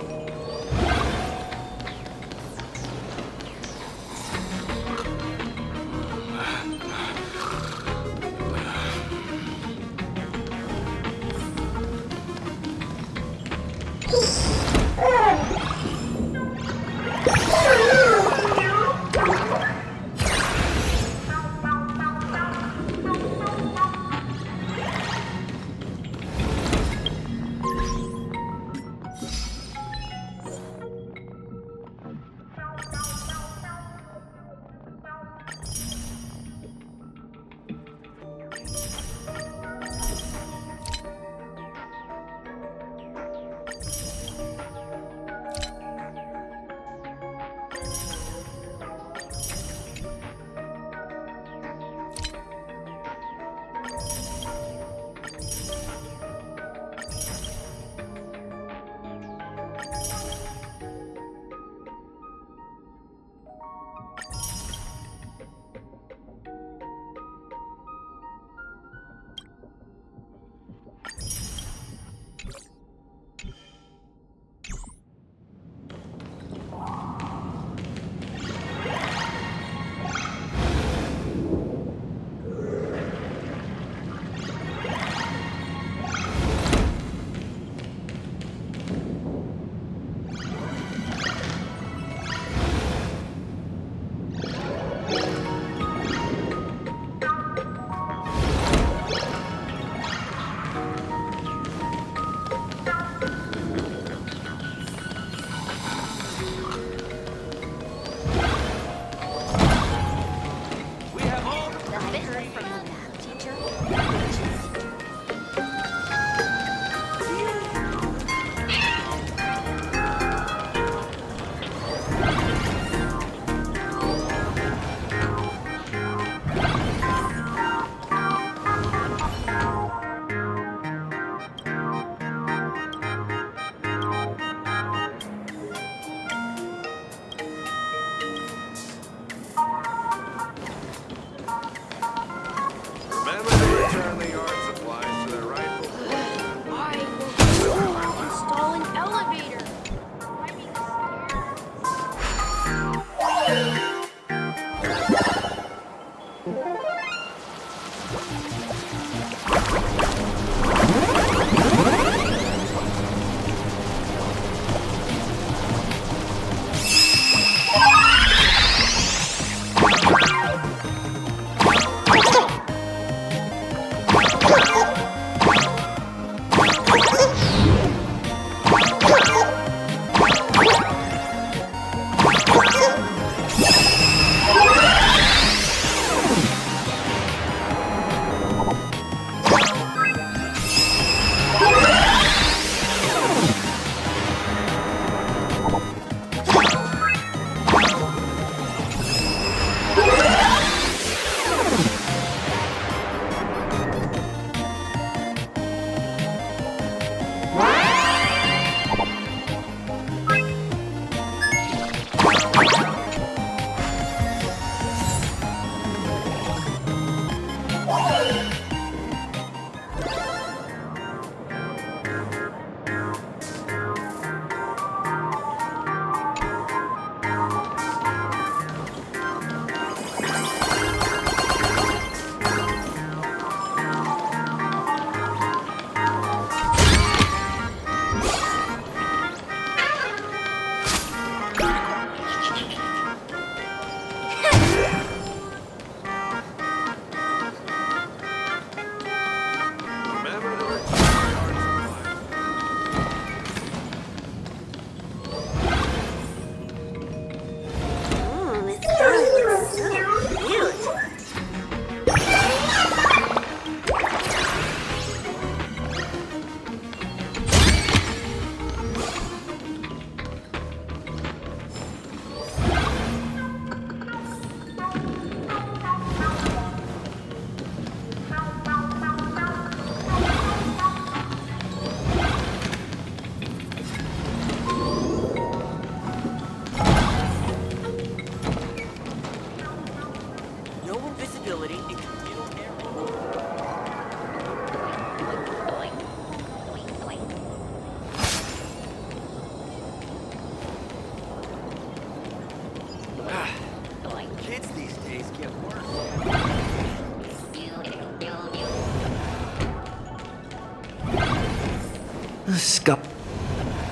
Scott.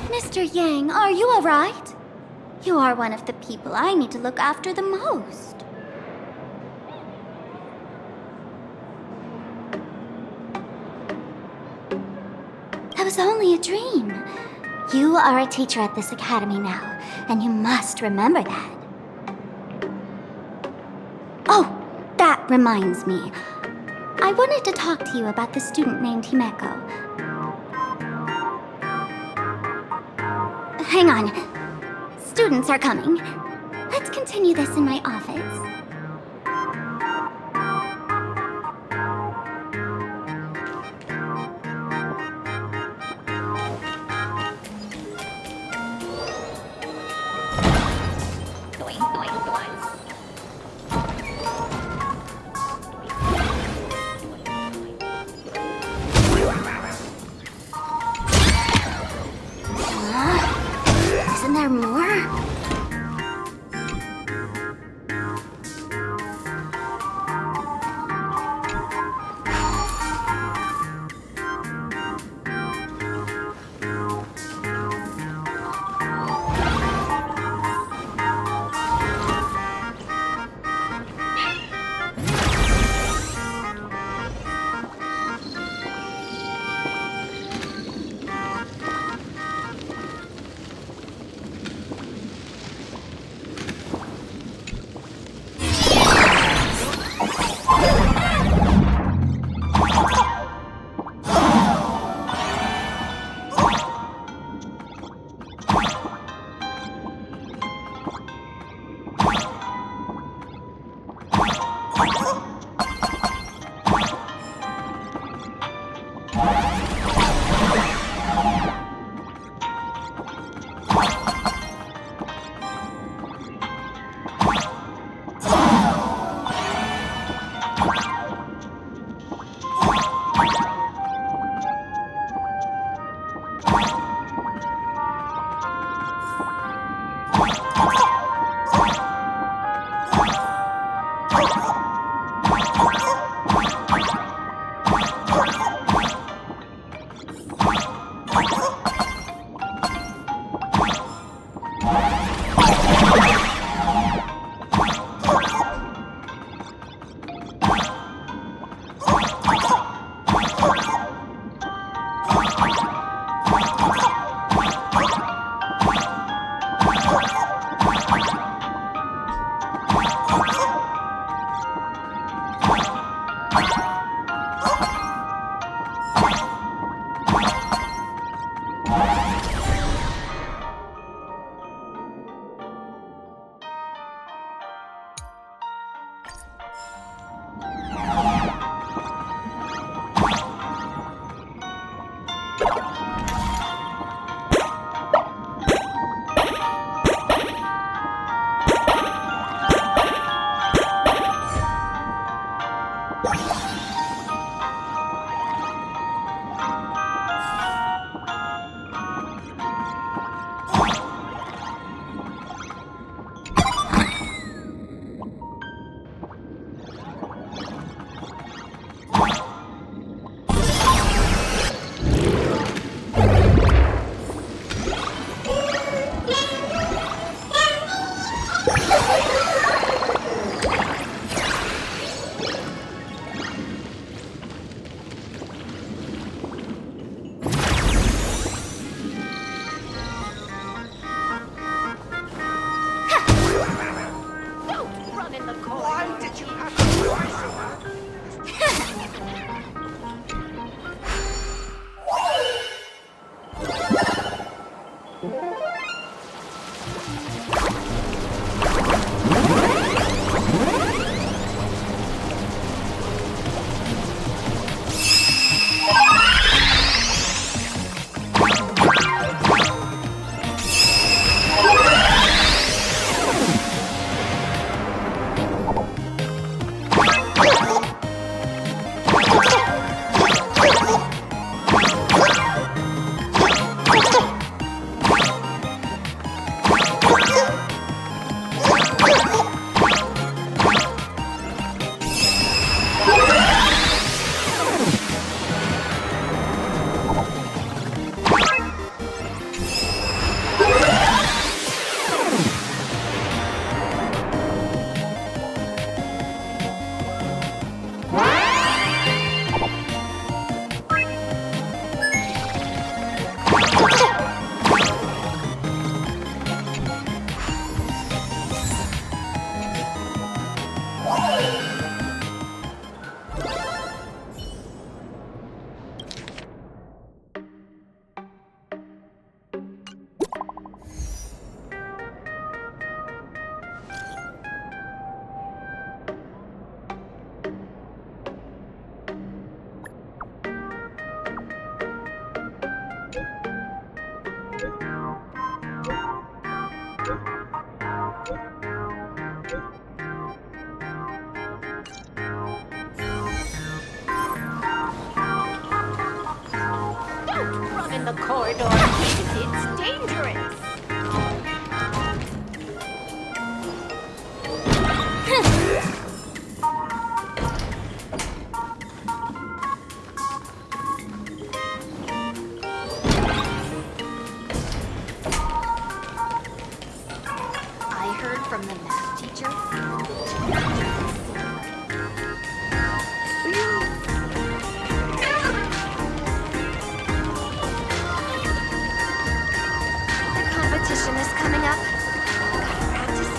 Mr. Yang, are you alright? You are one of the people I need to look after the most. That was only a dream. You are a teacher at this academy now, and you must remember that. Oh, that reminds me. I wanted to talk to you about the student named Himeko. Hang on. Students are coming. Let's continue this in my office. Isn't there more? Don't run in the corridor, kids. It's dangerous. I heard from the math teacher. The competition is coming up. Gotta practice.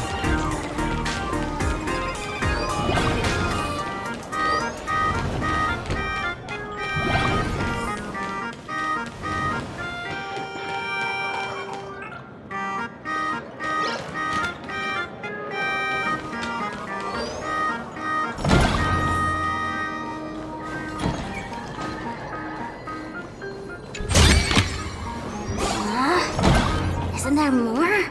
Isn't there more?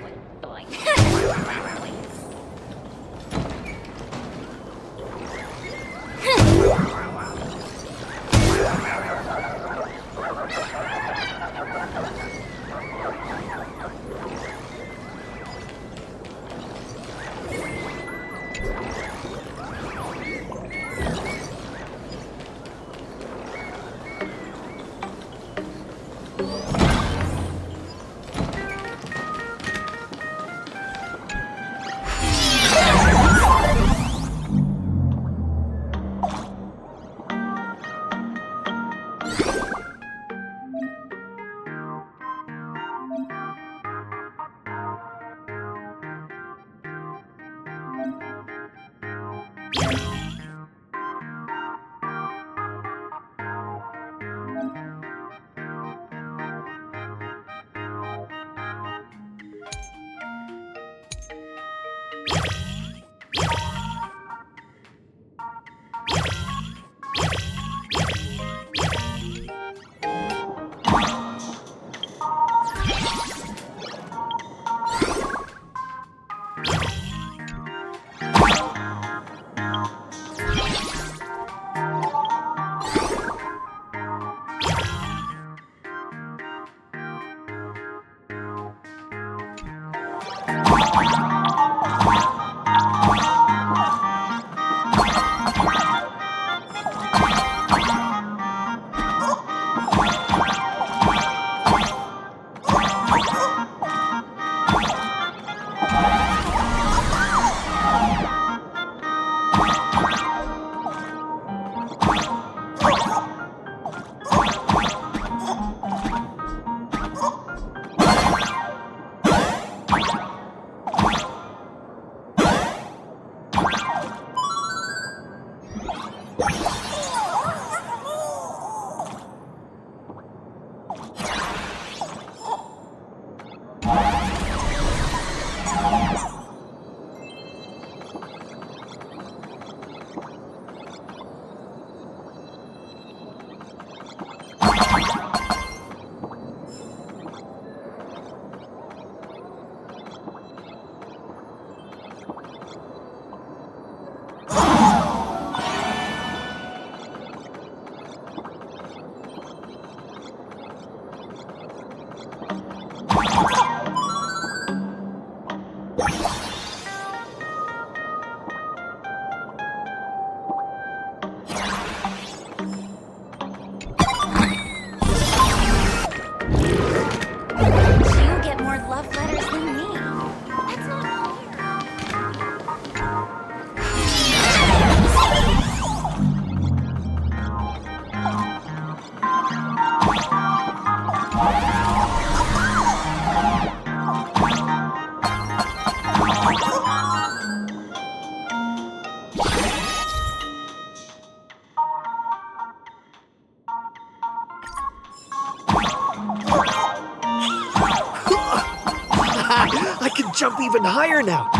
I can jump even higher now.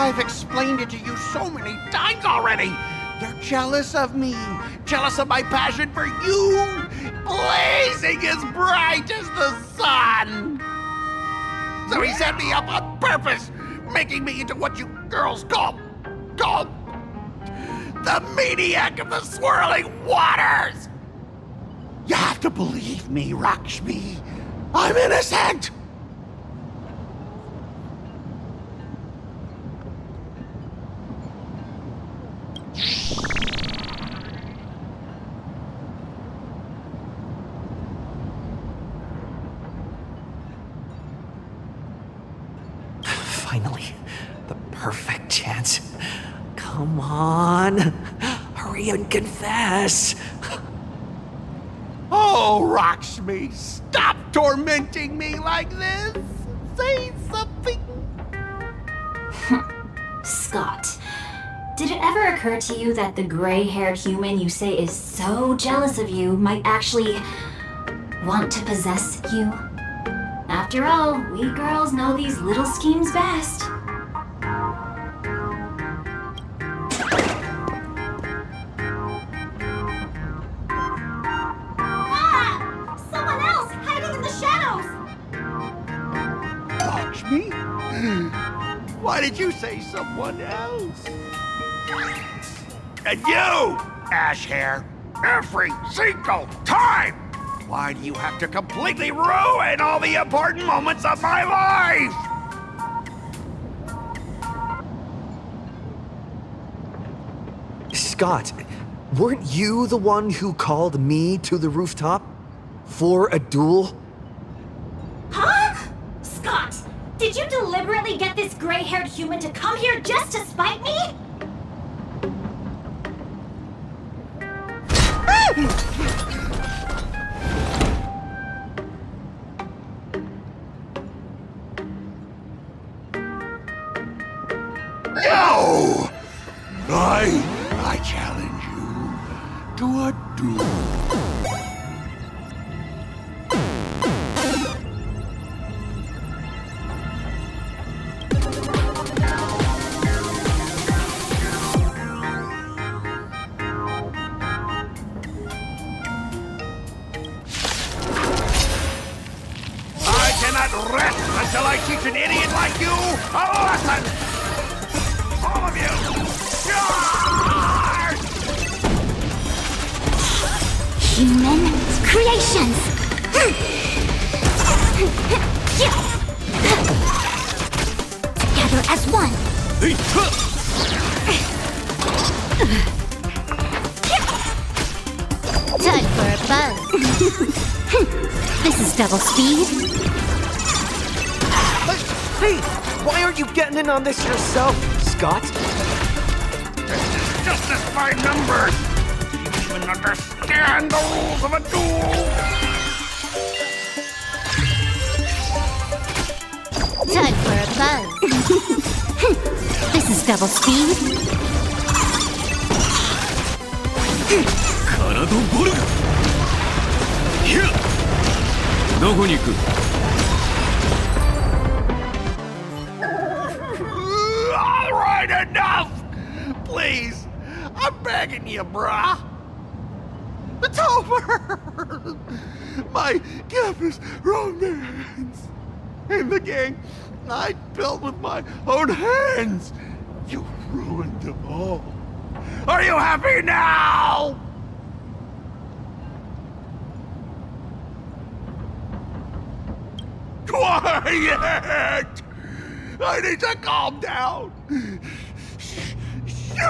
I've explained it to you so many times already. They're jealous of me, jealous of my passion for you, blazing as bright as the sun. So he set me up on purpose, making me into what you girls call the maniac of the swirling waters. You have to believe me, Lakshmi. I'm innocent. Finally, the perfect chance. Come on, hurry and confess. Oh, Lakshmi, stop tormenting me like this. Say something. Scott, did it ever occur to you that the gray-haired human you say is so jealous of you might actually want to possess you? After all, we girls know these little schemes best. Ah! Someone else hiding in the shadows! Lakshmi? Why did you say someone else? And you, Ash Hair, every single time! Why do you have to completely ruin all the important moments of my life? Scott, weren't you the one who called me to the rooftop? For a duel? Huh? Scott, did you deliberately get this gray-haired human to come here just to spite me? No! I challenge you to a duel. I cannot rest until I teach an idiot like you a lesson! All of you! Charge! Human creations! Together as one! Time for a buzz. This is double speed. Hey, why aren't you getting in on this yourself, Scott? Just as by numbers! Do you even understand the rules of a duel? Time for a buzz. This is double speed. カナドボルグヒュッどこに行く All right, enough! Please, I'm begging you, brah. It's over! My campus romance and the gang I built with my own hands. You ruined them all. Are you happy now? Quiet! I need to calm down. You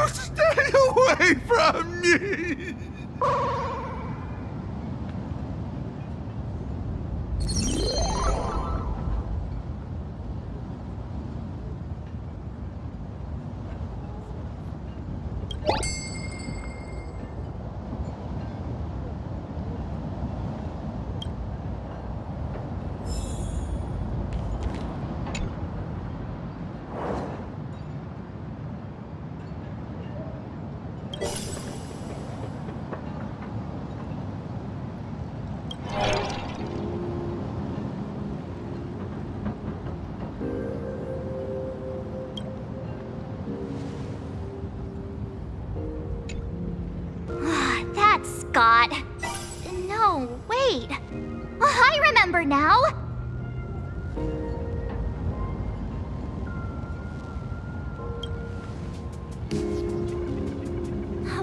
stay away from me. forgot. No, wait. I remember now.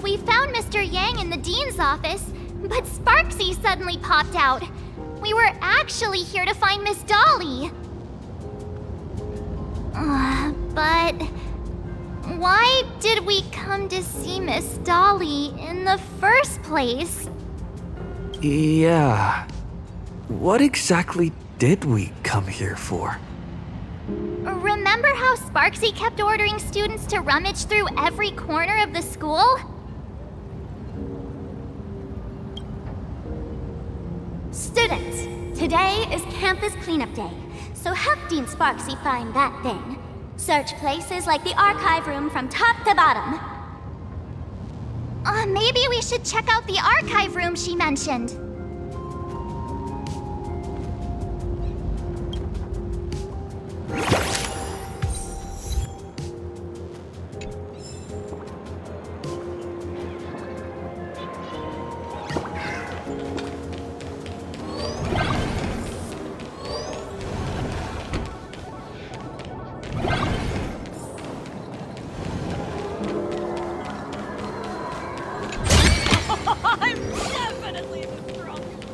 We found Mr. Yang in the dean's office, but Sparksy suddenly popped out. We were actually here to find Miss Dolly. But why did we come to see Miss Dolly in the first place? Yeah. What exactly did we come here for? Remember how Sparksy kept ordering students to rummage through every corner of the school? Students, today is campus cleanup day, so help Dean Sparksy find that thing. Search places like the archive room from top to bottom. Maybe we should check out the archive room she mentioned. I'm definitely the strongest.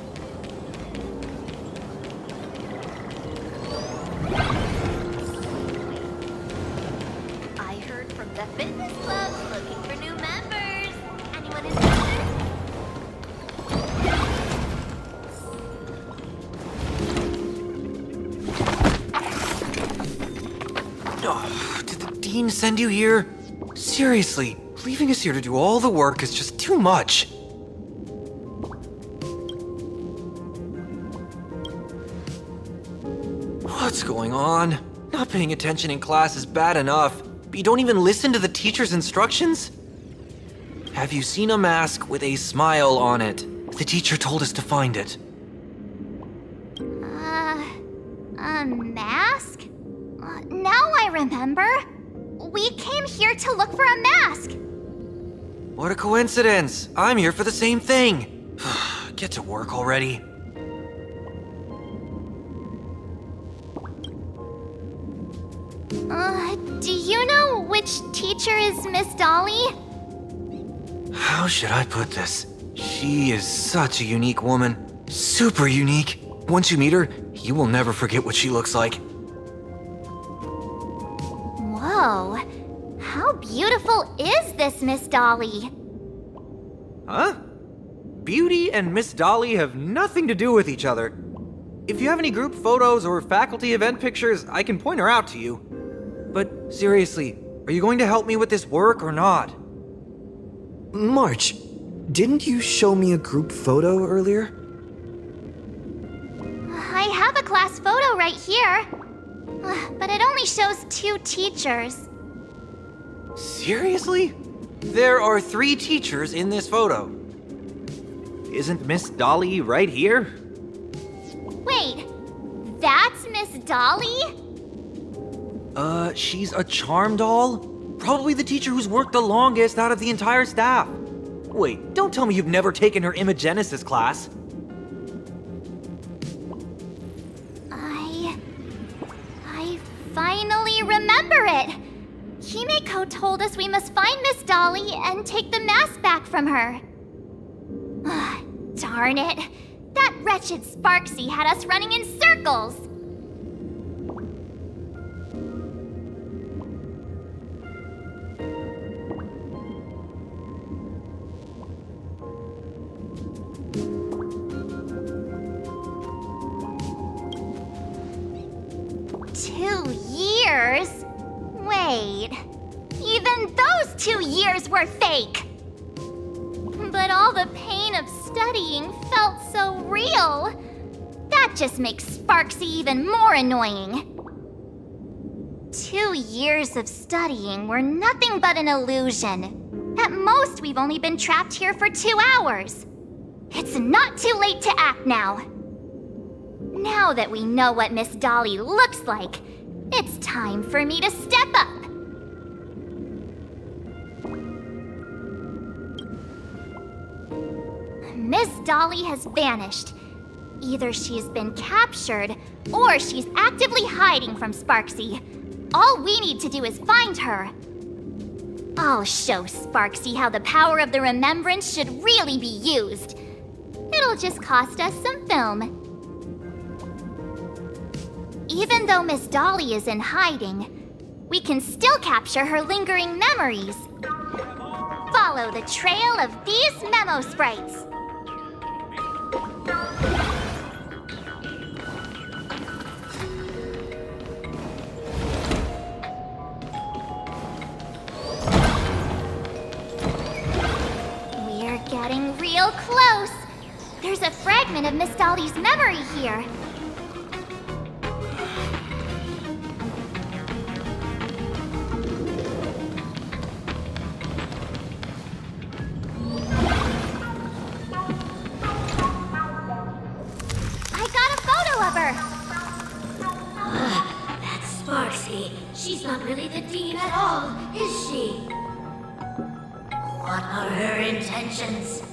I heard from the fitness clubs looking for new members. Anyone interested? Oh, did the dean send you here? Seriously, leaving us here to do all the work is just too much. What's going on? Not paying attention in class is bad enough, but you don't even listen to the teacher's instructions? Have you seen a mask with a smile on it? The teacher told us to find it. A mask? Now I remember. We came here to look for a mask. What a coincidence! I'm here for the same thing. Get to work already. Do you know which teacher is Miss Dolly? How should I put this? She is such a unique woman. Super unique. Once you meet her, you will never forget what she looks like. Whoa. How beautiful is this Miss Dolly? Huh? Beauty and Miss Dolly have nothing to do with each other. If you have any group photos or faculty event pictures, I can point her out to you. But seriously, are you going to help me with this work or not? March, didn't you show me a group photo earlier? I have a class photo right here. But it only shows 2 teachers. Seriously? There are 3 teachers in this photo. Isn't Miss Dolly right here? Wait, that's Miss Dolly? She's a charm doll? Probably the teacher who's worked the longest out of the entire staff. Wait, don't tell me you've never taken her Imagenesis class. I finally remember it! Himeko told us we must find Miss Dolly and take the mask back from her. Darn it! That wretched Sparksy had us running in circles! Years? Wait, even those 2 years were fake! But all the pain of studying felt so real. That just makes Sparksy even more annoying. 2 years of studying were nothing but an illusion. At most, we've only been trapped here for 2 hours. It's not too late to act now. Now that we know what Miss Dolly looks like, it's time for me to step up. Miss Dolly has vanished. Either she's been captured, or she's actively hiding from Sparksy. All we need to do is find her. I'll show Sparksy how the power of the remembrance should really be used. It'll just cost us some film. Even though Miss Dolly is in hiding, we can still capture her lingering memories. Follow the trail of these memo sprites. We're getting real close. There's a fragment of Miss Dolly's memory here. That's Sparksy. She's not really the Dean at all, is she? What are her intentions?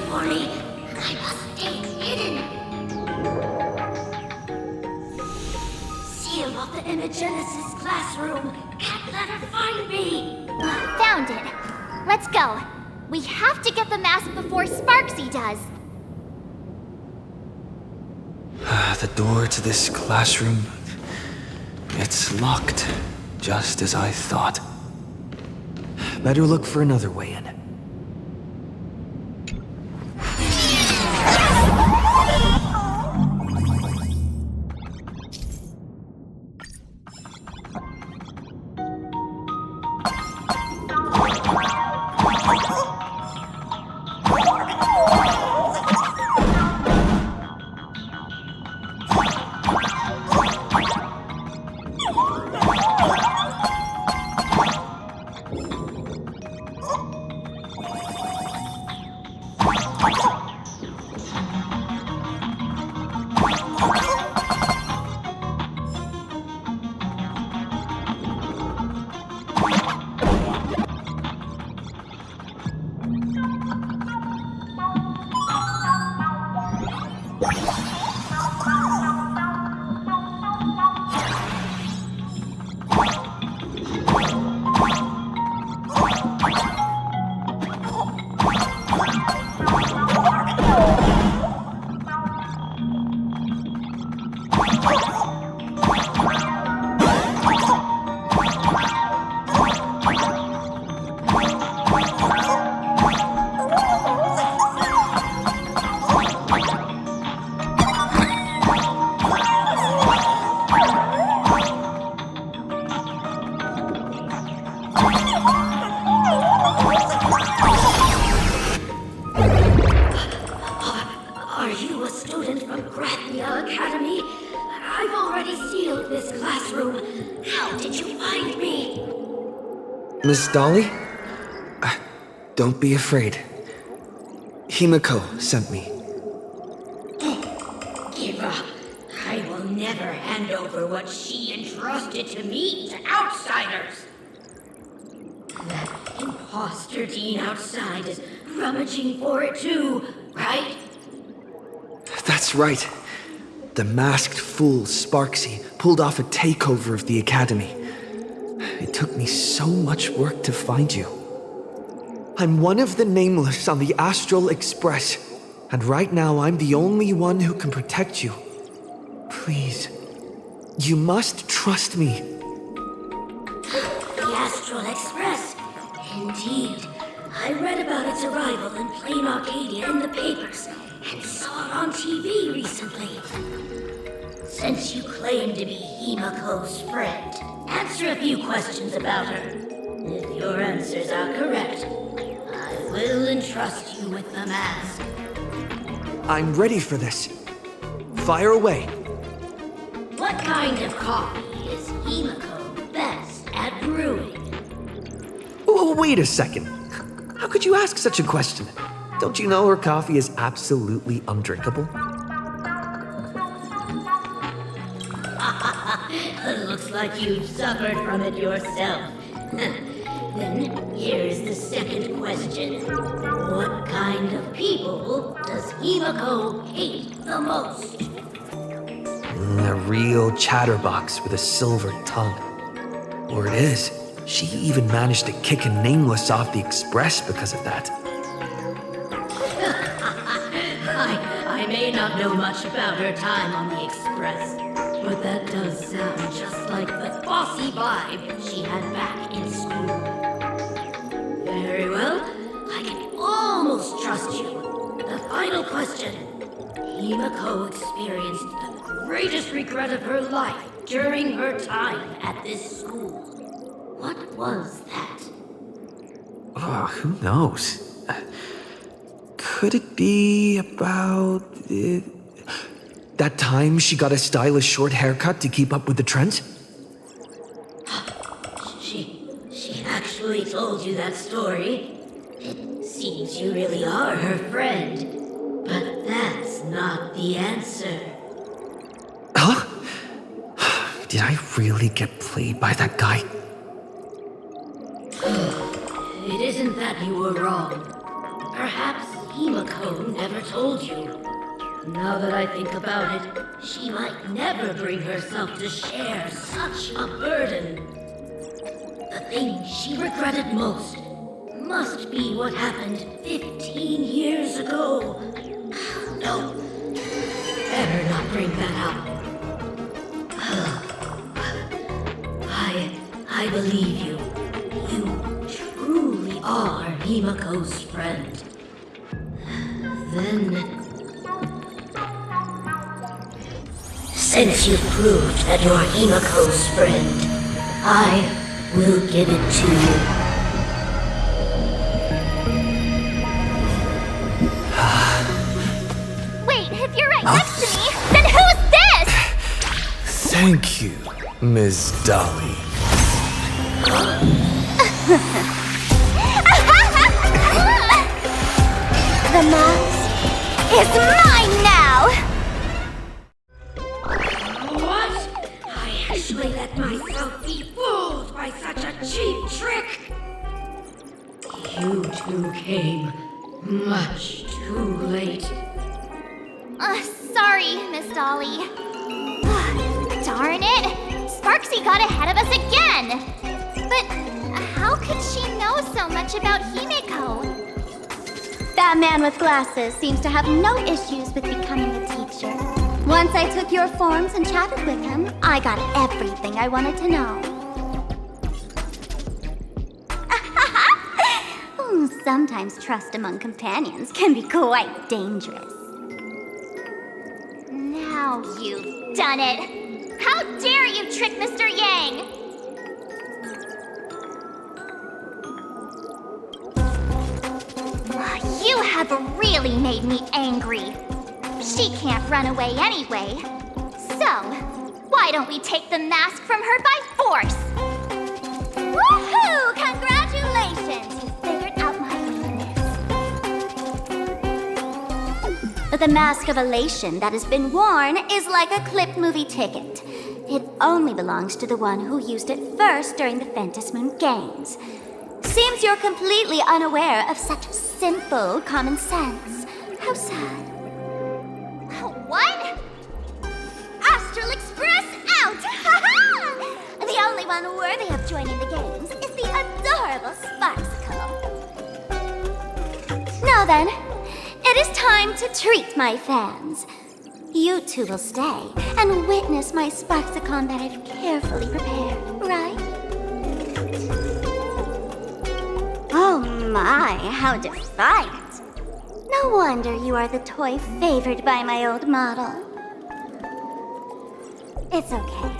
For me, I must stay hidden. Seal off the Imagenesis classroom. Can't let her find me. Found it. Let's go. We have to get the mask before Sparksy does. The door to this classroom, it's locked, just as I thought. Better look for another way in. Miss Dolly? Don't be afraid. Himiko sent me. Give up. I will never hand over what she entrusted to me to outsiders. That imposter Dean outside is rummaging for it too, right? That's right. The masked fool Sparksy pulled off a takeover of the Academy. It took me so much work to find you. I'm one of the Nameless on the Astral Express, and right now I'm the only one who can protect you. Please, you must trust me. The Astral Express? Indeed. I read about its arrival in Plain Arcadia in the papers, and saw it on TV recently. Since you claim to be Himiko's friend, answer a few questions about her. If your answers are correct, I will entrust you with the mask. I'm ready for this. Fire away. What kind of coffee Himiko best at brewing? Oh, wait a second. How could you ask such a question? Don't you know her coffee is absolutely undrinkable? Looks like you've suffered from it yourself. Then here's the second question. What kind of people does Himiko hate the most? A real chatterbox with a silver tongue. Or it is. She even managed to kick a nameless off the express because of that. I may not know much about her time on the express, but that does sound just like the bossy vibe she had back in school. Very well, I can almost trust you. The final question. Himiko experienced the greatest regret of her life during her time at this school. What was that? Oh, who knows? Could it be about that time she got a stylish short haircut to keep up with the trends? She actually told you that story. It seems you really are her friend. But that's not the answer. Huh? Did I really get played by that guy? It isn't that you were wrong. Perhaps Himiko never told you. Now that I think about it, she might never bring herself to share such a burden. The thing she regretted most must be what happened 15 years ago. No, better not bring that up. I believe you. You truly are Himiko's friend. Then, since you've proved that you're Himiko's friend, I will give it to you. Wait, if you're right next to me, then who's this? Thank you, Ms. Dolly. The mask is mine now! What? I actually let myself be fooled by such a cheap trick! You two came much too late. Sorry, Miss Dolly. Darn it! Sparksy got ahead of us again! But how could she know so much about Himiko? That man with glasses seems to have no issues with becoming a teacher. Once I took your forms and chatted with him, I got everything I wanted to know. Sometimes trust among companions can be quite dangerous. Now you've done it! How dare you trick Mr. Yang! You have really made me angry. She can't run away anyway. So, why don't we take the mask from her by force? Woohoo! Congratulations! You figured out my weakness. The mask of elation that has been worn is like a clipped movie ticket. It only belongs to the one who used it first during the Ventus Moon Games. Seems you're completely unaware of such simple common sense. How sad. What? Astral Express out! The only one worthy of joining the games is the adorable Sparksicle. Now then, it is time to treat my fans. You two will stay and witness my Sparksicon that I've carefully prepared, right? Oh my, how defiant. No wonder you are the toy favored by my old model. It's okay.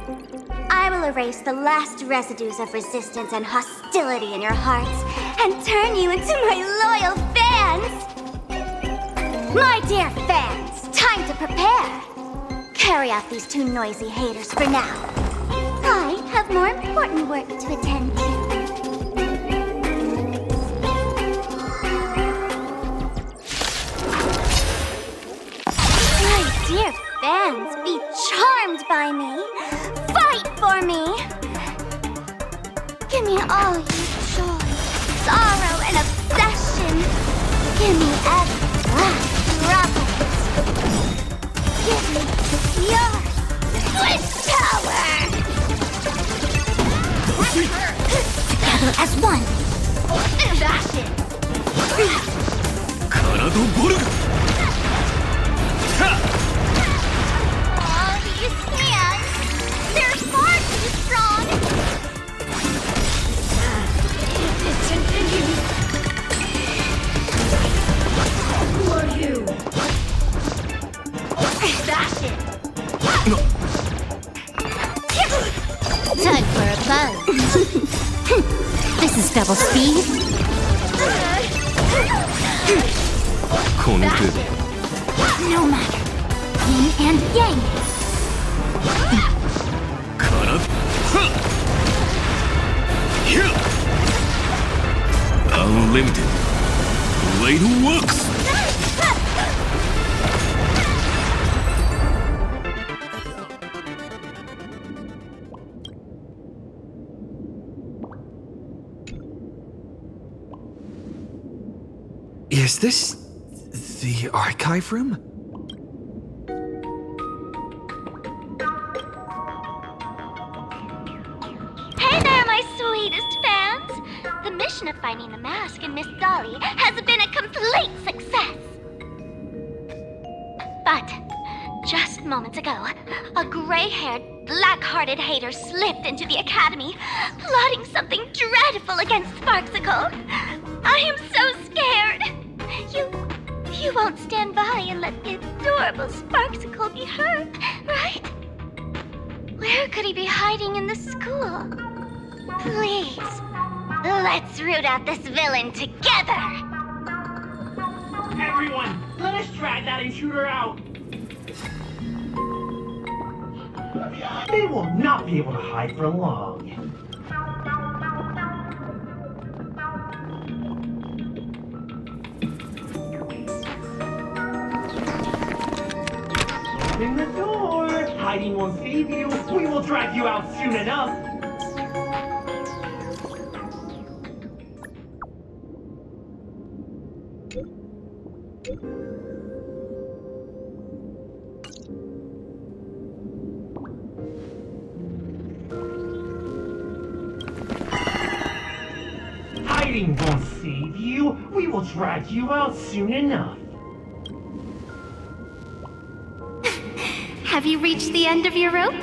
I will erase the last residues of resistance and hostility in your hearts and turn you into my loyal fans! My dear fans, time to prepare! Carry out these two noisy haters for now. I have more important work to attend to. My dear fans, be charmed by me. Fight for me. Give me all your joy, sorrow, and obsession. Give me every last trouble. Give me your switch power. Together as one. Fashion. All these hands, they're far too strong. It continues. Who are you? Fashion. Time for a buzz. This is double speed. No matter. Yin and yang. Unlimited. Blade works. Is this the archive room? Hey there, my sweetest fans! The mission of finding the mask and Miss Dolly has been a complete success. But just moments ago, a gray-haired, black-hearted hater slipped into the academy, plotting something dreadful against Sparksicle. I am so scared. You won't stand by and let the adorable Sparksicle be hurt, right? Where could he be hiding in the school? Please, let's root out this villain together. Everyone, let us drag that intruder out. They will not be able to hide for long. In the door! Hiding won't save you. We will drag you out soon enough. Hiding won't save you. We will drag you out soon enough. Have you reached the end of your rope?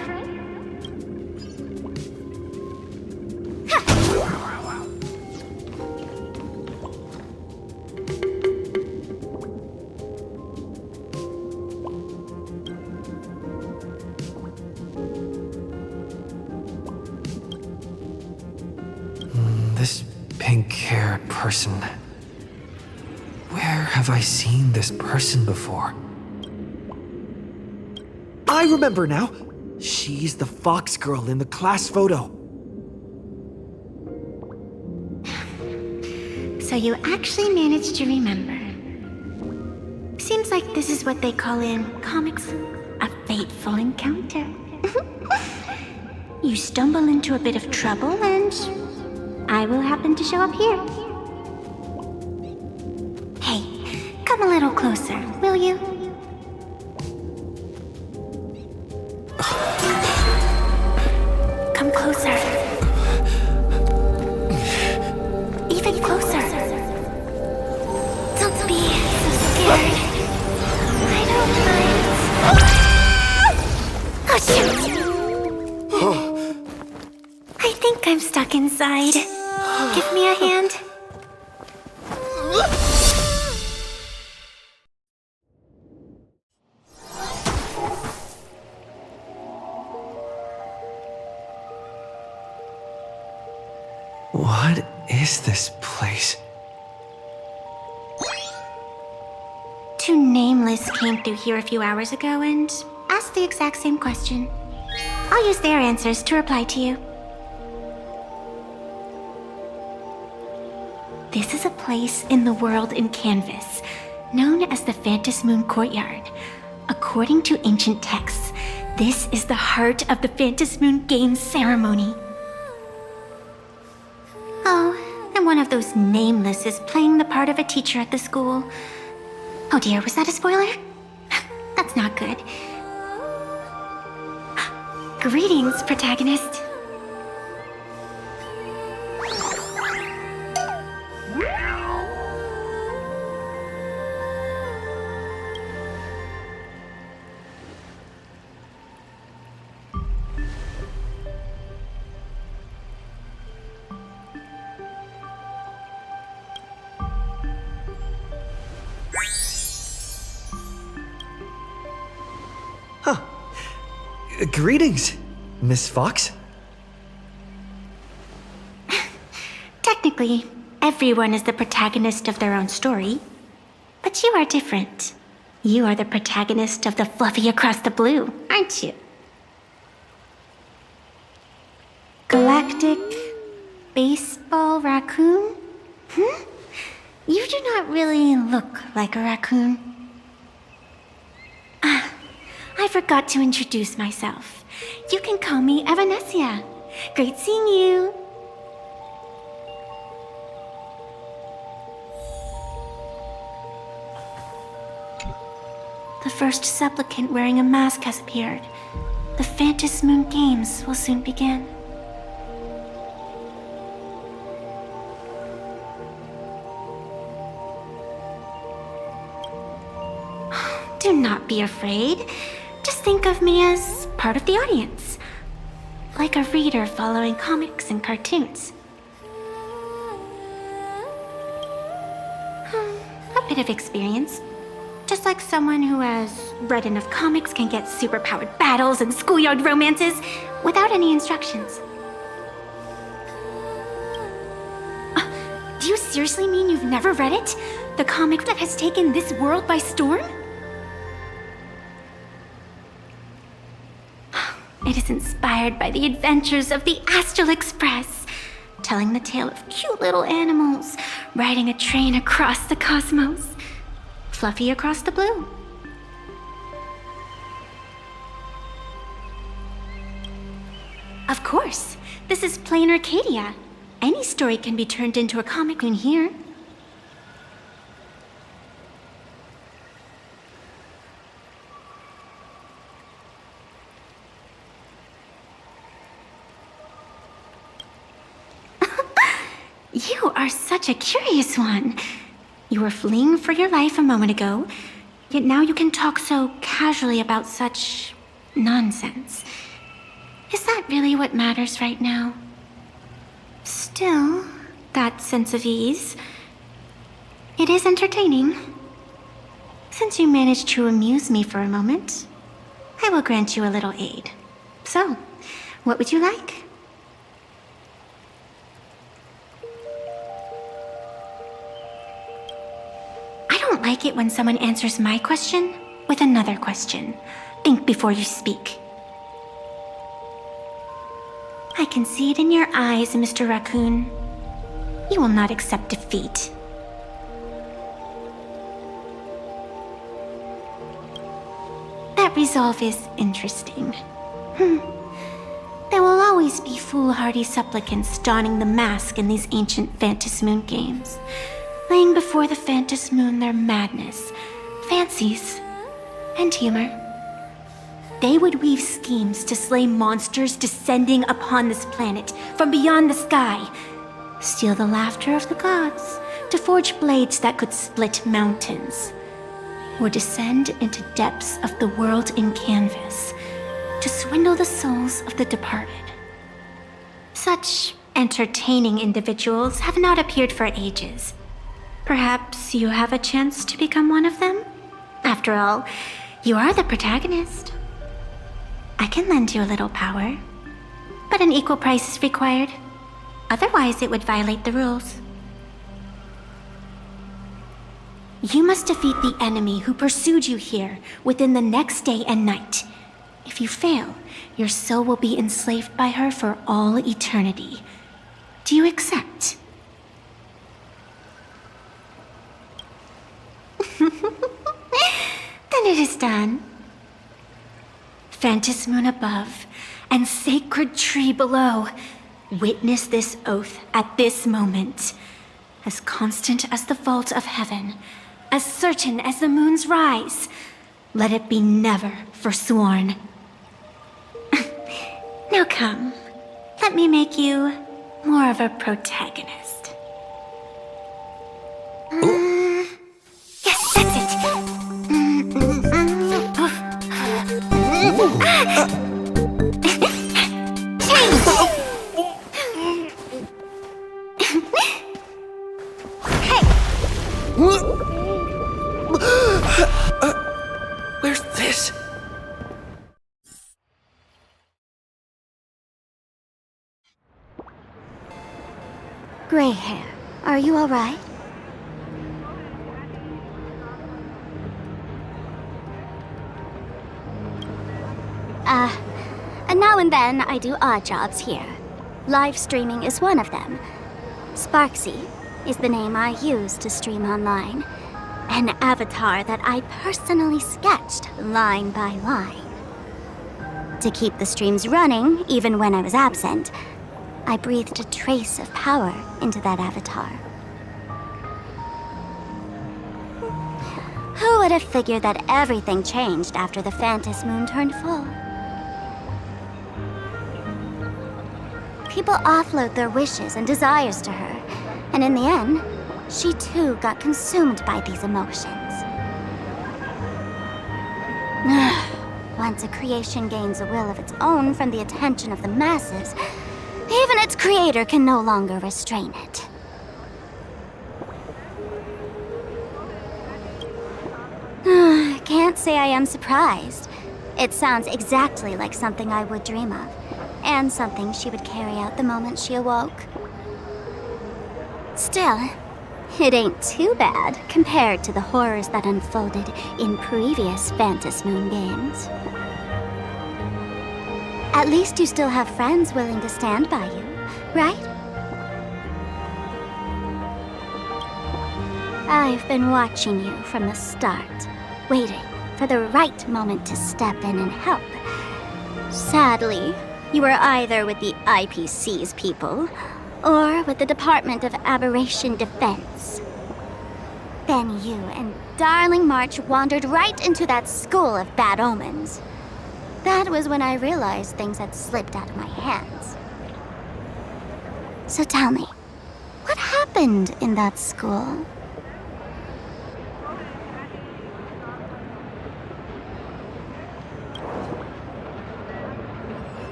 This pink-haired person. Where have I seen this person before? I remember now! She's the fox girl in the class photo. So you actually managed to remember. Seems like this is what they call in comics a fateful encounter. You stumble into a bit of trouble and I will happen to show up here. Hey, come a little closer, will you? Come closer. Even closer. Don't be so scared. I don't mind. Oh, shoot. I think I'm stuck inside. Give me a hand. What is this place? Two nameless came through here a few hours ago and asked the exact same question. I'll use their answers to reply to you. This is a place in the world in Canvas, known as the Phantom Moon Courtyard. According to ancient texts, this is the heart of the Phantom Moon Games ceremony. Oh, and one of those nameless is playing the part of a teacher at the school. Oh dear, was that a spoiler? That's not good. Greetings, protagonist. Greetings, Miss Fox. Technically, everyone is the protagonist of their own story. But you are different. You are the protagonist of the Fluffy Across the Blue, aren't you? Galactic Baseball Raccoon? You do not really look like a raccoon. I forgot to introduce myself. You can call me Evanessia. Great seeing you. The first supplicant wearing a mask has appeared. The Phantom Moon Games will soon begin. Do not be afraid. Just think of me as part of the audience. Like a reader following comics and cartoons. A bit of experience. Just like someone who has read enough comics can get superpowered battles and schoolyard romances without any instructions. Do you seriously mean you've never read it? The comic that has taken this world by storm? It is inspired by the adventures of the Astral Express, telling the tale of cute little animals riding a train across the cosmos. Fluffy Across the Blue. Of course, this is plain Arcadia. Any story can be turned into a comic in here. You are such a curious one. You were fleeing for your life a moment ago, yet now you can talk so casually about such nonsense. Is that really what matters right now? Still, that sense of ease, it is entertaining. Since you managed to amuse me for a moment, I will grant you a little aid. So, what would you like? I don't like it when someone answers my question with another question. Think before you speak. I can see it in your eyes, Mr. Raccoon. You will not accept defeat. That resolve is interesting. There will always be foolhardy supplicants donning the mask in these ancient Phantom Moon games, laying before the Phantom Moon their madness, fancies, and humor. They would weave schemes to slay monsters descending upon this planet from beyond the sky, steal the laughter of the gods to forge blades that could split mountains, or descend into depths of the world in canvas to swindle the souls of the departed. Such entertaining individuals have not appeared for ages. Perhaps you have a chance to become one of them? After all, you are the protagonist. I can lend you a little power, but an equal price is required. Otherwise, it would violate the rules. You must defeat the enemy who pursued you here within the next day and night. If you fail, your soul will be enslaved by her for all eternity. Do you accept? Then it is done. Fantas moon above, and sacred tree below, witness this oath at this moment. As constant as the vault of heaven, as certain as the moon's rise, let it be never forsworn. Now come, let me make you more of a protagonist. Yes, that's it. Where's this? Gray hair, are you all right? Now and then I do odd jobs here. Live streaming is one of them. Sparksy is the name I use to stream online. An avatar that I personally sketched line by line. To keep the streams running, even when I was absent, I breathed a trace of power into that avatar. Who would have figured that everything changed after the Fantas moon turned full? People offload their wishes and desires to her, and in the end, she too got consumed by these emotions. Once a creation gains a will of its own from the attention of the masses, even its creator can no longer restrain it. Can't say I am surprised. It sounds exactly like something I would dream of, and something she would carry out the moment she awoke. Still, it ain't too bad compared to the horrors that unfolded in previous Fantas Moon games. At least you still have friends willing to stand by you, right? I've been watching you from the start, waiting for the right moment to step in and help. Sadly, you were either with the IPC's people, or with the Department of Aberration Defense. Then you and Darling March wandered right into that school of bad omens. That was when I realized things had slipped out of my hands. So tell me, what happened in that school?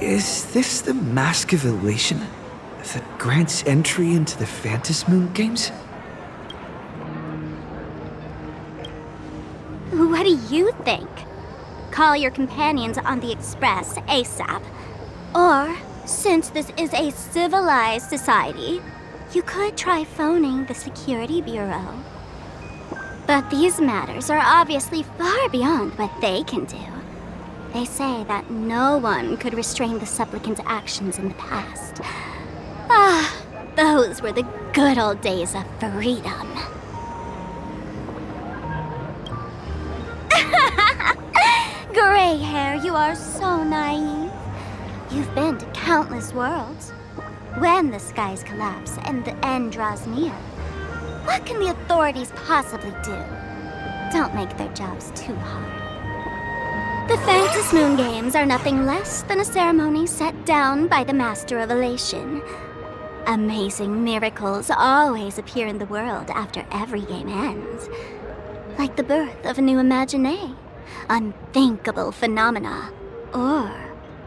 Is this the Mask of Elation that grants entry into the Fantas Moon games? What do you think? Call your companions on the Express ASAP. Or, since this is a civilized society, you could try phoning the Security Bureau. But these matters are obviously far beyond what they can do. They say that no one could restrain the supplicant's actions in the past. Those were the good old days of freedom. Gray hair, you are so naive. You've been to countless worlds. When the skies collapse and the end draws near, what can the authorities possibly do? Don't make their jobs too hard. The Fantas Moon Games are nothing less than a ceremony set down by the Master of Elation. Amazing miracles always appear in the world after every game ends. Like the birth of a new imagination, unthinkable phenomena, or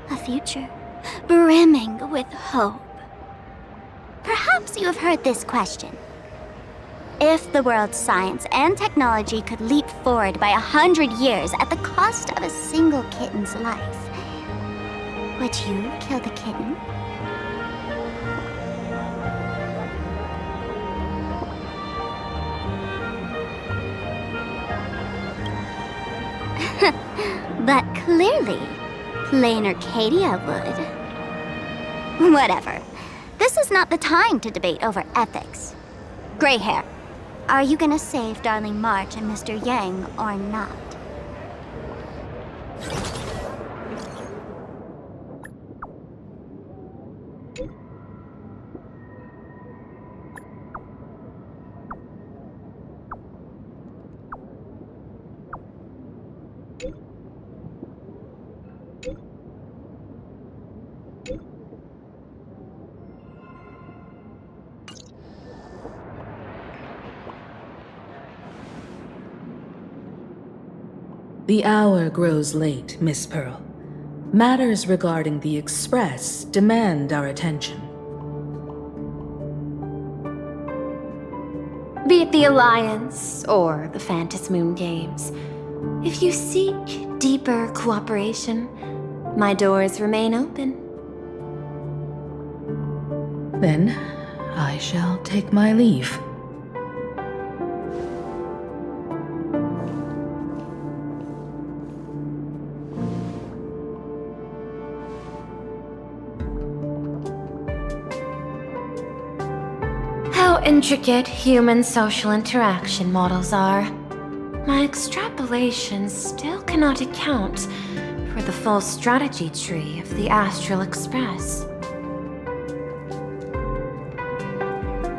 a future brimming with hope. Perhaps you have heard this question. If the world's science and technology could leap forward by 100 years at the cost of a single kitten's life, would you kill the kitten? But clearly, plain Arcadia would. Whatever. This is not the time to debate over ethics. Gray hair, Are you gonna save Darling March and Mr. Yang or not? The hour grows late, Miss Pearl. Matters regarding the Express demand our attention. Be it the Alliance or the Phantom Moon Games, if you seek deeper cooperation, my doors remain open. Then, I shall take my leave. How intricate human social interaction models are. My extrapolations still cannot account for the full strategy tree of the Astral Express.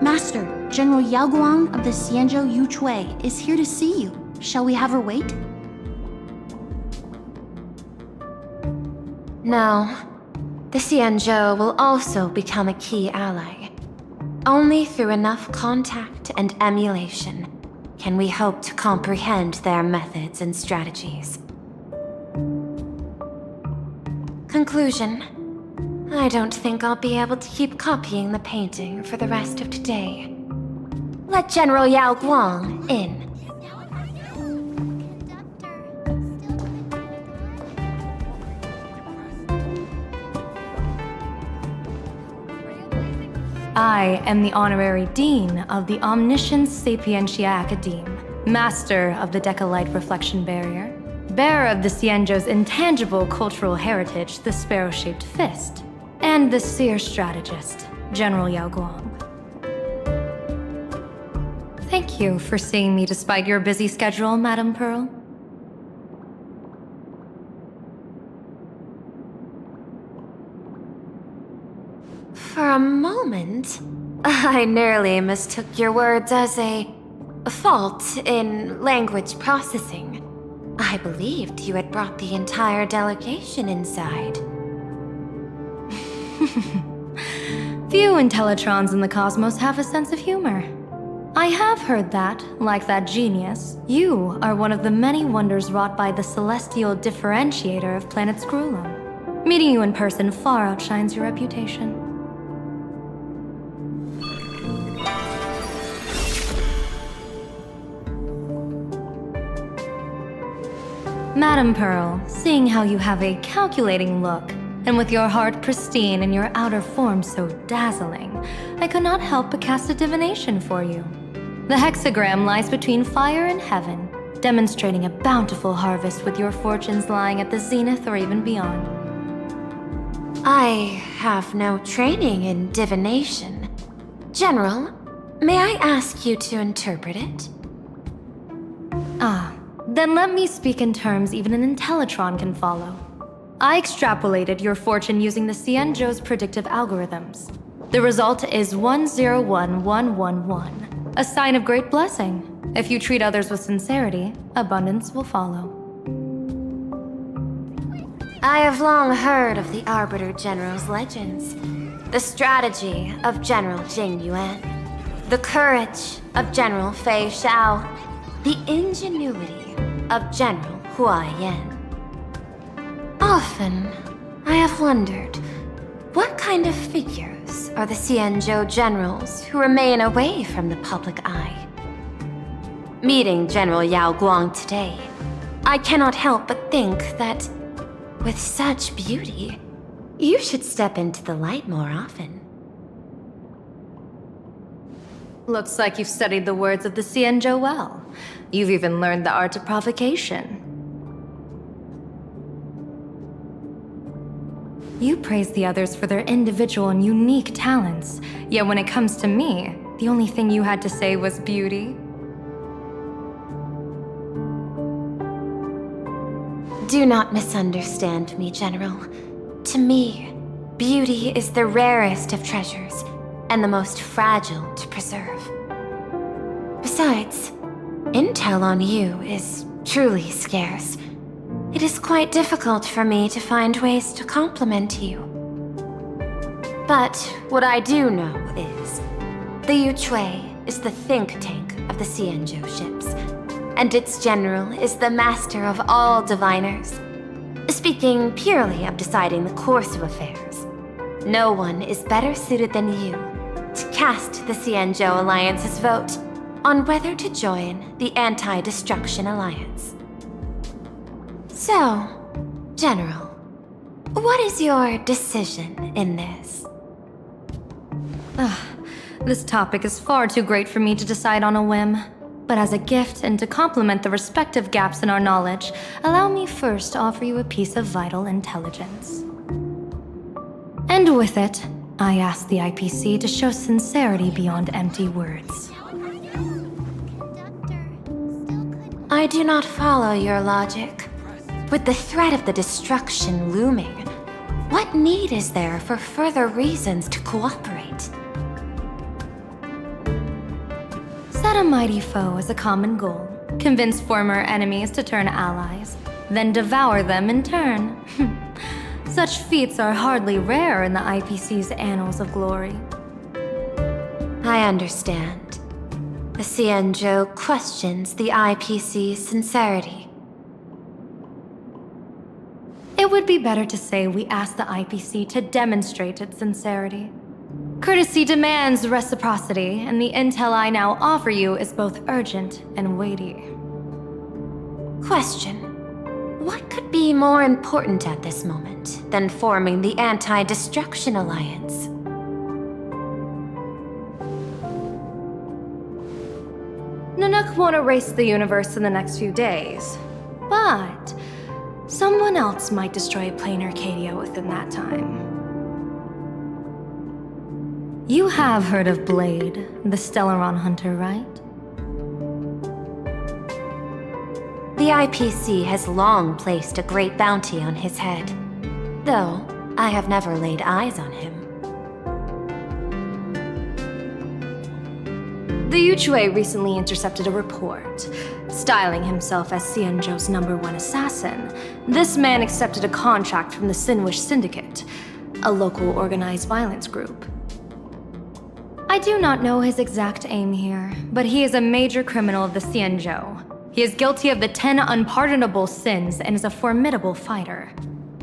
Master, General Yao Guang of the Xianzhou Yuchui is here to see you. Shall we have her wait? No. The Xianzhou will also become a key ally. Only through enough contact and emulation can we hope to comprehend their methods and strategies. Conclusion. I don't think I'll be able to keep copying the painting for the rest of today. Let General Yao Guang in. I am the Honorary Dean of the Omniscience Sapientia Academe, Master of the Decalite Reflection Barrier, bearer of the Xianzhou's intangible cultural heritage, the Sparrow-Shaped Fist, and the Seer Strategist, General Yao Guang. Thank you for seeing me despite your busy schedule, Madame Pearl. For a moment, I nearly mistook your words as a fault in language processing. I believed you had brought the entire delegation inside. Few Intellitrons in the cosmos have a sense of humor. I have heard that, like that genius, you are one of the many wonders wrought by the celestial differentiator of planet Screwlum. Meeting you in person far outshines your reputation. Madame Pearl, seeing how you have a calculating look, and with your heart pristine and your outer form so dazzling, I could not help but cast a divination for you. The hexagram lies between fire and heaven, demonstrating a bountiful harvest with your fortunes lying at the zenith or even beyond. I have no training in divination. General, may I ask you to interpret it? Then let me speak in terms even an Intellitron can follow. I extrapolated your fortune using the Xianzhou's predictive algorithms. The result is 101111, a sign of great blessing. If you treat others with sincerity, abundance will follow. I have long heard of the Arbiter General's legends, the strategy of General Jing Yuan, the courage of General Fei Xiao, the ingenuity of General Hua Yan. Often, I have wondered, what kind of figures are the Xianzhou generals who remain away from the public eye? Meeting General Yao Guang today, I cannot help but think that, with such beauty, you should step into the light more often. Looks like you've studied the words of the Xianzhou well. You've even learned the art of provocation. You praise the others for their individual and unique talents, yet when it comes to me, the only thing you had to say was beauty. Do not misunderstand me, General. To me, beauty is the rarest of treasures and the most fragile to preserve. Besides, intel on you is truly scarce. It is quite difficult for me to find ways to compliment you. But what I do know is, the Yuchui is the think tank of the Xianzhou ships, and its general is the master of all diviners. Speaking purely of deciding the course of affairs, no one is better suited than you to cast the Xianzhou Alliance's vote on whether to join the Anti-Destruction Alliance. So, General, what is your decision in this? This topic is far too great for me to decide on a whim. But as a gift and to complement the respective gaps in our knowledge, allow me first to offer you a piece of vital intelligence. And with it, I ask the IPC to show sincerity beyond empty words. I do not follow your logic. With the threat of the destruction looming, what need is there for further reasons to cooperate? Set a mighty foe as a common goal, convince former enemies to turn allies, then devour them in turn. Such feats are hardly rare in the IPC's annals of glory. I understand. The Xianzhou questions the IPC's sincerity. It would be better to say we ask the IPC to demonstrate its sincerity. Courtesy demands reciprocity, and the intel I now offer you is both urgent and weighty. Question. What could be more important at this moment than forming the Anti-Destruction Alliance? Nanook won't erase the universe in the next few days, but someone else might destroy plain Arcadia within that time. You have heard of Blade, the Stellaron hunter, right? The IPC has long placed a great bounty on his head, though I have never laid eyes on him. The Yuchui recently intercepted a report, styling himself as Xianzhou's #1 assassin. This man accepted a contract from the Sinwish Syndicate, a local organized violence group. I do not know his exact aim here, but he is a major criminal of the Xianzhou. He is guilty of the 10 unpardonable sins and is a formidable fighter,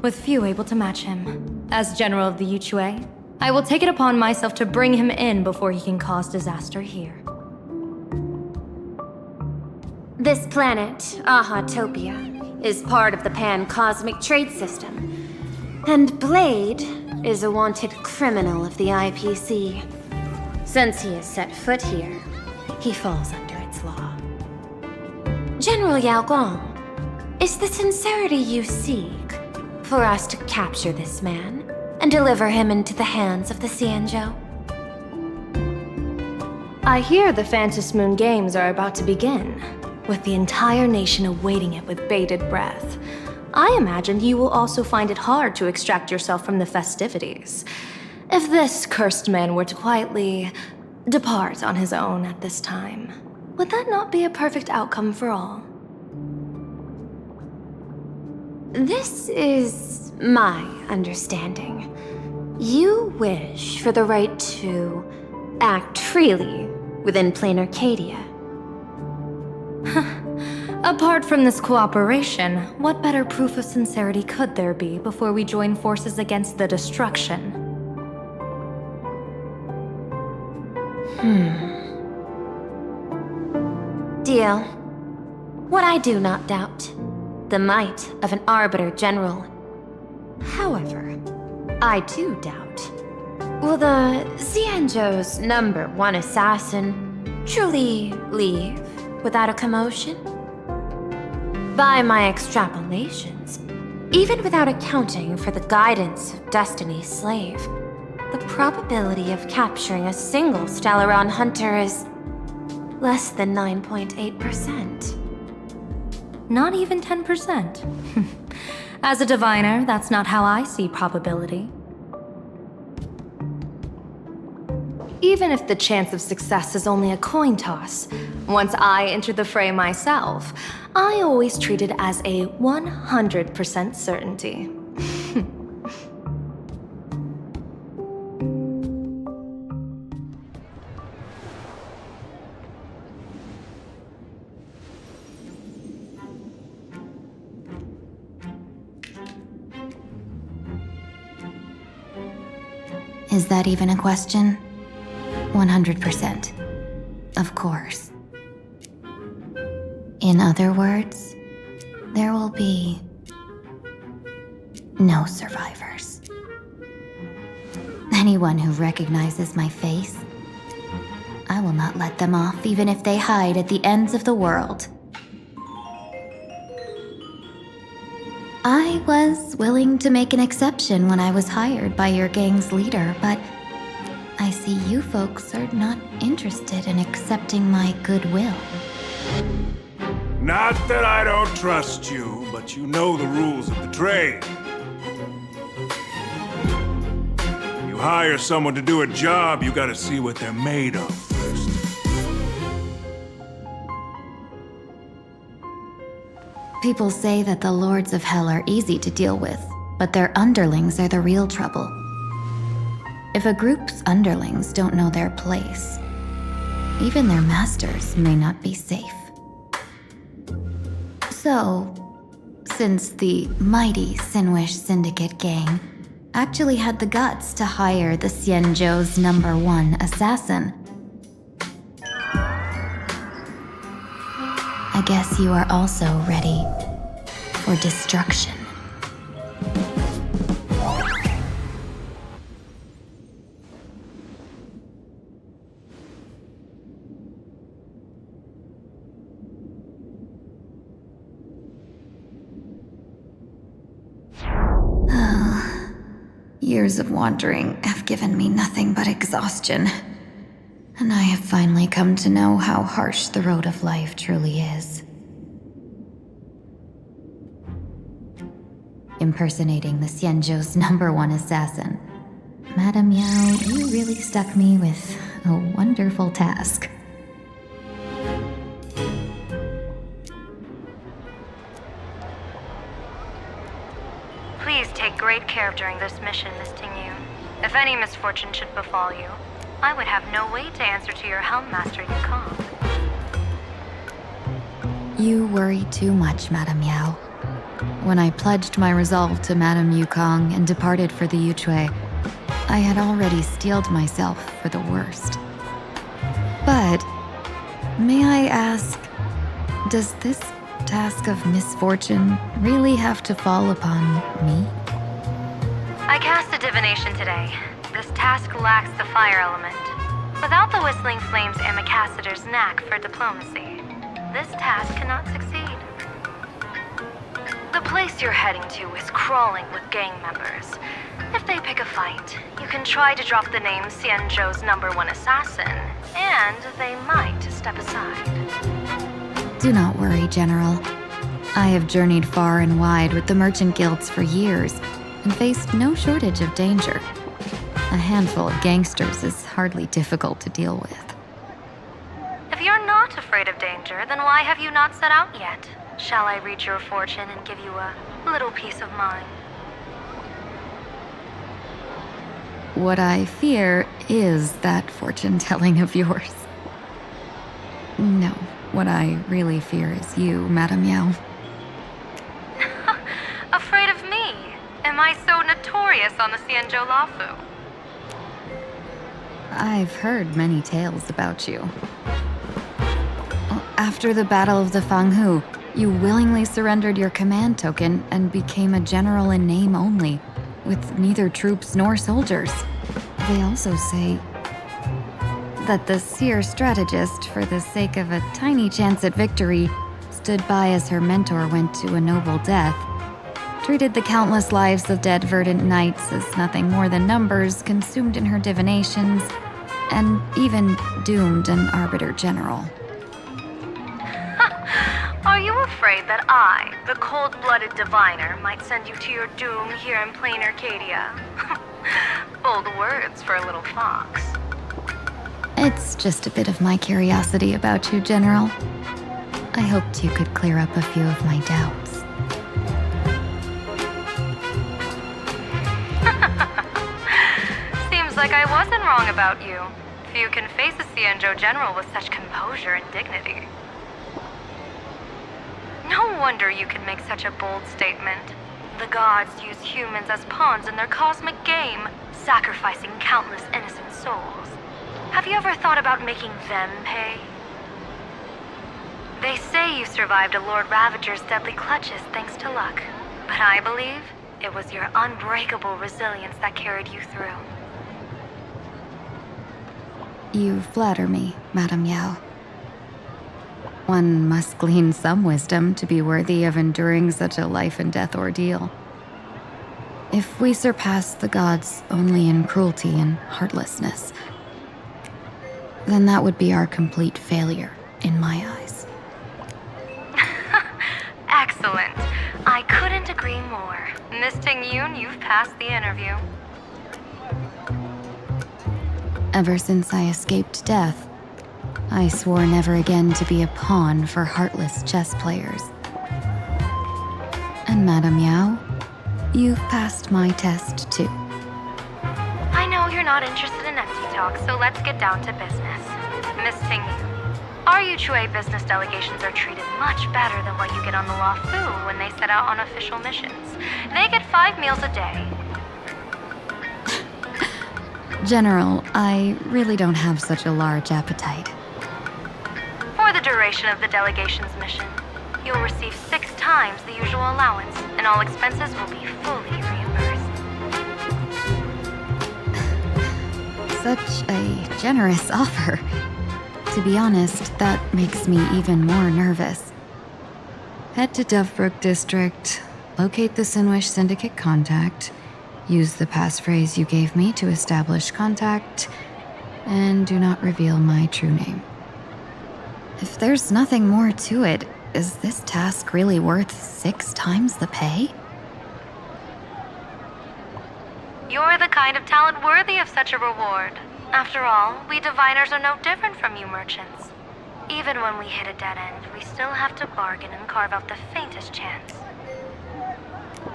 with few able to match him. As general of the Yuchui, I will take it upon myself to bring him in before he can cause disaster here. This planet, Ahatopia, is part of the pan-cosmic trade system, and Blade is a wanted criminal of the IPC. Since he has set foot here, he falls under its law. General Yao Guang, is the sincerity you seek for us to capture this man and deliver him into the hands of the Xianzhou? I hear the Phantom Moon Games are about to begin, with the entire nation awaiting it with bated breath. I imagine you will also find it hard to extract yourself from the festivities. If this cursed man were to quietly depart on his own at this time, would that not be a perfect outcome for all? This is my understanding. You wish for the right to act freely within plain Arcadia. Apart from this cooperation, what better proof of sincerity could there be before we join forces against the destruction? Deal. What I do not doubt, the might of an Arbiter General. However, I do doubt, will the Xianzhou's #1 assassin truly leave without a commotion? By my extrapolations, even without accounting for the guidance of Destiny's slave, the probability of capturing a single Stellaron hunter is less than 9.8%. Not even 10%. As a diviner, that's not how I see probability. Even if the chance of success is only a coin toss, once I enter the fray myself, I always treat it as a 100% certainty. Is that even a question? 100%. Of course. In other words, there will be no survivors. Anyone who recognizes my face, I will not let them off even if they hide at the ends of the world. I was willing to make an exception when I was hired by your gang's leader, but I see you folks are not interested in accepting my goodwill. Not that I don't trust you, but you know the rules of the trade. You hire someone to do a job, you gotta see what they're made of first. People say that the Lords of Hell are easy to deal with, but their underlings are the real trouble. If a group's underlings don't know their place, even their masters may not be safe. So, since the mighty Sinwish Syndicate gang actually had the guts to hire the Xianzhou's #1 assassin, I guess you are also ready for destruction. Years of wandering have given me nothing but exhaustion, and I have finally come to know how harsh the road of life truly is. Impersonating the Xianzhou's #1 assassin. Madame Yao, you really stuck me with a wonderful task. Please take great care during this mission, Miss Tingyu. If any misfortune should befall you, I would have no way to answer to your Helm Master Yukong. You worry too much, Madame Yao. When I pledged my resolve to Madame Yukong and departed for the Yuchui, I had already steeled myself for the worst. But, may I ask, does this task of misfortune really have to fall upon me? I cast a divination today. This task lacks the fire element. Without the Whistling Flames Ambassador's knack for diplomacy, this task cannot succeed. The place you're heading to is crawling with gang members. If they pick a fight, you can try to drop the name Xianzhou's #1 assassin, and they might step aside. Do not worry, General. I have journeyed far and wide with the merchant guilds for years and faced no shortage of danger. A handful of gangsters is hardly difficult to deal with. If you're not afraid of danger, then why have you not set out yet? Shall I read your fortune and give you a little peace of mind? What I fear is that fortune-telling of yours. No, what I really fear is you, Madame Yao. Afraid of me? Am I so notorious on the Xianzhou Lafu? I've heard many tales about you. After the Battle of the Fanghu, you willingly surrendered your command token and became a general in name only, with neither troops nor soldiers. They also say that the seer strategist, for the sake of a tiny chance at victory, stood by as her mentor went to a noble death, treated the countless lives of dead verdant knights as nothing more than numbers consumed in her divinations, and even doomed an arbiter general. Are you afraid that I, the cold-blooded diviner, might send you to your doom here in plain Arcadia? Bold words for a little fox. It's just a bit of my curiosity about you, General. I hoped you could clear up a few of my doubts. Seems like I wasn't wrong about you. Few can face a Cianjo general with such composure and dignity. No wonder you can make such a bold statement. The gods use humans as pawns in their cosmic game, sacrificing countless innocent souls. Have you ever thought about making them pay? They say you survived a Lord Ravager's deadly clutches thanks to luck, but I believe it was your unbreakable resilience that carried you through. You flatter me, Madame Yao. One must glean some wisdom to be worthy of enduring such a life-and-death ordeal. If we surpass the gods only in cruelty and heartlessness, then that would be our complete failure, in my eyes. Excellent. I couldn't agree more. Miss Ting-Yoon, you've passed the interview. Ever since I escaped death, I swore never again to be a pawn for heartless chess players. And Madame Yao, you've passed my test too. I know you're not interested in empty talk, so let's get down to business. Miss Ting-Yoon, our Yuchue business delegations are treated much better than what you get on the Luofu when they set out on official missions. They get 5 meals a day. General, I really don't have such a large appetite. For the duration of the delegation's mission, you'll receive 6 times the usual allowance, and all expenses will be fully reimbursed. Such a generous offer. To be honest, that makes me even more nervous. Head to Dovebrook District, locate the Sinwish Syndicate contact, use the passphrase you gave me to establish contact, and do not reveal my true name. If there's nothing more to it, is this task really worth 6 times the pay? You're the kind of talent worthy of such a reward. After all, we diviners are no different from you merchants. Even when we hit a dead end, we still have to bargain and carve out the faintest chance.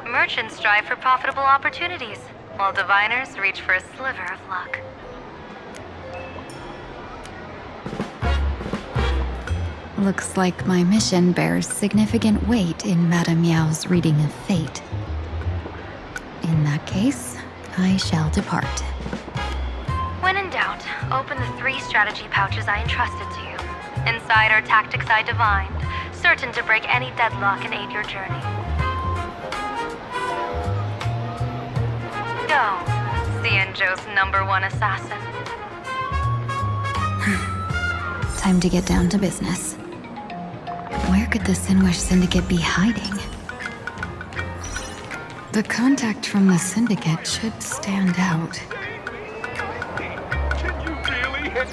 Merchants strive for profitable opportunities, while diviners reach for a sliver of luck. Looks like my mission bears significant weight in Madame Yao's reading of fate. In that case, I shall depart. When in doubt, open the 3 strategy pouches I entrusted to you. Inside are tactics I divined, certain to break any deadlock and aid your journey. Go, Cianjo's #1 assassin. Time to get down to business. Where could the Sinwish Syndicate be hiding? The contact from the Syndicate should stand out. Can you really hit?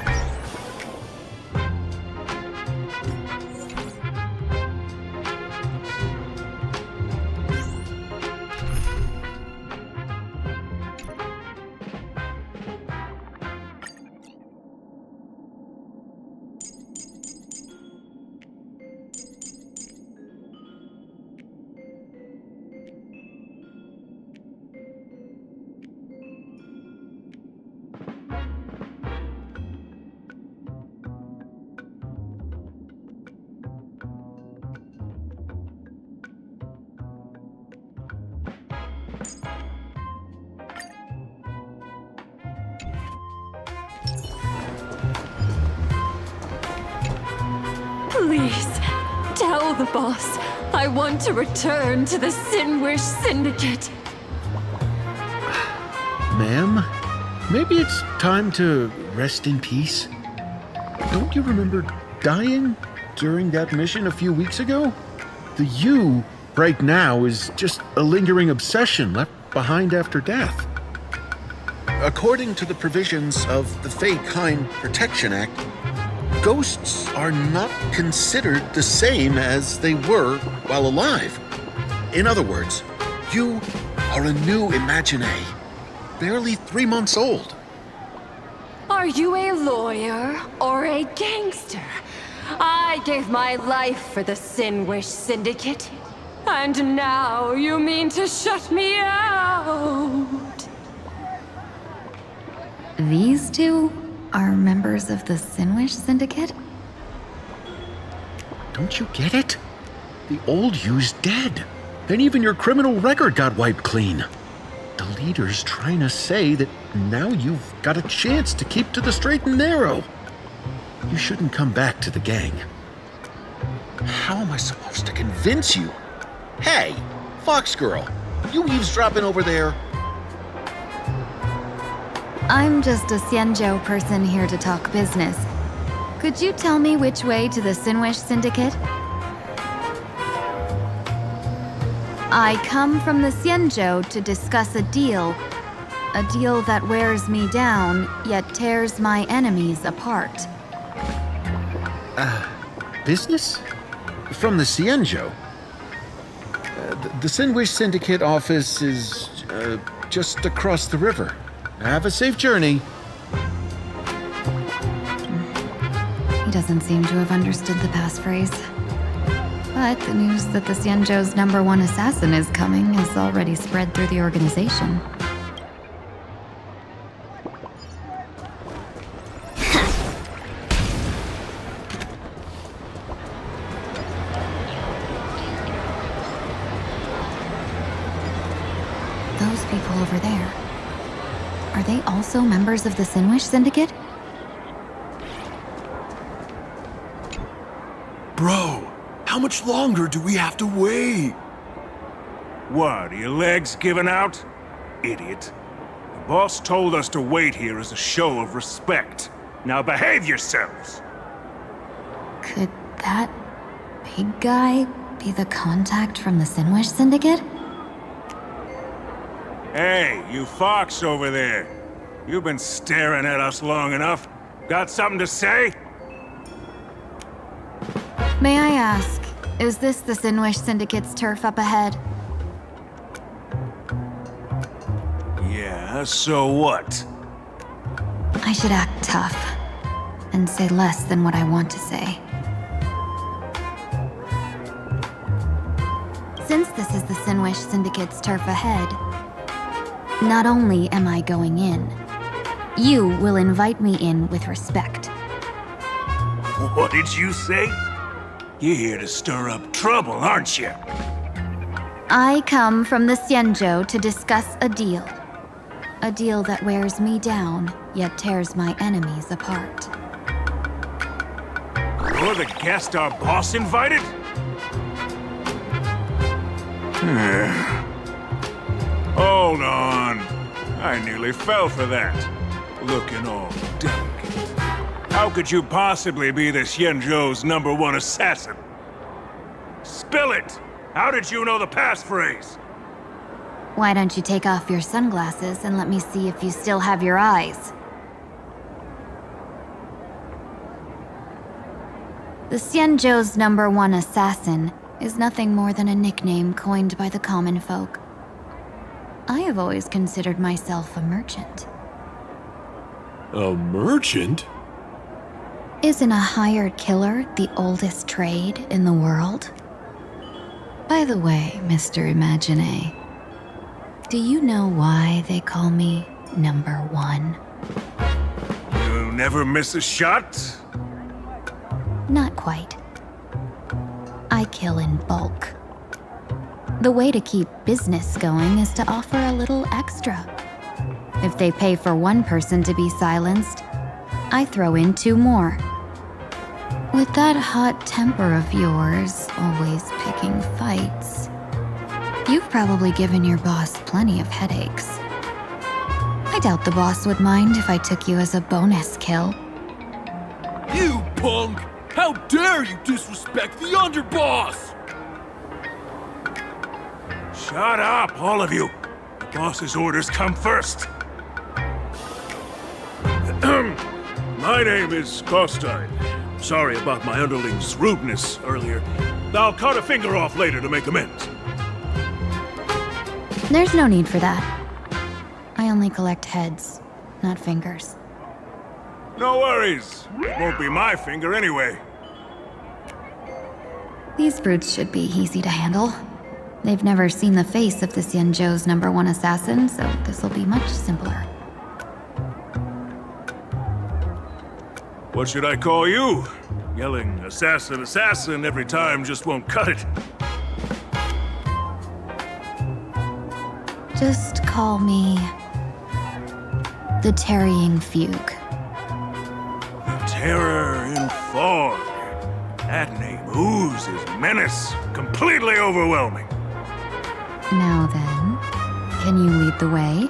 Please, tell the boss I want to return to the Sinwish Syndicate. Ma'am, maybe it's time to rest in peace. Don't you remember dying during that mission a few weeks ago? The you right now is just a lingering obsession left behind after death. According to the provisions of the Kein Protection Act, ghosts are not considered the same as they were while alive. In other words, you are a new Imagine, barely 3 months old. Are you a lawyer or a gangster? I gave my life for the Sinwish Syndicate. And now you mean to shut me out? These two are members of the Sinwish Syndicate? Don't you get it? The old you's dead. And even your criminal record got wiped clean. The leader's trying to say that now you've got a chance to keep to the straight and narrow. You shouldn't come back to the gang. How am I supposed to convince you? Hey, Fox Girl, you eavesdropping over there? I'm just a Xianzhou person here to talk business. Could you tell me which way to the Sinwish Syndicate? I come from the Xianzhou to discuss a deal that wears me down, yet tears my enemies apart. Business? From the Xianzhou? The Sinwish Syndicate office is just across the river. Have a safe journey. He doesn't seem to have understood the passphrase. But the news that the Xianzhou's #1 assassin is coming has already spread through the organization. Those people over there, are they also members of the Sinwish Syndicate? Bro, how much longer do we have to wait? What, are your legs giving out? Idiot. The boss told us to wait here as a show of respect. Now behave yourselves! Could that big guy be the contact from the Sinwish Syndicate? Hey, you fox over there. You've been staring at us long enough. Got something to say? May I ask, is this the Sinwish Syndicate's turf up ahead? Yeah, so what? I should act tough and say less than what I want to say. Since this is the Sinwish Syndicate's turf ahead, not only am I going in, you will invite me in with respect. What did you say? You're here to stir up trouble, aren't you? I come from the Xianzhou to discuss a deal. A deal that wears me down, yet tears my enemies apart. You're the guest our boss invited? Hold on. I nearly fell for that. Looking all delicate. How could you possibly be the Xianzhou's #1 assassin? Spill it! How did you know the passphrase? Why don't you take off your sunglasses and let me see if you still have your eyes? The Xianzhou's #1 assassin is nothing more than a nickname coined by the common folk. I have always considered myself a merchant. A merchant? Isn't a hired killer the oldest trade in the world? By the way, Mr. Imagine, do you know why they call me #1? You never miss a shot? Not quite. I kill in bulk. The way to keep business going is to offer a little extra. If they pay for one person to be silenced, I throw in 2 more. With that hot temper of yours, always picking fights, you've probably given your boss plenty of headaches. I doubt the boss would mind if I took you as a bonus kill. You punk! How dare you disrespect the underboss! Shut up, all of you! The boss's orders come first. My name is Kein. Sorry about my underling's rudeness earlier. I'll cut a finger off later to make amends. There's no need for that. I only collect heads, not fingers. No worries. It won't be my finger anyway. These brutes should be easy to handle. They've never seen the face of the Xianzhou's #1 assassin, so this'll be much simpler. What should I call you? Yelling assassin, assassin every time just won't cut it. Just call me the Tarrying Fugue. Terror in fog. That name oozes menace. Completely overwhelming. Now then, can you lead the way?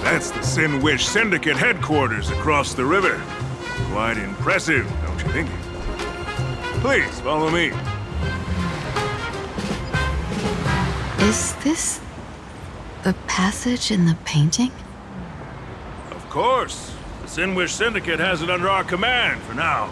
That's the Sin Wish Syndicate headquarters across the river. Quite impressive, don't you think? Please, follow me. Is this the passage in the painting? Of course. The Sin Wish Syndicate has it under our command for now.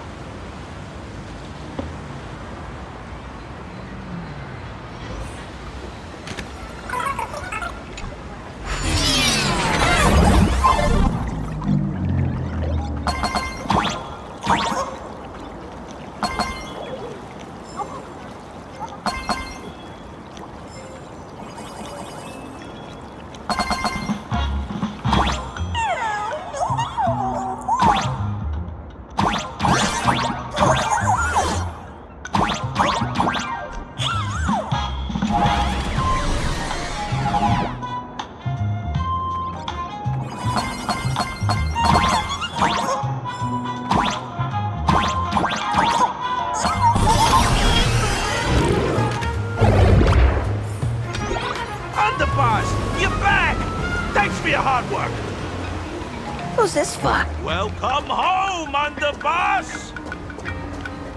Who's this for? Welcome home, underboss!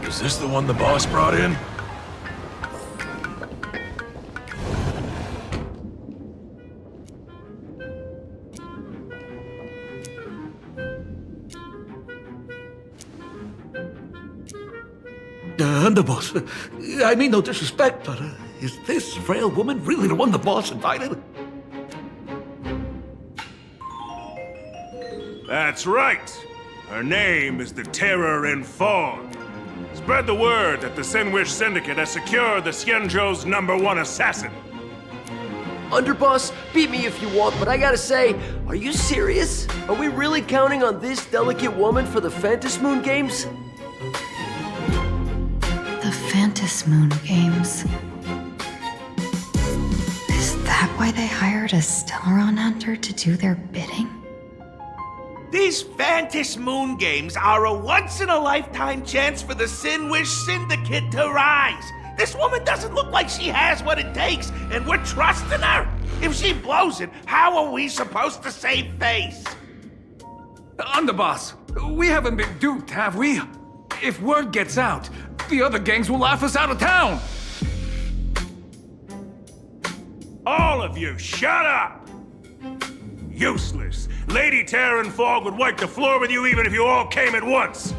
Is this the one the boss brought in? Underboss, I mean no disrespect, but is this frail woman really the one the boss invited? That's right. Her name is the Terror in Fog. Spread the word that the Sin Wish Syndicate has secured the Xianzhou's #1 assassin. Underboss, beat me if you want, but I gotta say, are you serious? Are we really counting on this delicate woman for the Phantasmoon Games? The Phantasmoon Games. Is that why they hired a Stellaron hunter to do their bidding? These Phantasmoon Games are a once-in-a-lifetime chance for the Sin Wish Syndicate to rise. This woman doesn't look like she has what it takes, and we're trusting her. If she blows it, how are we supposed to save face? Underboss, we haven't been duped, have we? If word gets out, the other gangs will laugh us out of town. All of you, shut up! Useless. Lady Terror in Fog would wipe the floor with you even if you all came at once.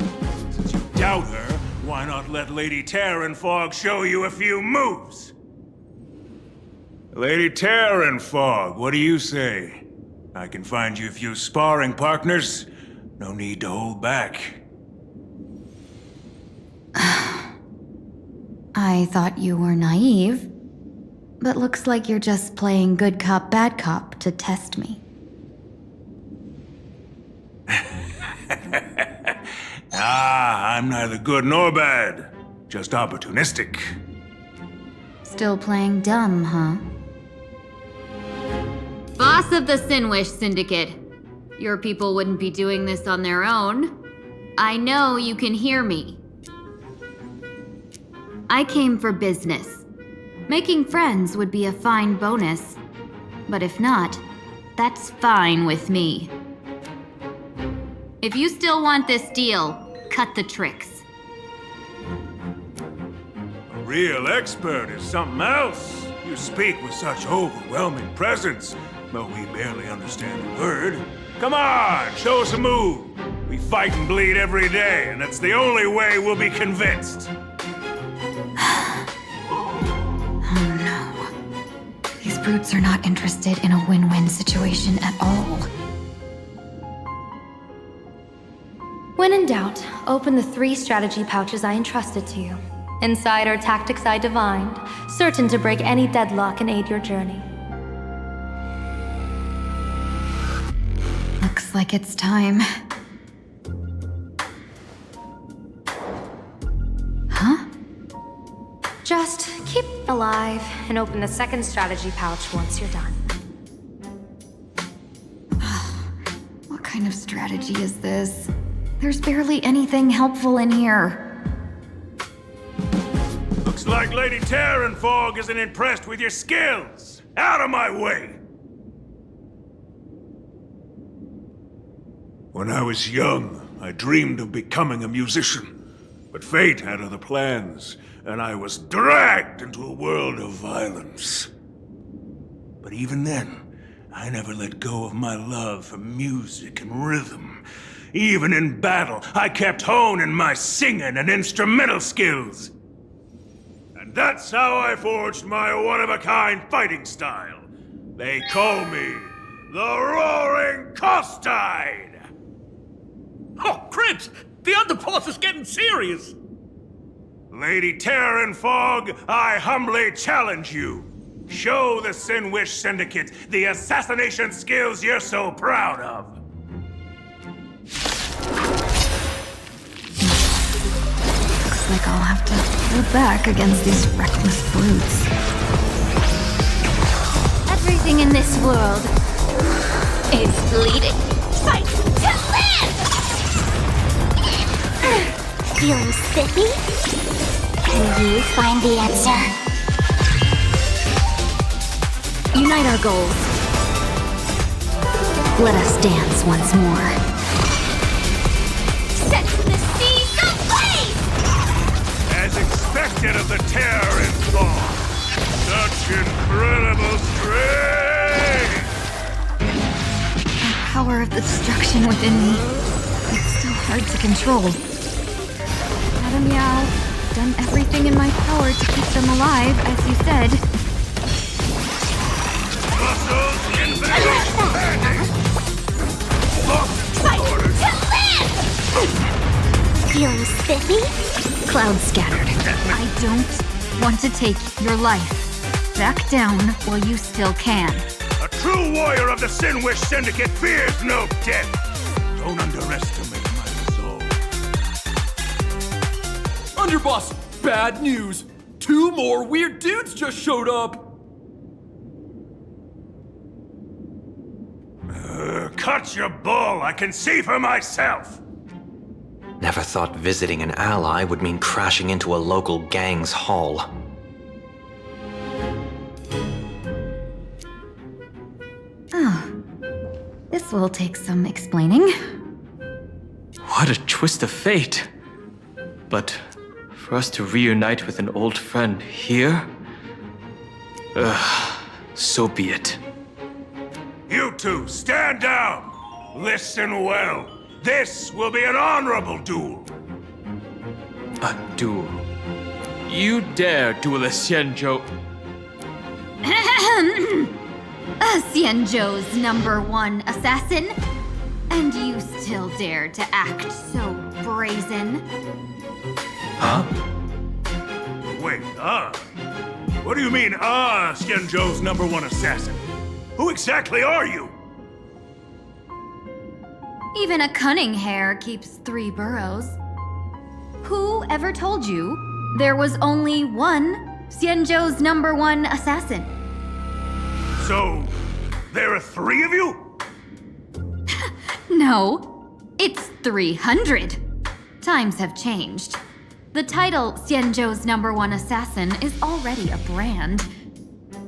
Since you doubt her, why not let Lady Terror in Fog show you a few moves? Lady Terror in Fog, what do you say? I can find you a few sparring partners. No need to hold back. I thought you were naive, but looks like you're just playing good cop, bad cop to test me. I'm neither good nor bad. Just opportunistic. Still playing dumb, huh? Boss of the Sin Wish Syndicate. Your people wouldn't be doing this on their own. I know you can hear me. I came for business. Making friends would be a fine bonus. But if not, that's fine with me. If you still want this deal, cut the tricks. real expert is something else. You speak with such overwhelming presence, though we barely understand a word. Come on, show us a move. We fight and bleed every day, and it's the only way we'll be convinced. Oh no. These brutes are not interested in a win-win situation at all. When in doubt, open the 3 strategy pouches I entrusted to you. Inside are tactics I divined, certain to break any deadlock and aid your journey. Looks like it's time. Huh? Just keep alive and open the 2nd strategy pouch once you're done. What kind of strategy is this? There's barely anything helpful in here. Looks like Lady Terranfog isn't impressed with your skills. Out of my way! When I was young, I dreamed of becoming a musician. But fate had other plans, and I was dragged into a world of violence. But even then, I never let go of my love for music and rhythm. Even in battle, I kept honing my singing and instrumental skills. And that's how I forged my one-of-a-kind fighting style. They call me the Roaring Costide! Oh, Cribs! The underboss is getting serious! Lady Terranfog, I humbly challenge you. Show the Sinwish Syndicate the assassination skills you're so proud of. Looks like I'll have to hold back against these reckless brutes. Everything in this world is bleeding. Fight to live! Feeling spiffy? Can you find the answer? Unite our goals. Let us dance once more. Set the seas ablaze! As expected of the Terranfog. Such incredible strength! The power of the destruction within me. It's still hard to control. Madam Yao, done everything in my power to keep them alive, as you said. Muscles infinite! Fight to live! Feeling spiffy? Clouds scattered. I don't want to take your life. Back down while you still can. A true warrior of the Sinwish Syndicate fears no death. Don't underestimate my resolve. Underboss, bad news. 2 more weird dudes just showed up. Cut your bull, I can see for myself. Never thought visiting an ally would mean crashing into a local gang's hall. Oh, this will take some explaining. What a twist of fate. But for us to reunite with an old friend here? So be it. You two, stand down! Listen well. This will be an honorable duel. A duel. You dare duel a Xianzhou... Xianzhou's #1 assassin? And you still dare to act so brazen? Huh? Wait, What do you mean, Xianzhou's #1 assassin? Who exactly are you? Even a cunning hare keeps 3 burrows. Who ever told you there was only one Xianzhou's #1 assassin? So, there are 3 of you? No, it's 300. Times have changed. The title Xianzhou's #1 assassin is already a brand.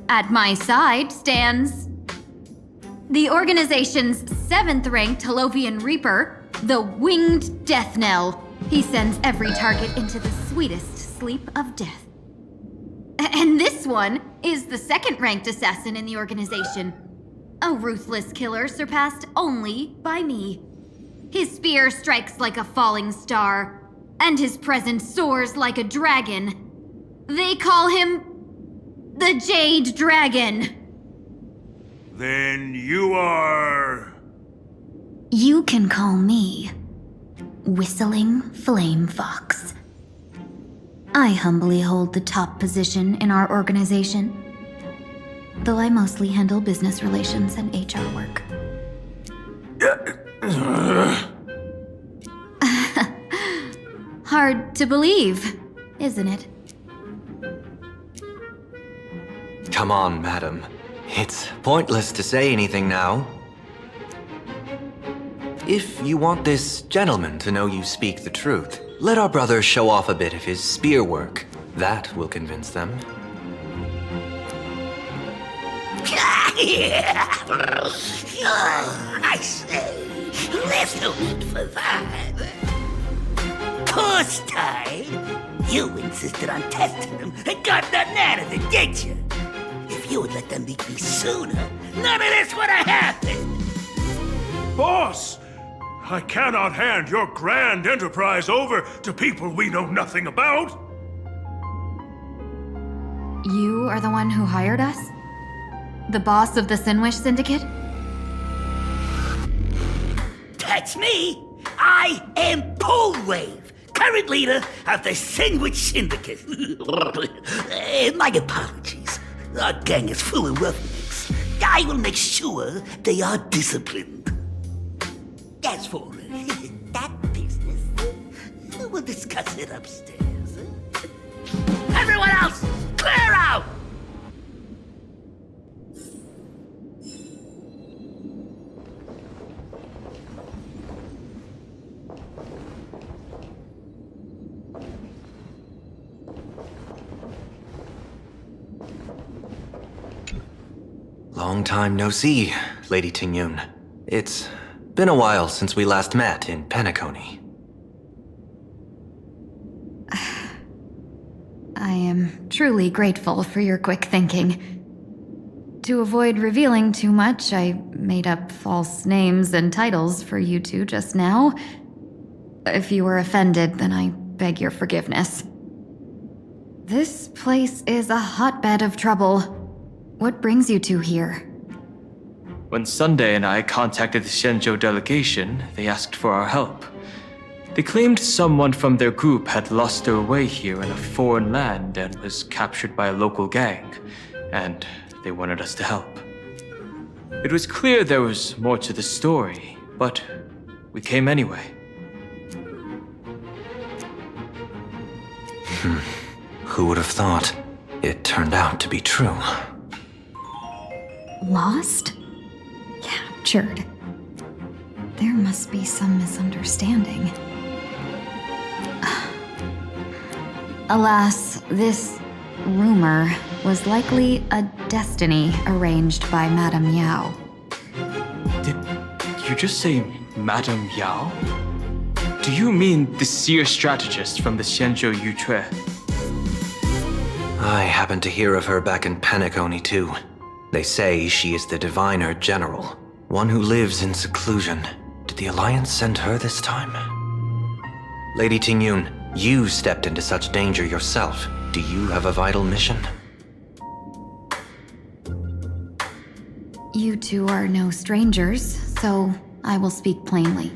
At my side stands the organization's 7th-ranked Holovian Reaper, the Winged Death Knell. He sends every target into the sweetest sleep of death. And this one is the second-ranked assassin in the organization. A ruthless killer surpassed only by me. His spear strikes like a falling star, and his presence soars like a dragon. They call him the Jade Dragon. Then you are... You can call me Whistling Flame Fox. I humbly hold the top position in our organization, though I mostly handle business relations and HR work. Hard to believe, isn't it? Come on, madam. It's pointless to say anything now. If you want this gentleman to know you speak the truth, let our brother show off a bit of his spear work. That will convince them. I say, there's no need for that. Course time. You insisted on testing them and got nothing out of it, did you? If you would let them meet me sooner, none of this would have happened. Boss! I cannot hand your grand enterprise over to people we know nothing about. You are the one who hired us? The boss of the Sinwish Syndicate? That's me. I am Polewave, current leader of the Sinwish Syndicate. My apologies. Our gang is full of roughnecks. I will make sure they are disciplined. As for that business, we'll discuss it upstairs. Everyone else, clear out! Long time no see, Lady Tingyun. It's been a while since we last met in Penacony. I am truly grateful for your quick thinking. To avoid revealing too much, I made up false names and titles for you two just now. If you were offended, then I beg your forgiveness. This place is a hotbed of trouble. What brings you two here? When Sunday and I contacted the Xianzhou delegation, they asked for our help. They claimed someone from their group had lost their way here in a foreign land and was captured by a local gang, and they wanted us to help. It was clear there was more to the story, but we came anyway. Who would have thought? It turned out to be true. Lost? Captured. There must be some misunderstanding. Alas, this rumor was likely a destiny arranged by Madame Yao. Did you just say Madame Yao? Do you mean the seer strategist from the Xianzhou Yutue? I happened to hear of her back in Penacony too. They say she is the diviner general, one who lives in seclusion. Did the Alliance send her this time? Lady Tingyun, you stepped into such danger yourself. Do you have a vital mission? You two are no strangers, so I will speak plainly.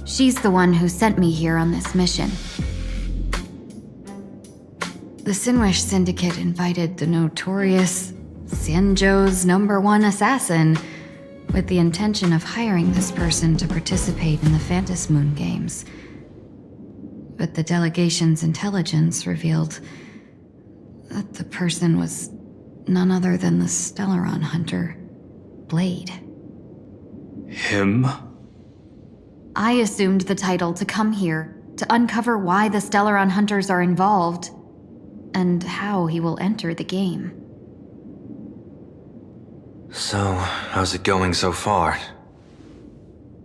She's the one who sent me here on this mission. The Sinwish Syndicate invited the notorious Xianzhou's #1 assassin with the intention of hiring this person to participate in the Phantom Moon Games. But the delegation's intelligence revealed that the person was none other than the Stellaron hunter, Blade. Him? I assumed the title to come here to uncover why the Stellaron hunters are involved and how he will enter the game. So, how's it going so far?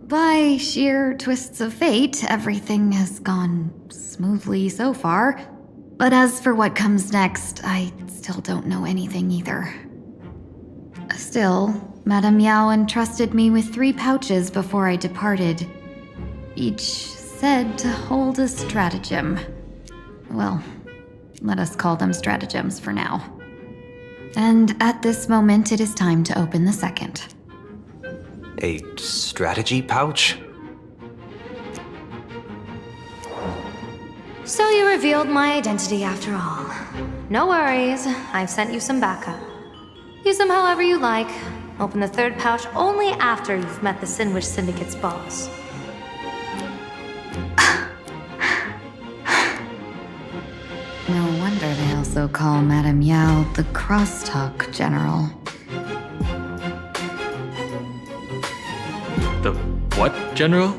By sheer twists of fate, everything has gone smoothly so far. But as for what comes next, I still don't know anything either. Still, Madame Yao entrusted me with 3 pouches before I departed. Each said to hold a stratagem. Well, let us call them stratagems for now. And at this moment, it is time to open the second. A strategy pouch? So you revealed my identity after all. No worries, I've sent you some backup. Use them however you like. Open the 3rd pouch only after you've met the Sinwish Syndicate's boss. No wonder they also call Madame Yao the Crosstalk General. The what, General?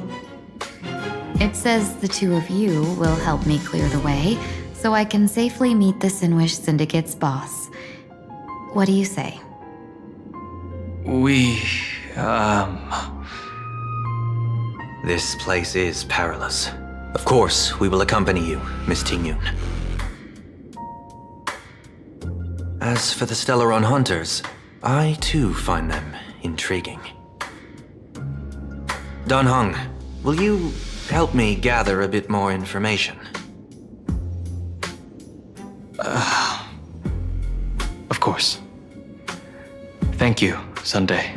It says the 2 of you will help me clear the way, so I can safely meet the Sinwish Syndicate's boss. What do you say? This place is perilous. Of course, we will accompany you, Miss Tingyun. As for the Stellaron Hunters, I too find them intriguing. Dan Heng, will you help me gather a bit more information? Of course. Thank you, Sunday.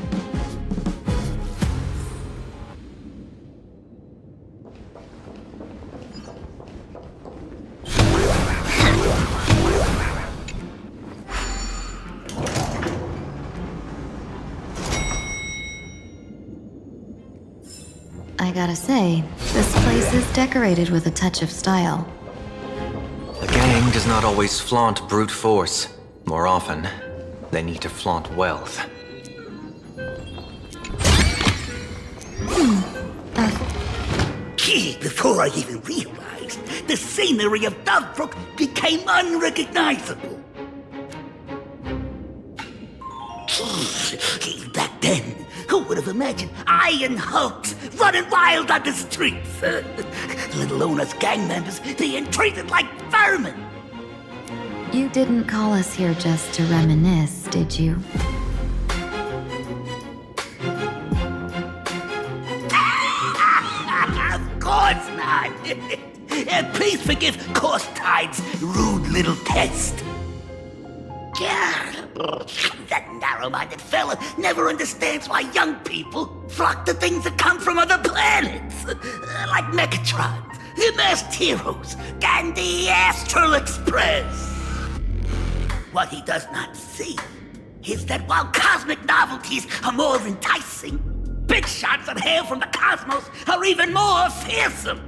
I gotta say, this place is decorated with a touch of style. The gang does not always flaunt brute force. More often, they need to flaunt wealth. Gee, before I even realized, the scenery of Dovebrook became unrecognizable. Gee, back then, who would have imagined iron hulks running wild on the streets? Let alone us gang members being treated like vermin. You didn't call us here just to reminisce, did you? Of course not. Please forgive course tide's rude little test. That narrow-minded fella never understands why young people flock to things that come from other planets. Like Mechatrons, Masked Heroes, and the Astral Express. What he does not see is that while cosmic novelties are more enticing, big shots that hail from the cosmos are even more fearsome.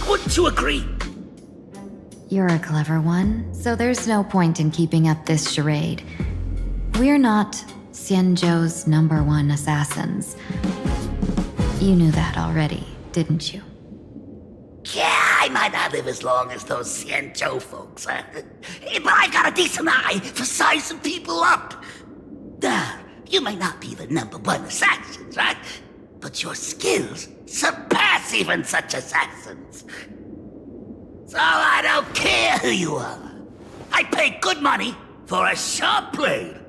Wouldn't you agree? You're a clever one, so there's no point in keeping up this charade. We're not Xianzhou's #1 assassins. You knew that already, didn't you? Yeah, I might not live as long as those Xianzhou folks, but I've got a decent eye for sizing people up. You may not be the #1 assassins, right? But your skills surpass even such assassins. So I don't care who you are. I pay good money for a sharp blade.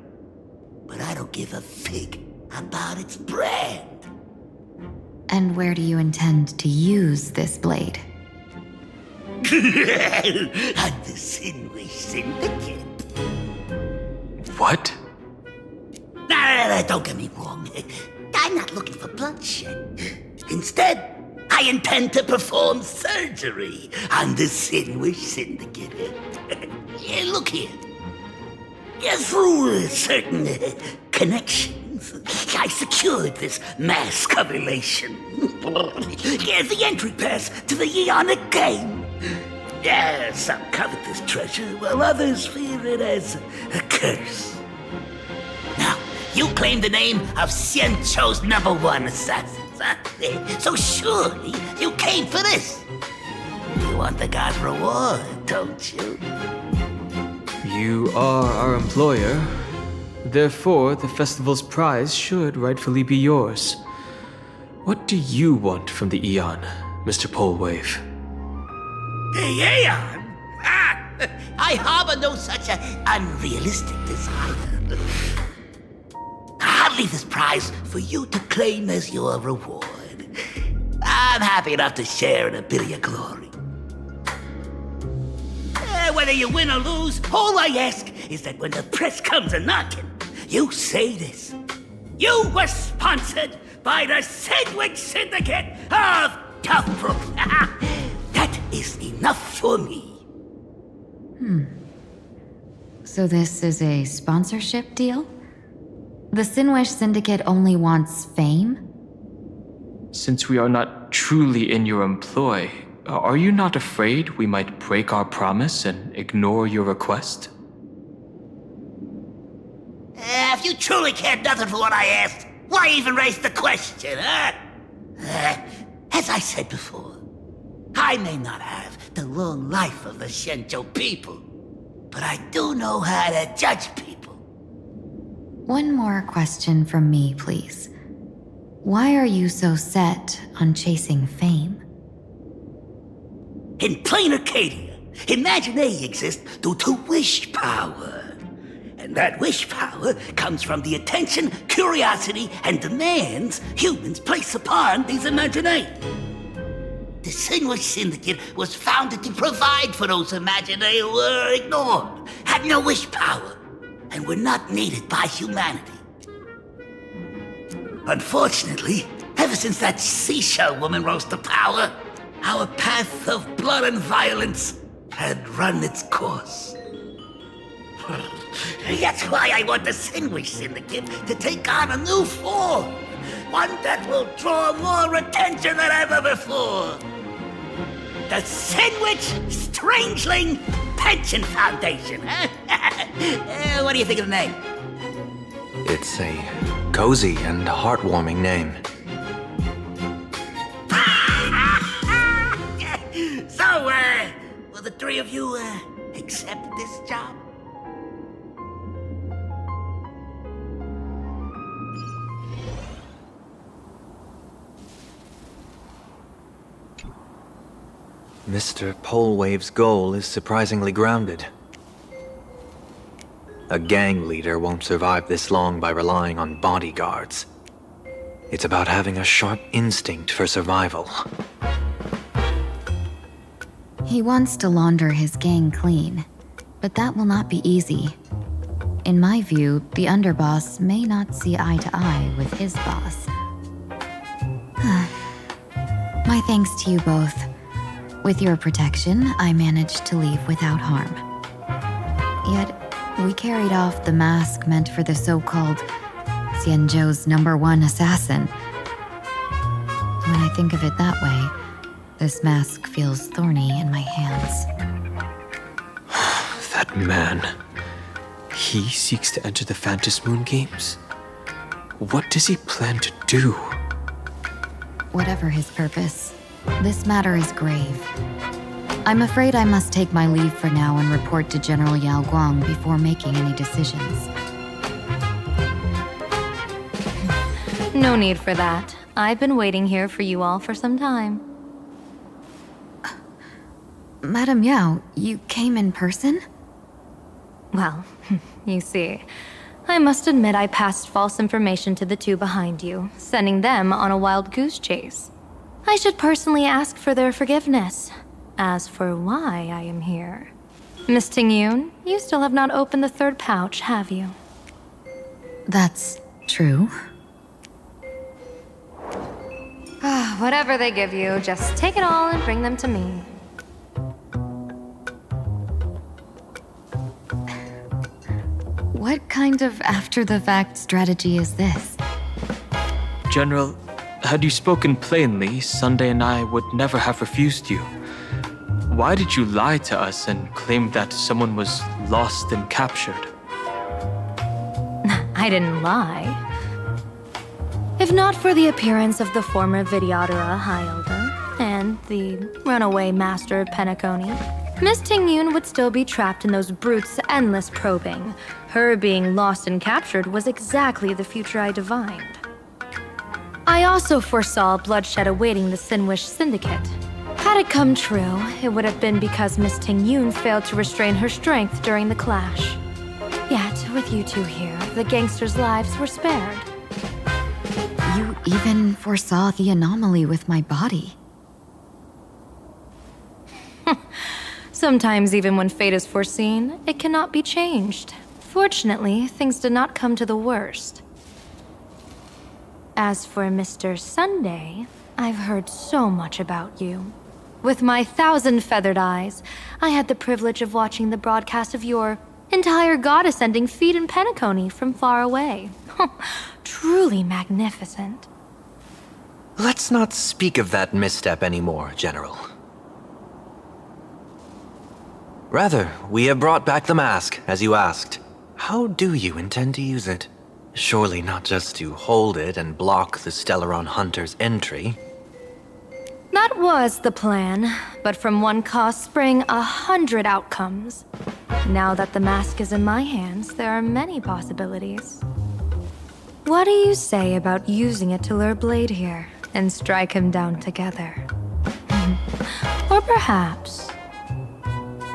But I don't give a fig about its brand. And where do you intend to use this blade? On the Sinwish Syndicate. What? No, don't get me wrong. I'm not looking for bloodshed. Instead, I intend to perform surgery on the Sinwish Syndicate. Look here. Through certain connections, I secured this mass correlation. The entry pass to the Ionic game. Some covet this treasure, while others fear it as a curse. Now, you claim the name of Xianzhou's #1 assassins, huh? So surely you came for this. You want the god reward, don't you? You are our employer. Therefore, the festival's prize should rightfully be yours. What do you want from the Eon, Mr. Polewave? The Aeon? I harbor no such unrealistic desire. I'll leave this prize for you to claim as your reward. I'm happy enough to share in a bit of your glory. Whether you win or lose, all I ask is that when the press comes a-knocking, you say this. You were sponsored by the Sandwich Syndicate of Tough. That is enough for me. So this is a sponsorship deal? The Sinwish Syndicate only wants fame? Since we are not truly in your employ, are you not afraid we might break our promise and ignore your request? If you truly cared nothing for what I asked, why even raise the question, huh? As I said before, I may not have the long life of the Shenzhou people, but I do know how to judge people. One more question from me, please. Why are you so set on chasing fame? In plain Arcadia, Imagination exists due to wish power. And that wish power comes from the attention, curiosity, and demands humans place upon these imaginae. The Sinwish Syndicate was founded to provide for those imaginae who were ignored, had no wish power, and were not needed by humanity. Unfortunately, ever since that seashell woman rose to power, our path of blood and violence had run its course. That's why I want the Sinwish Syndicate to take on a new form. One that will draw more attention than ever before. The Sinwish Strangeling Pension Foundation. What do you think of the name? It's a cozy and heartwarming name. So, will the three of you, accept this job? Mr. Polewave's goal is surprisingly grounded. A gang leader won't survive this long by relying on bodyguards. It's about having a sharp instinct for survival. He wants to launder his gang clean, but that will not be easy. In my view, the underboss may not see eye to eye with his boss. My thanks to you both. With your protection, I managed to leave without harm. Yet, we carried off the mask meant for the so-called Xianzhou's #1 assassin. When I think of it that way, this mask feels thorny in my hands. That man. He seeks to enter the Phantom Moon Games? What does he plan to do? Whatever his purpose, this matter is grave. I'm afraid I must take my leave for now and report to General Yao Guang before making any decisions. No need for that. I've been waiting here for you all for some time. Madam Yao, you came in person? Well, you see, I must admit I passed false information to the two behind you, sending them on a wild goose chase. I should personally ask for their forgiveness. As for why I am here, Miss Tingyun, you still have not opened the third pouch, have you? That's true. Whatever they give you, just take it all and bring them to me. What kind of after-the-fact strategy is this? General, had you spoken plainly, Sunday and I would never have refused you. Why did you lie to us and claim that someone was lost and captured? I didn't lie. If not for the appearance of the former Vidyadhara High Elder and the runaway Master of Penacony, Miss Tingyun would still be trapped in those brutes' endless probing. Her being lost and captured was exactly the future I divined. I also foresaw bloodshed awaiting the Sinwish Syndicate. Had it come true, it would have been because Miss Ting-Yun failed to restrain her strength during the clash. Yet, with you two here, the gangsters' lives were spared. You even foresaw the anomaly with my body. Sometimes, even when fate is foreseen, it cannot be changed. Fortunately, things did not come to the worst. As for Mr. Sunday, I've heard so much about you. With my 1,000 feathered eyes, I had the privilege of watching the broadcast of your entire goddess-ending feat in Penacony from far away. Truly magnificent. Let's not speak of that misstep anymore, General. Rather, we have brought back the mask, as you asked. How do you intend to use it? Surely not just to hold it and block the Stellaron Hunter's entry. That was the plan, but from one cause sprang 100 outcomes. Now that the mask is in my hands, there are many possibilities. What do you say about using it to lure Blade here and strike him down together? Or perhaps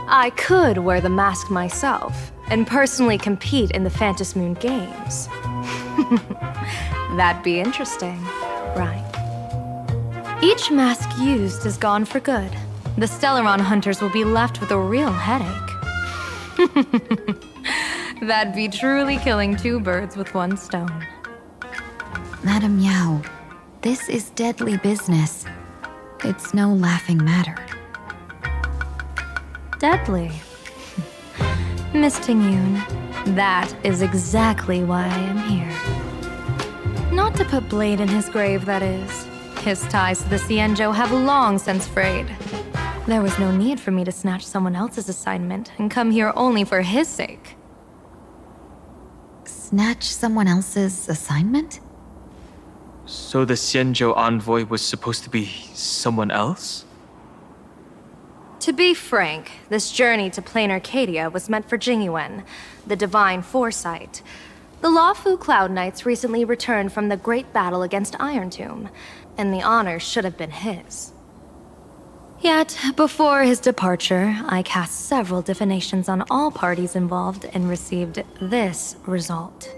I could wear the mask myself and personally compete in the Phantom Moon Games. That'd be interesting, right? Each mask used is gone for good. The Stellaron hunters will be left with a real headache. That'd be truly killing two birds with one stone. Madam Yao, this is deadly business. It's no laughing matter. Deadly. Miss Ting-Yun, that is exactly why I am here. Not to put Blade in his grave, that is. His ties to the Xianzhou have long since frayed. There was no need for me to snatch someone else's assignment and come here only for his sake. Snatch someone else's assignment? So the Xianzhou envoy was supposed to be someone else? To be frank, this journey to Plain Arcadia was meant for Jingyuan, the divine foresight. The Luofu Cloud Knights recently returned from the great battle against Iron Tomb, and the honor should have been his. Yet, before his departure, I cast several divinations on all parties involved and received this result.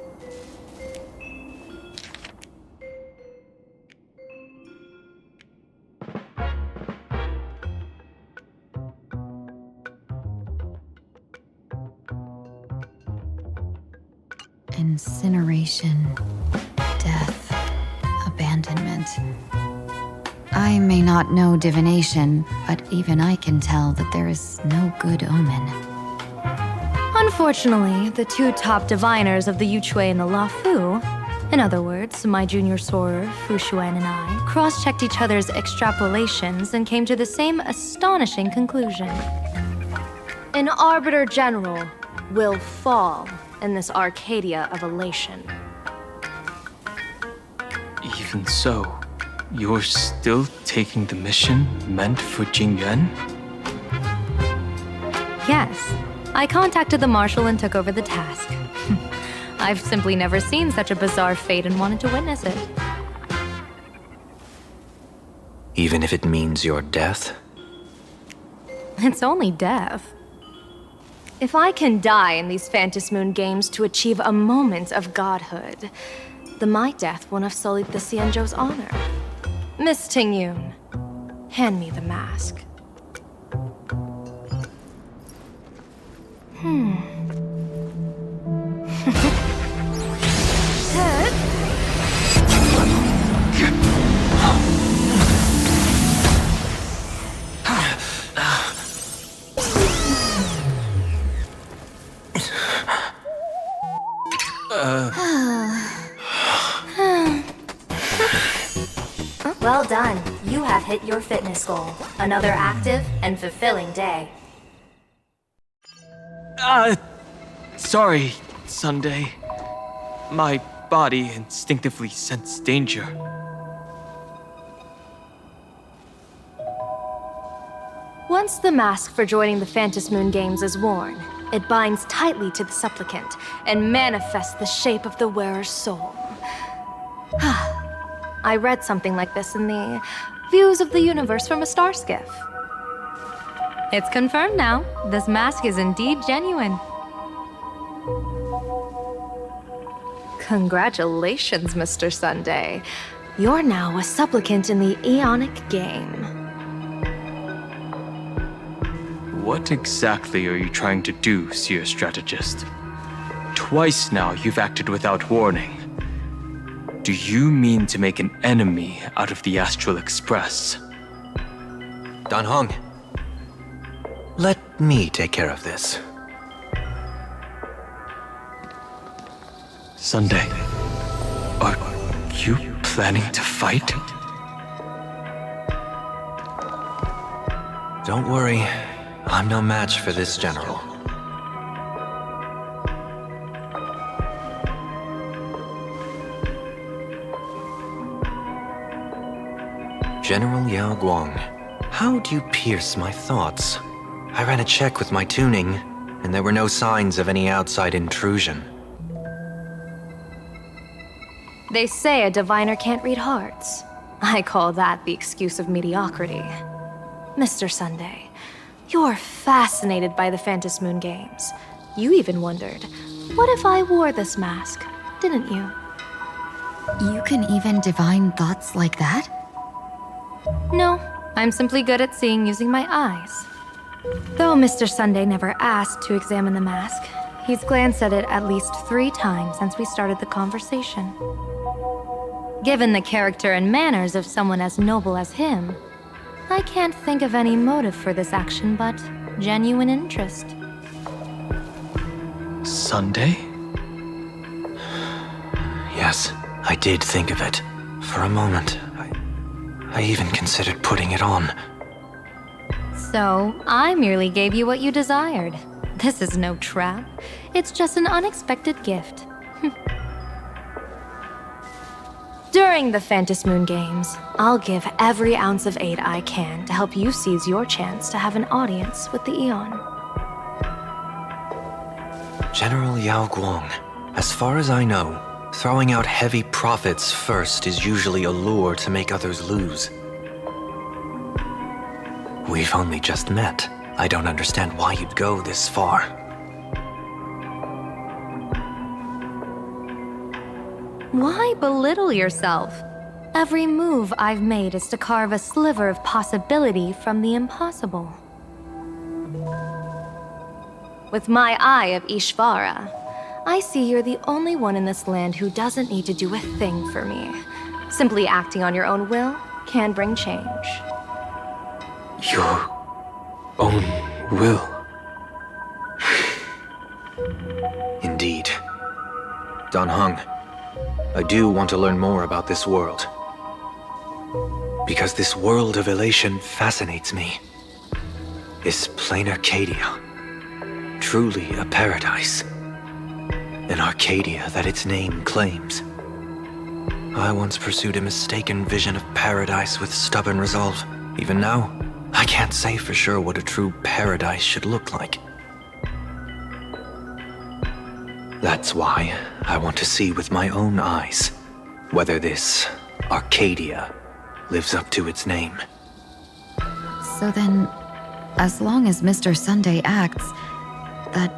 Incineration, death, abandonment. I may not know divination, but even I can tell that there is no good omen. Unfortunately, the two top diviners of the Yuchui and the Luofu, in other words, my junior sorer, Fu Xuan, and I, cross-checked each other's extrapolations and came to the same astonishing conclusion. An Arbiter General will fall in this Arcadia of elation. Even so, you're still taking the mission meant for Jingyuan? Yes, I contacted the Marshal and took over the task. I've simply never seen such a bizarre fate and wanted to witness it. Even if it means your death? It's only death. If I can die in these Phantom Moon Games to achieve a moment of godhood, then my death won't have sullied the Xianzhou's honor. Miss Ting-Yun, hand me the mask. Well done. You have hit your fitness goal. Another active and fulfilling day. Sorry, Sunday. My body instinctively sensed danger. Once the mask for joining the Phantom Moon Games is worn, it binds tightly to the supplicant and manifests the shape of the wearer's soul. I read something like this in the Views of the universe from a star skiff. It's confirmed now. This mask is indeed genuine. Congratulations, Mr. Sunday. You're now a supplicant in the Aeonic game. What exactly are you trying to do, Seer Strategist? Twice now you've acted without warning. Do you mean to make an enemy out of the Astral Express? Dan Hong, let me take care of this. Sunday, are you planning to fight? Don't worry, I'm no match for this general. General Yao Guang, how do you pierce my thoughts? I ran a check with my tuning, and there were no signs of any outside intrusion. They say a diviner can't read hearts. I call that the excuse of mediocrity. Mr. Sunday, you're fascinated by the Phantom Moon games. You even wondered, what if I wore this mask, didn't you? You can even divine thoughts like that? No, I'm simply good at seeing using my eyes. Though Mr. Sunday never asked to examine the mask, he's glanced at it at least 3 times since we started the conversation. Given the character and manners of someone as noble as him, I can't think of any motive for this action but genuine interest. Sunday? Yes, I did think of it. For a moment, I even considered putting it on. So, I merely gave you what you desired. This is no trap. It's just an unexpected gift. During the Phantom Moon games, I'll give every ounce of aid I can to help you seize your chance to have an audience with the Eon. General Yao Guang, as far as I know, throwing out heavy profits first is usually a lure to make others lose. We've only just met. I don't understand why you'd go this far. Why belittle yourself? Every move I've made is to carve a sliver of possibility from the impossible. With my eye of Ishvara, I see you're the only one in this land who doesn't need to do a thing for me. Simply acting on your own will can bring change. Your own will? Indeed. Dan Hong, I do want to learn more about this world. Because this world of elation fascinates me. This plain Arcadia. Truly a paradise. An Arcadia that its name claims. I once pursued a mistaken vision of paradise with stubborn resolve. Even now, I can't say for sure what a true paradise should look like. That's why I want to see with my own eyes whether this Arcadia lives up to its name. So then, as long as Mr. Sunday acts, that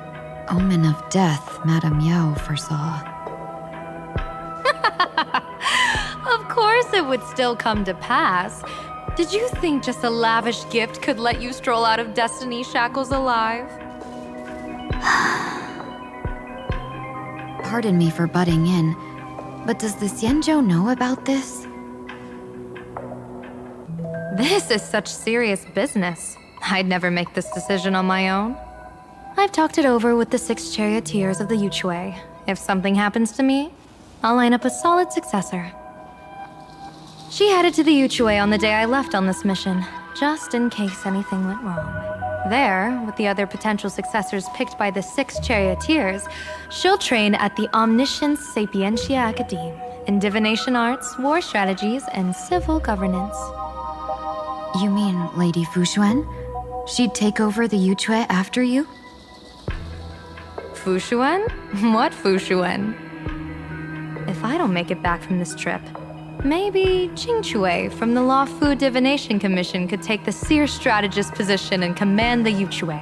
omen of death Madame Yao foresaw. Of course it would still come to pass. Did you think just a lavish gift could let you stroll out of Destiny's shackles alive? Pardon me for butting in, but does the Xianzhou know about this? This is such serious business. I'd never make this decision on my own. I've talked it over with the 6 charioteers of the Yuchui. If something happens to me, I'll line up a solid successor. She headed to the Yuchui on the day I left on this mission, just in case anything went wrong. There, with the other potential successors picked by the 6 charioteers, she'll train at the Omniscience Sapientia Academe in divination arts, war strategies, and civil governance. You mean Lady Fushuan? She'd take over the Yuchui after you? Fushuan? What Fushuan? If I don't make it back from this trip, Maybe Qingque from the Law Fu Divination Commission could take the seer strategist position and command the Yuchue.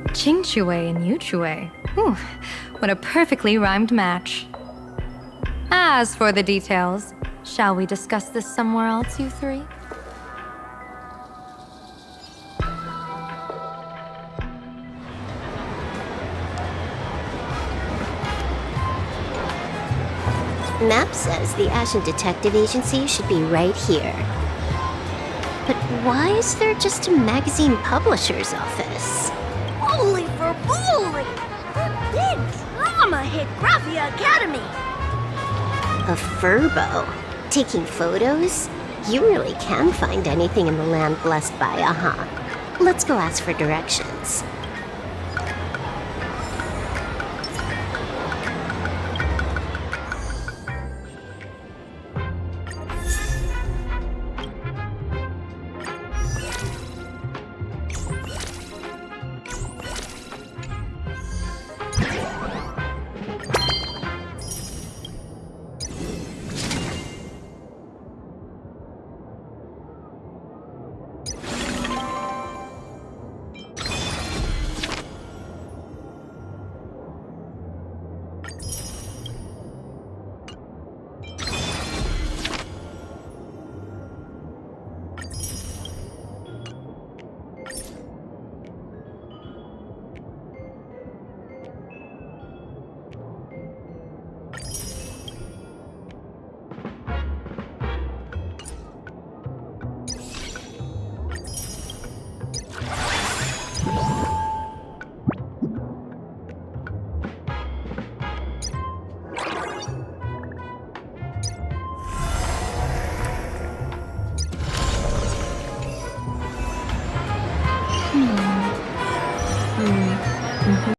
Qingque and Yuchue. Whew, what a perfectly rhymed match. As for the details, shall we discuss this somewhere else, you three? Map says the Ashen Detective Agency should be right here. But why is there just a magazine publisher's office? Holy for bully! A big drama hit Graphia Academy! A furbo? Taking photos? You really can find anything in the land blessed by Aha. Let's go ask for directions.